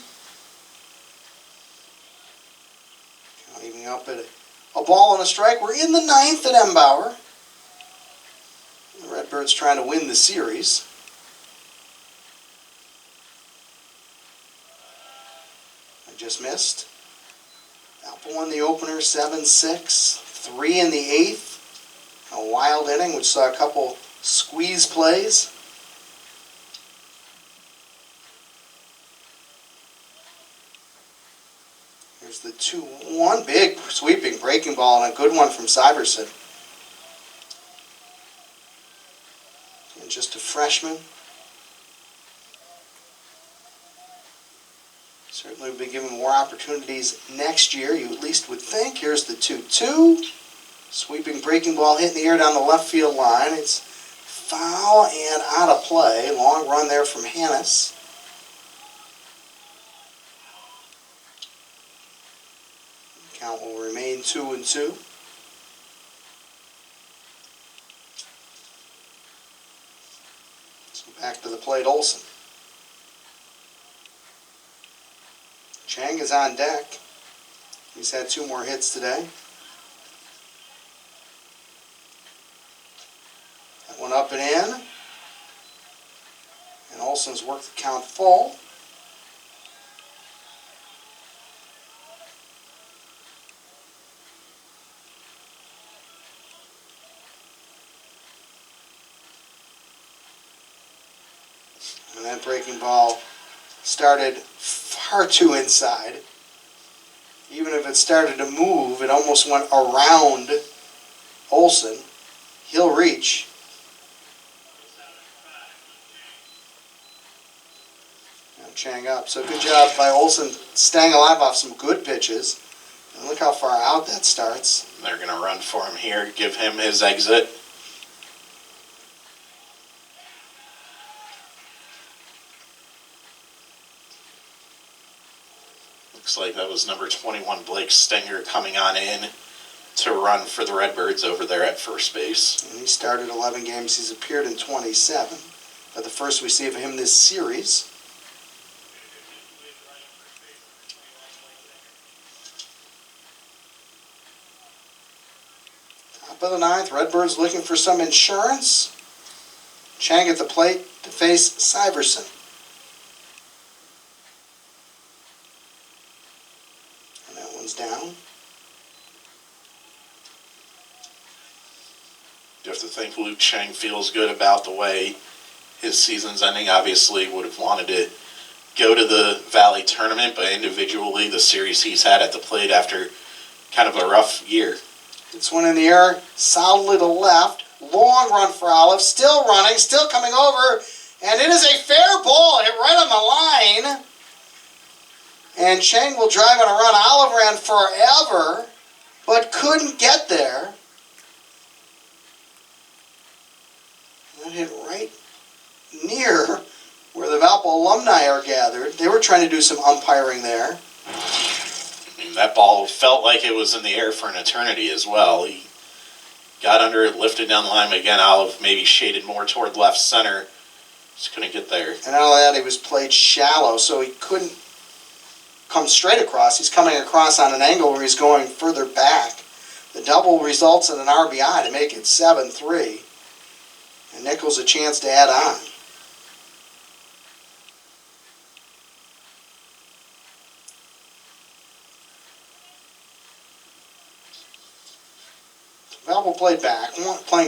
Counting up at a ball and a strike. We're in the 9th at Embauer. The Redbirds trying to win the series. I just missed. Valpo won the opener 7-6. 3 in the 8th. A wild inning which saw a couple squeeze plays. Here's the 2-1. Big sweeping breaking ball and a good one from Syverson. And just a freshman. Certainly will be given more opportunities next year, you at least would think. Here's the 2-2. Sweeping breaking ball hit in the air down the left field line. It's foul and out of play. Long run there from Hannes. Count will remain 2-2. So back to the plate, Olson. Chang is on deck. He's had 2 more hits today. That one up and in. Olson's worked the count full. And that breaking ball started far too inside. Even if it started to move, it almost went around Olson. He'll reach. Now Chang up. So good job by Olson staying alive off some good pitches. And look how far out that starts. They're going to run for him here, give him his exit. Looks like that was number 21, Blake Stenger, coming on in to run for the Redbirds over there at first base. And he started 11 games. He's appeared in 27. But the first we see of him this series. Top of the ninth, Redbirds looking for some insurance. Chang at the plate to face Syverson. And that one's down. You have to think Luke Chang feels good about the way his season's ending. Obviously would have wanted to go to the Valley tournament, but individually the series he's had at the plate after kind of a rough year. It's one in the air, solidly to left. Long run for Olive, still running, still coming over, and it is a fair ball, hit right on the line. And Chang will drive on a run. Olive ran forever, but couldn't get there. That hit right near where the Valpo alumni are gathered. They were trying to do some umpiring there. I mean, that ball felt like it was in the air for an eternity as well. He got under it, lifted down the line, but again, Olive maybe shaded more toward left center. Just couldn't get there. And not only that, he was played shallow, so he couldn't come straight across. He's coming across on an angle where he's going further back. The double results in an RBI to make it 7-3. And Nichols a chance to add on. Valpo playing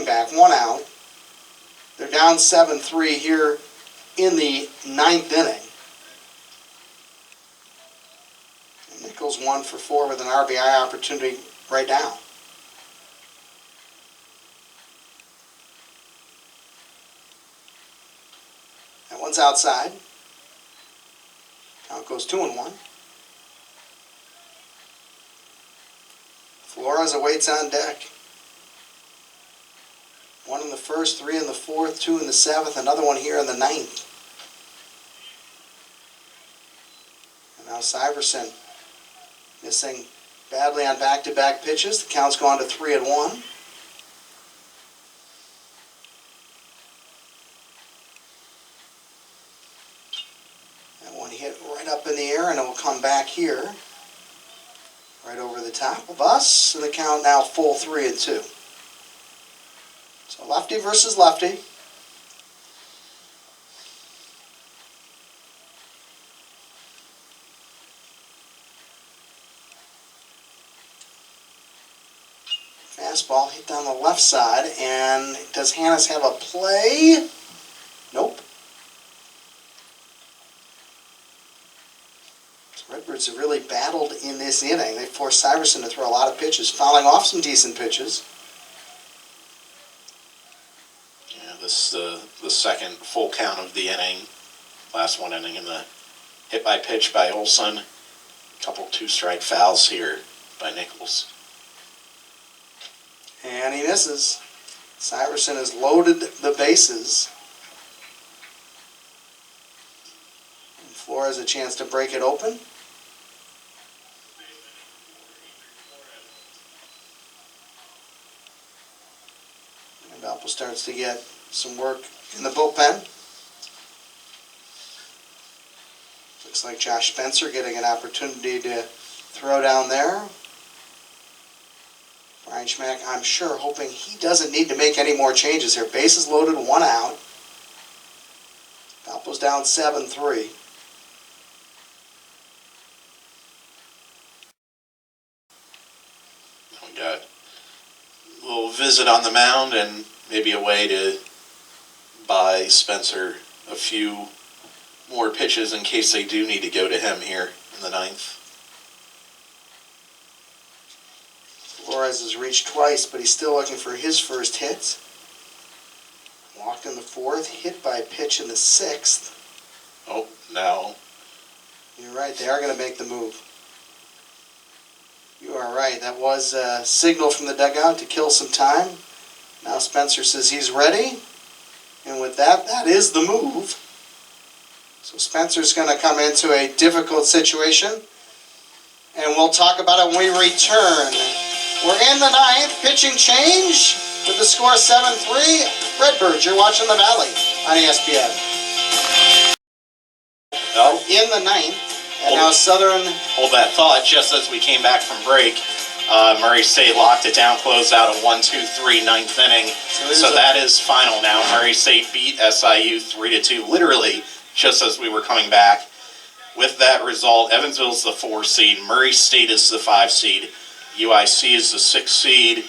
back, one out. They're down 7-3 here in the ninth inning. And Nichols 1 for 4 with an RBI opportunity right now. That one's outside. Count goes 2-1. Flores awaits on deck. 1 in the first, 3 in the fourth, 2 in the seventh, another one here in the ninth. And now Syverson missing badly on back-to-back pitches. The count's gone to 3-1. That one hit right up in the air, and it will come back here. Right over the top of us, and the count now full 3-2. So lefty versus lefty. Fastball hit down the left side, and does Hannes have a play? Nope. So Redbirds have really battled in this inning. They forced Syverson to throw a lot of pitches, fouling off some decent pitches. This the second full count of the inning. Last one inning in the hit by pitch by Olson. A couple 2-strike fouls here by Nichols. And he misses. Syverson has loaded the bases. And Flores a chance to break it open. And Valpo starts to get some work in the bullpen. Looks like Josh Spencer getting an opportunity to throw down there. Brian Schmack, I'm sure, hoping he doesn't need to make any more changes here. Bases loaded, 1 out. Valpo's down 7-3. We got a little visit on the mound and maybe a way to buy Spencer a few more pitches in case they do need to go to him here in the ninth. Flores has reached twice, but he's still looking for his first hit. Walked in the fourth, hit by a pitch in the sixth. Oh, no. You're right, they are going to make the move. You are right, that was a signal from the dugout to kill some time. Now Spencer says he's ready, and with that, that is the move. So Spencer's going to come into a difficult situation, and we'll talk about it when we return. We're in the ninth, pitching change with the score 7-3. Redbirds, you're watching the Valley on ESPN. Oh, In the ninth, and now Southern. hold that thought. Just as we came back from break, Murray State locked it down, closed out a 1-2-3 ninth inning. So that is final now. Murray State beat SIU 3-2, literally just as we were coming back. With that result, Evansville's the 4 seed, Murray State is the 5 seed, UIC is the 6 seed.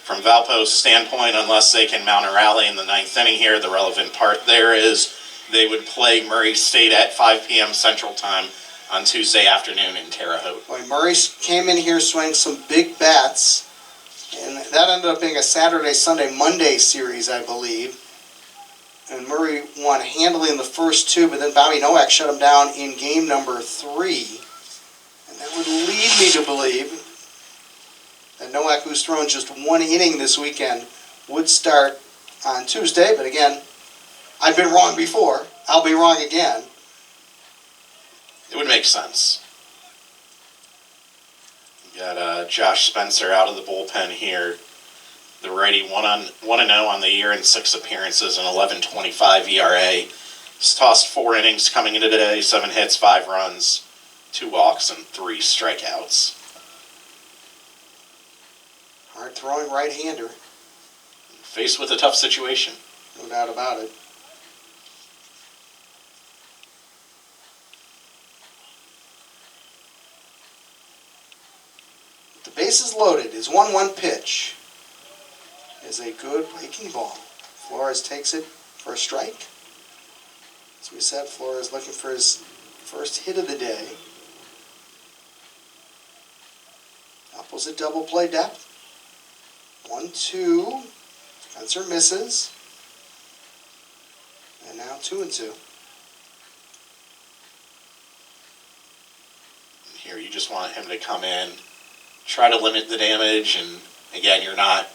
From Valpo's standpoint, unless they can mount a rally in the ninth inning here, the relevant part there is they would play Murray State at 5 p.m. Central Time on Tuesday afternoon in Terre Haute. Boy, Murray came in here swinging some big bats, and that ended up being a Saturday, Sunday, Monday series, I believe. And Murray won handily in the first 2, but then Bobby Nowak shut him down in game number 3. And that would lead me to believe that Nowak, who's thrown just 1 inning this weekend, would start on Tuesday. But again, I've been wrong before. I'll be wrong again. It would make sense. You got Josh Spencer out of the bullpen here. The righty 1-0 on the year in 6 appearances and 11.25 ERA. He's tossed 4 innings coming into today, 7 hits, 5 runs, 2 walks, and 3 strikeouts. Hard throwing right-hander, Faced with a tough situation. no doubt about it. The bases loaded. His 1-1 pitch is a good breaking ball. Flores takes it for a strike. As we said, Flores looking for his first hit of the day. Opposite double play depth. 1-2. Spencer misses. And now 2-2. Here, you just want him to come in, try to limit the damage, and again, you're not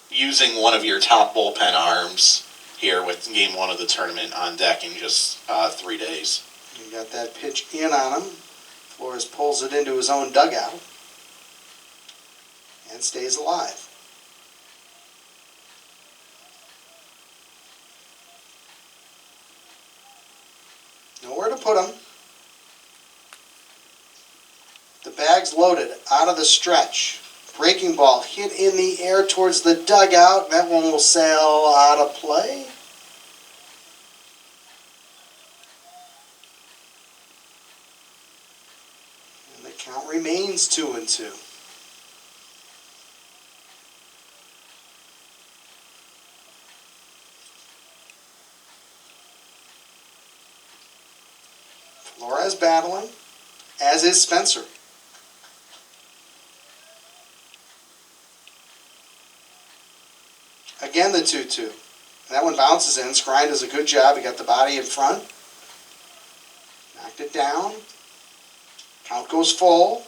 using one of your top bullpen arms here with game 1 of the tournament on deck in just 3 days. You got that pitch in on him. Flores pulls it into his own dugout and stays alive. Nowhere to put him. The bag's loaded out of the stretch. Breaking ball hit in the air towards the dugout. That one will sail out of play. And the count remains 2-2. Flores battling, as is Spencer. Again, the 2-2. That one bounces in. Skrine does a good job. He got the body in front. Knocked it down. Count goes full.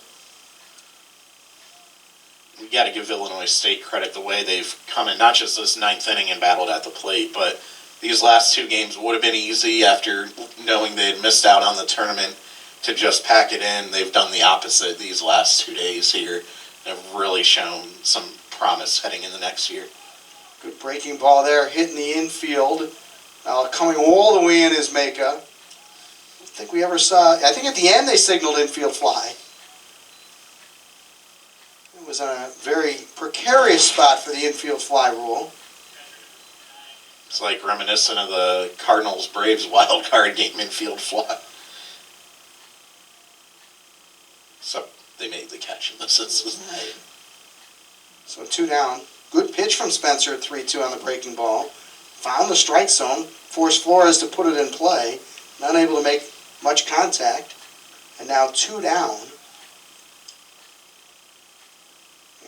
We got to give Illinois State credit the way they've come in, not just this 9th inning and battled at the plate, but these last 2 games would have been easy after knowing they had missed out on the tournament to just pack it in. They've done the opposite these last 2 days here. Have really shown some promise heading in the next year. Good breaking ball there, hitting the infield. Coming all the way in is Maka. I don't think we ever saw, I think at the end they signaled infield fly. It was a very precarious spot for the infield fly rule. It's like reminiscent of the Cardinals-Braves wild card game in field fly. Except they made the catch in this instance. Right. So 2 down. Good pitch from Spencer at 3-2 on the breaking ball. Found the strike zone, forced Flores to put it in play. Not able to make much contact. And now 2 down.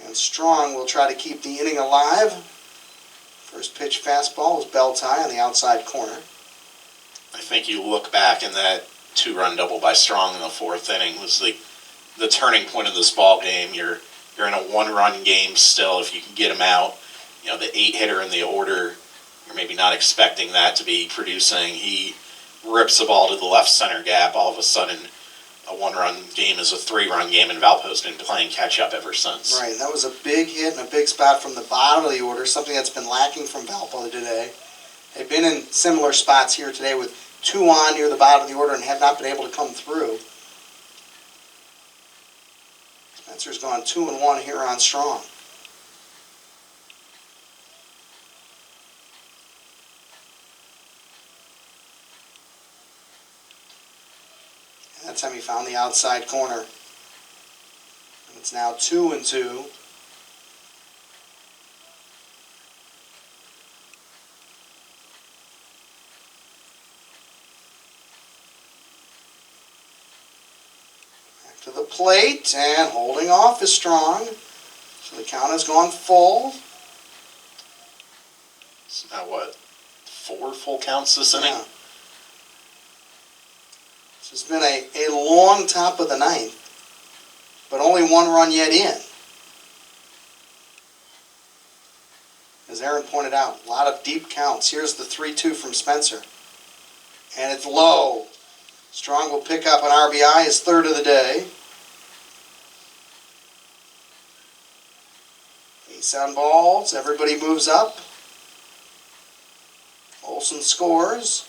And Strong will try to keep the inning alive. First pitch fastball was belt high on the outside corner. I think you look back and that 2-run double by Strong in the 4th inning was the turning point of this ball game. You're in a 1-run game still. If you can get him out, you know, the 8-hitter in the order, you're maybe not expecting that to be producing. He rips the ball to the left center gap. All of a sudden, a 1-run game is a 3-run game, and Valpo's been playing catch-up ever since. Right, that was a big hit and a big spot from the bottom of the order, something that's been lacking from Valpo today. They've been in similar spots here today with 2 on near the bottom of the order and have not been able to come through. Spencer's gone 2-1 here on Strong. And that time he found the outside corner. And it's now 2-2. To the plate, and holding off is Strong. So the count has gone full. So now what? 4 full counts this inning? Yeah. This has been a long top of the 9th, but only 1 run yet in. As Aaron pointed out, a lot of deep counts. Here's the 3-2 from Spencer. And it's low. Strong will pick up an RBI, his 3rd of the day. Base on balls, everybody moves up. Olson scores.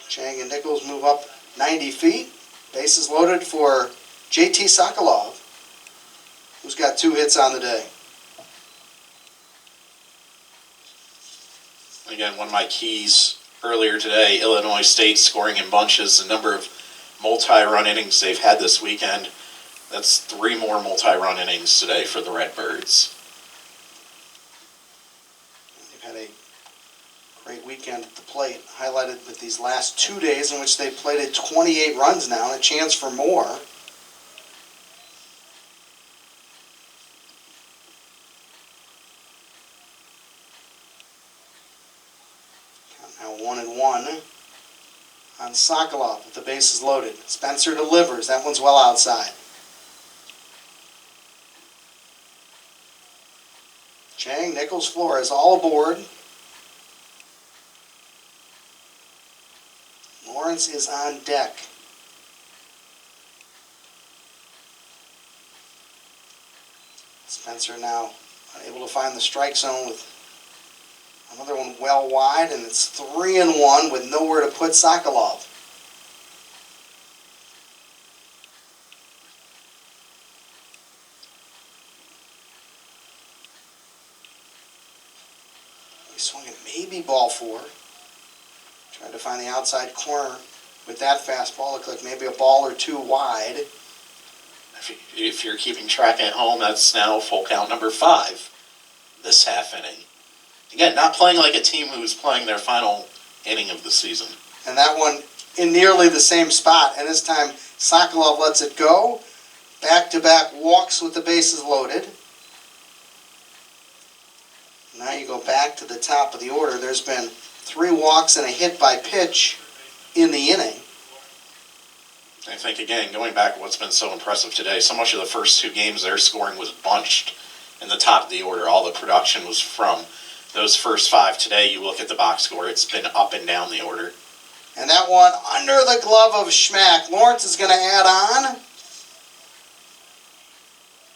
Chang and Nichols move up 90 feet. Bases loaded for JT Sokolov, who's got 2 hits on the day. Again, one of my keys earlier today, Illinois State scoring in bunches. The number of multi-run innings they've had this weekend, that's 3 more multi-run innings today for the Redbirds. They've had a great weekend at the plate, highlighted with these last 2 days in which they've played at 28 runs now, and a chance for more. Now 1-1 on Sokolov with the bases loaded. Spencer delivers. That one's well outside. Chang, Nichols, Flores all aboard. Lawrence is on deck. Spencer now unable to find the strike zone with another one well wide, and it's 3-1 with nowhere to put Sokolov. He's swinging maybe ball 4. Tried to find the outside corner with that fastball. Looked like maybe a ball or 2 wide. If you're keeping track at home, that's now full count number 5 this half inning. Again, not playing like a team who's playing their final inning of the season. And that one in nearly the same spot. And this time, Sokolov lets it go. Back-to-back walks with the bases loaded. Now you go back to the top of the order. There's been 3 walks and a hit by pitch in the inning. I think, again, going back to what's been so impressive today, so much of the first 2 games, their scoring was bunched in the top of the order. All the production was from those first 5. Today, you look at the box score, it's been up and down the order. And that one under the glove of Schmack. Lawrence is going to add on.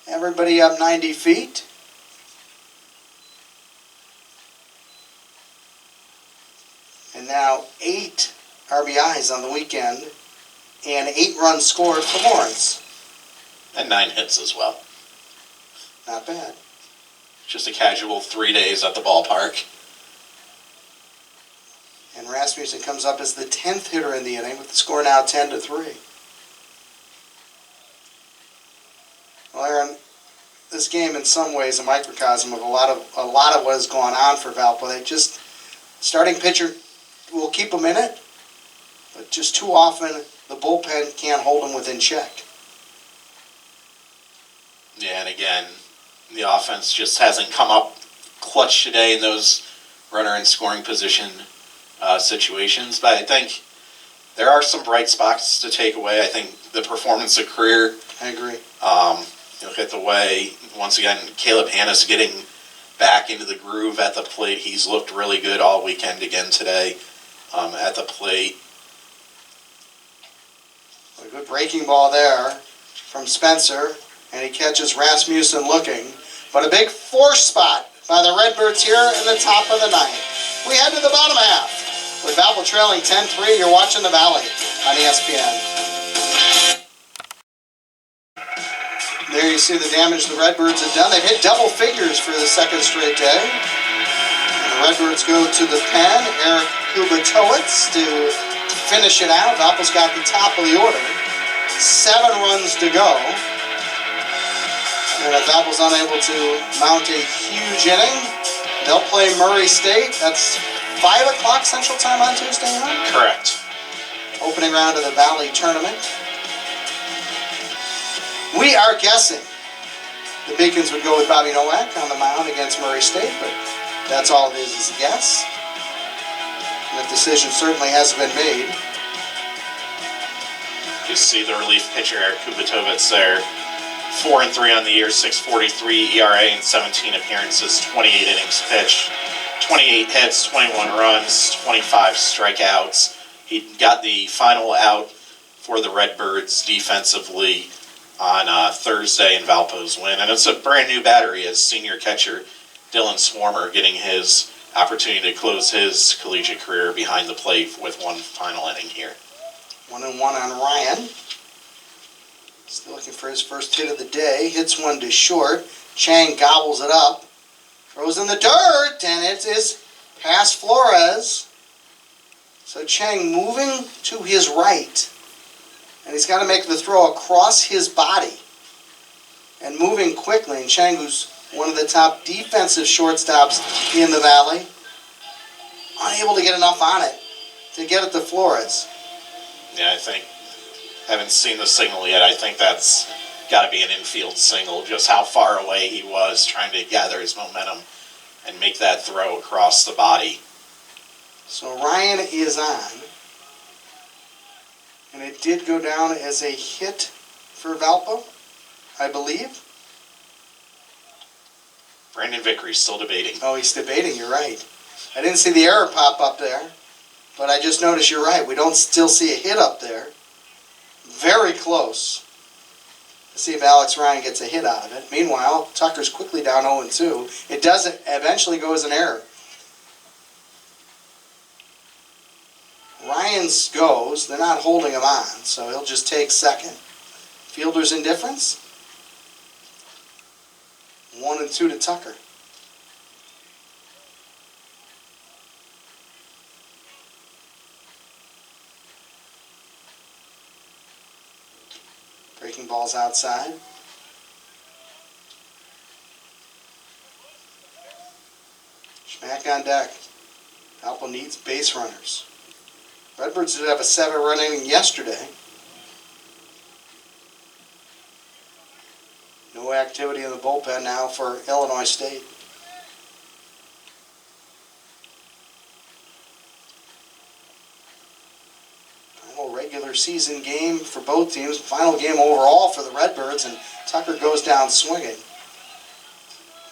Everybody up 90 feet. And now 8 RBIs on the weekend and 8 runs scored for Lawrence. And 9 hits as well. Not bad. Just a casual 3 days at the ballpark. And Rasmussen comes up as the 10th hitter in the inning with the score now 10-3. Well, Aaron, this game in some ways a microcosm of a lot of what has gone on for Valpo. They just starting pitcher will keep them in it, but just too often the bullpen can't hold them within check. Yeah, and again, the offense just hasn't come up clutch today in those runner in scoring position situations. But I think there are some bright spots to take away. I think the performance of Career. I agree. You look at the way, once again, Caleb Hannes getting back into the groove at the plate. He's looked really good all weekend again today at the plate. A good breaking ball there from Spencer, and he catches Rasmussen looking. But a big force spot by the Redbirds here in the top of the ninth. We head to the bottom half. With Valpo trailing 10-3, you're watching the Valley on ESPN. There you see the damage the Redbirds have done. They've hit double figures for the second straight day. And the Redbirds go to the pen. Eric Kubatowicz to finish it out. Valpo's got the top of the order. 7 runs to go. And if Valpo's unable to mount a huge inning, they'll play Murray State. That's 5 o'clock Central Time on Tuesday night? Correct. Opening round of the Valley Tournament. We are guessing the Beacons would go with Bobby Nowak on the mound against Murray State, but that's all it is a guess. And the decision certainly hasn't been made. You see the relief pitcher, Eric Kubatowicz there. 4-3 on the year, 6.43 ERA in 17 appearances, 28 innings pitched, 28 hits, 21 runs, 25 strikeouts. He got the final out for the Redbirds defensively on Thursday in Valpo's win. And it's a brand new battery as senior catcher Dylan Swarmer getting his opportunity to close his collegiate career behind the plate with one final inning here. 1-1 on Ryan. Still looking for his first hit of the day. Hits one to short. Chang gobbles it up. Throws in the dirt, and it is past Flores. So Chang moving to his right. And he's got to make the throw across his body. And moving quickly. And Chang, who's one of the top defensive shortstops in the Valley, unable to get enough on it to get it to Flores. Yeah, I think, haven't seen the signal yet. I think that's got to be an infield single, just how far away he was trying to gather his momentum and make that throw across the body. So Ryan is on. And it did go down as a hit for Valpo, I believe. Brandon Vickery's still debating. Oh, he's debating, you're right. I didn't see the error pop up there, but I just noticed you're right. We don't still see a hit up there. Very close. Let's see if Alex Ryan gets a hit out of it. Meanwhile, Tucker's quickly down 0-2. It doesn't eventually go as an error. Ryan's goes. They're not holding him on, so he'll just take second. Fielder's indifference. 1-2 to Tucker. Breaking balls outside. Schmack on deck. Valpo needs base runners. Redbirds did have a 7-run inning yesterday. No activity in the bullpen now for Illinois State. Final regular season game for both teams. Final game overall for the Redbirds, and Tucker goes down swinging.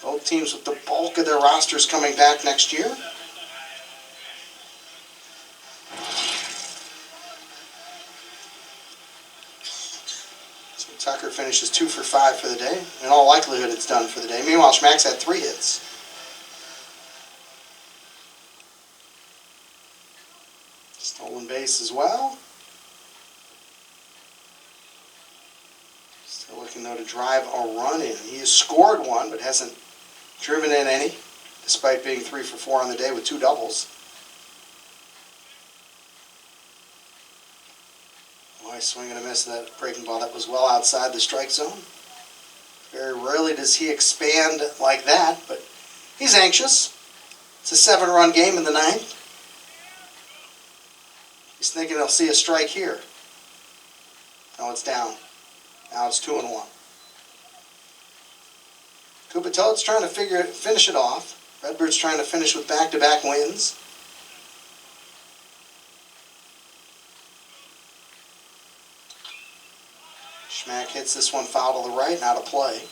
Both teams with the bulk of their rosters coming back next year. Tucker finishes 2 for 5 for the day. In all likelihood, it's done for the day. Meanwhile, Schmack's had 3 hits. Stolen base as well. Still looking, though, to drive a run in. He has scored one, but hasn't driven in any, despite being 3 for 4 on the day with 2 doubles. Nice swing and a miss of that breaking ball. That was well outside the strike zone. Very rarely does he expand like that, but he's anxious. It's a 7-run game in the ninth. He's thinking he'll see a strike here. Now it's down. Now it's 2-1. Kupato's trying to finish it off. Redbird's trying to finish with back-to-back wins. Schmack hits this one foul to the right, not a play.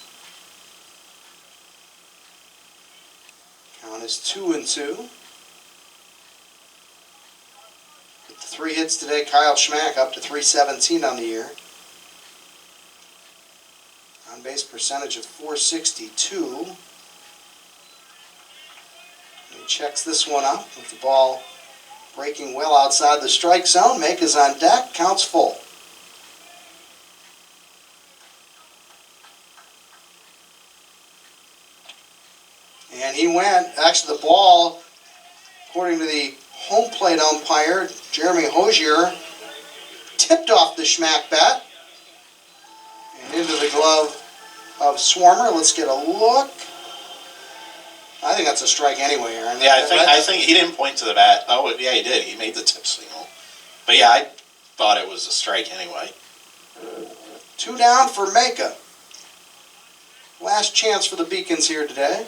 Count is 2-2. With the 3 hits today, Kyle Schmack up to .317 on the year. On base percentage of .462. He checks this one up with the ball breaking well outside the strike zone. Make is on deck, counts full. And he went, actually the ball, according to the home plate umpire, Jeremy Hosier, tipped off the Schmack bat and into the glove of Swarmer. Let's get a look. I think that's a strike anyway, Aaron. Yeah, I think he didn't point to the bat. Oh, yeah, he did. He made the tip signal. But yeah, I thought it was a strike anyway. 2 down for Maka. Last chance for the Beacons here today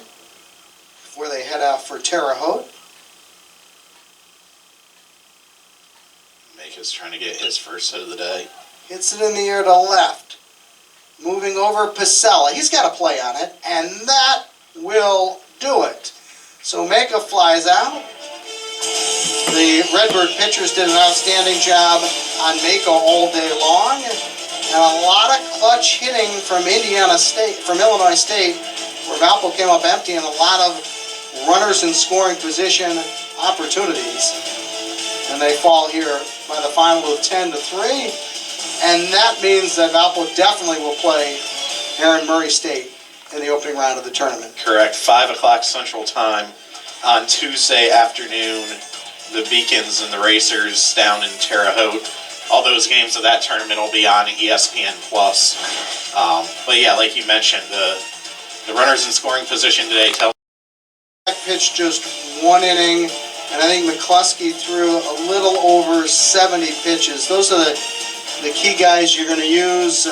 before they head out for Terre Haute. Maka's trying to get his first hit of the day. Hits it in the air to left. Moving over Pasella. He's got a play on it, and that will do it. So Maka flies out. The Redbird pitchers did an outstanding job on Maka all day long. And a lot of clutch hitting from Illinois State, where Valpo came up empty, and a lot of runners in scoring position opportunities. And they fall here by the final of 10-3. And that means that Valpo definitely will play Aaron Murray State in the opening round of the tournament. Correct. 5 o'clock Central Time on Tuesday afternoon. The Beacons and the Racers down in Terre Haute. All those games of that tournament will be on ESPN+. But yeah, like you mentioned, the runners in scoring position today tell. Pitched just 1 inning, and I think McCluskey threw a little over 70 pitches. Those are the key guys you're going to use.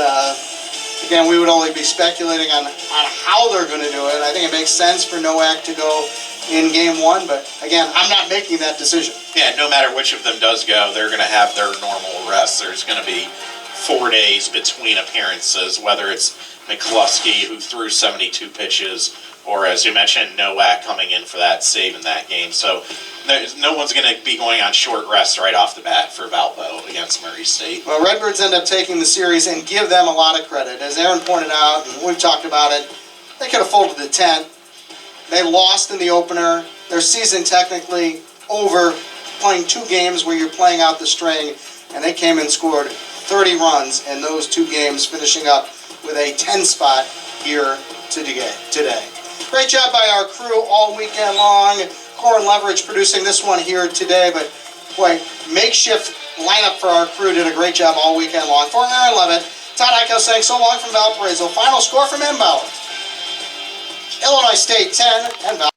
Again, we would only be speculating on how they're going to do it. I think it makes sense for Nowak to go in game 1, but again, I'm not making that decision. Yeah, no matter which of them does go, they're going to have their normal rest. There's going to be 4 days between appearances, whether it's McCluskey, who threw 72 pitches, or as you mentioned, Nowak coming in for that save in that game. So no one's going to be going on short rest right off the bat for Valpo against Murray State. Well, Redbirds end up taking the series, and give them a lot of credit. As Aaron pointed out, and we've talked about it, they could have folded the tent. They lost in the opener. Their season technically over, playing 2 games where you're playing out the string, and they came and scored 30 runs in those 2 games, finishing up with a 10 spot here today. Great job by our crew all weekend long. Core and Leverage producing this one here today, but boy, makeshift lineup for our crew did a great job all weekend long. For Aaron Levitt, Todd Eichel saying so long from Valparaiso. Final score from inbound: Illinois State 10 and Valparaiso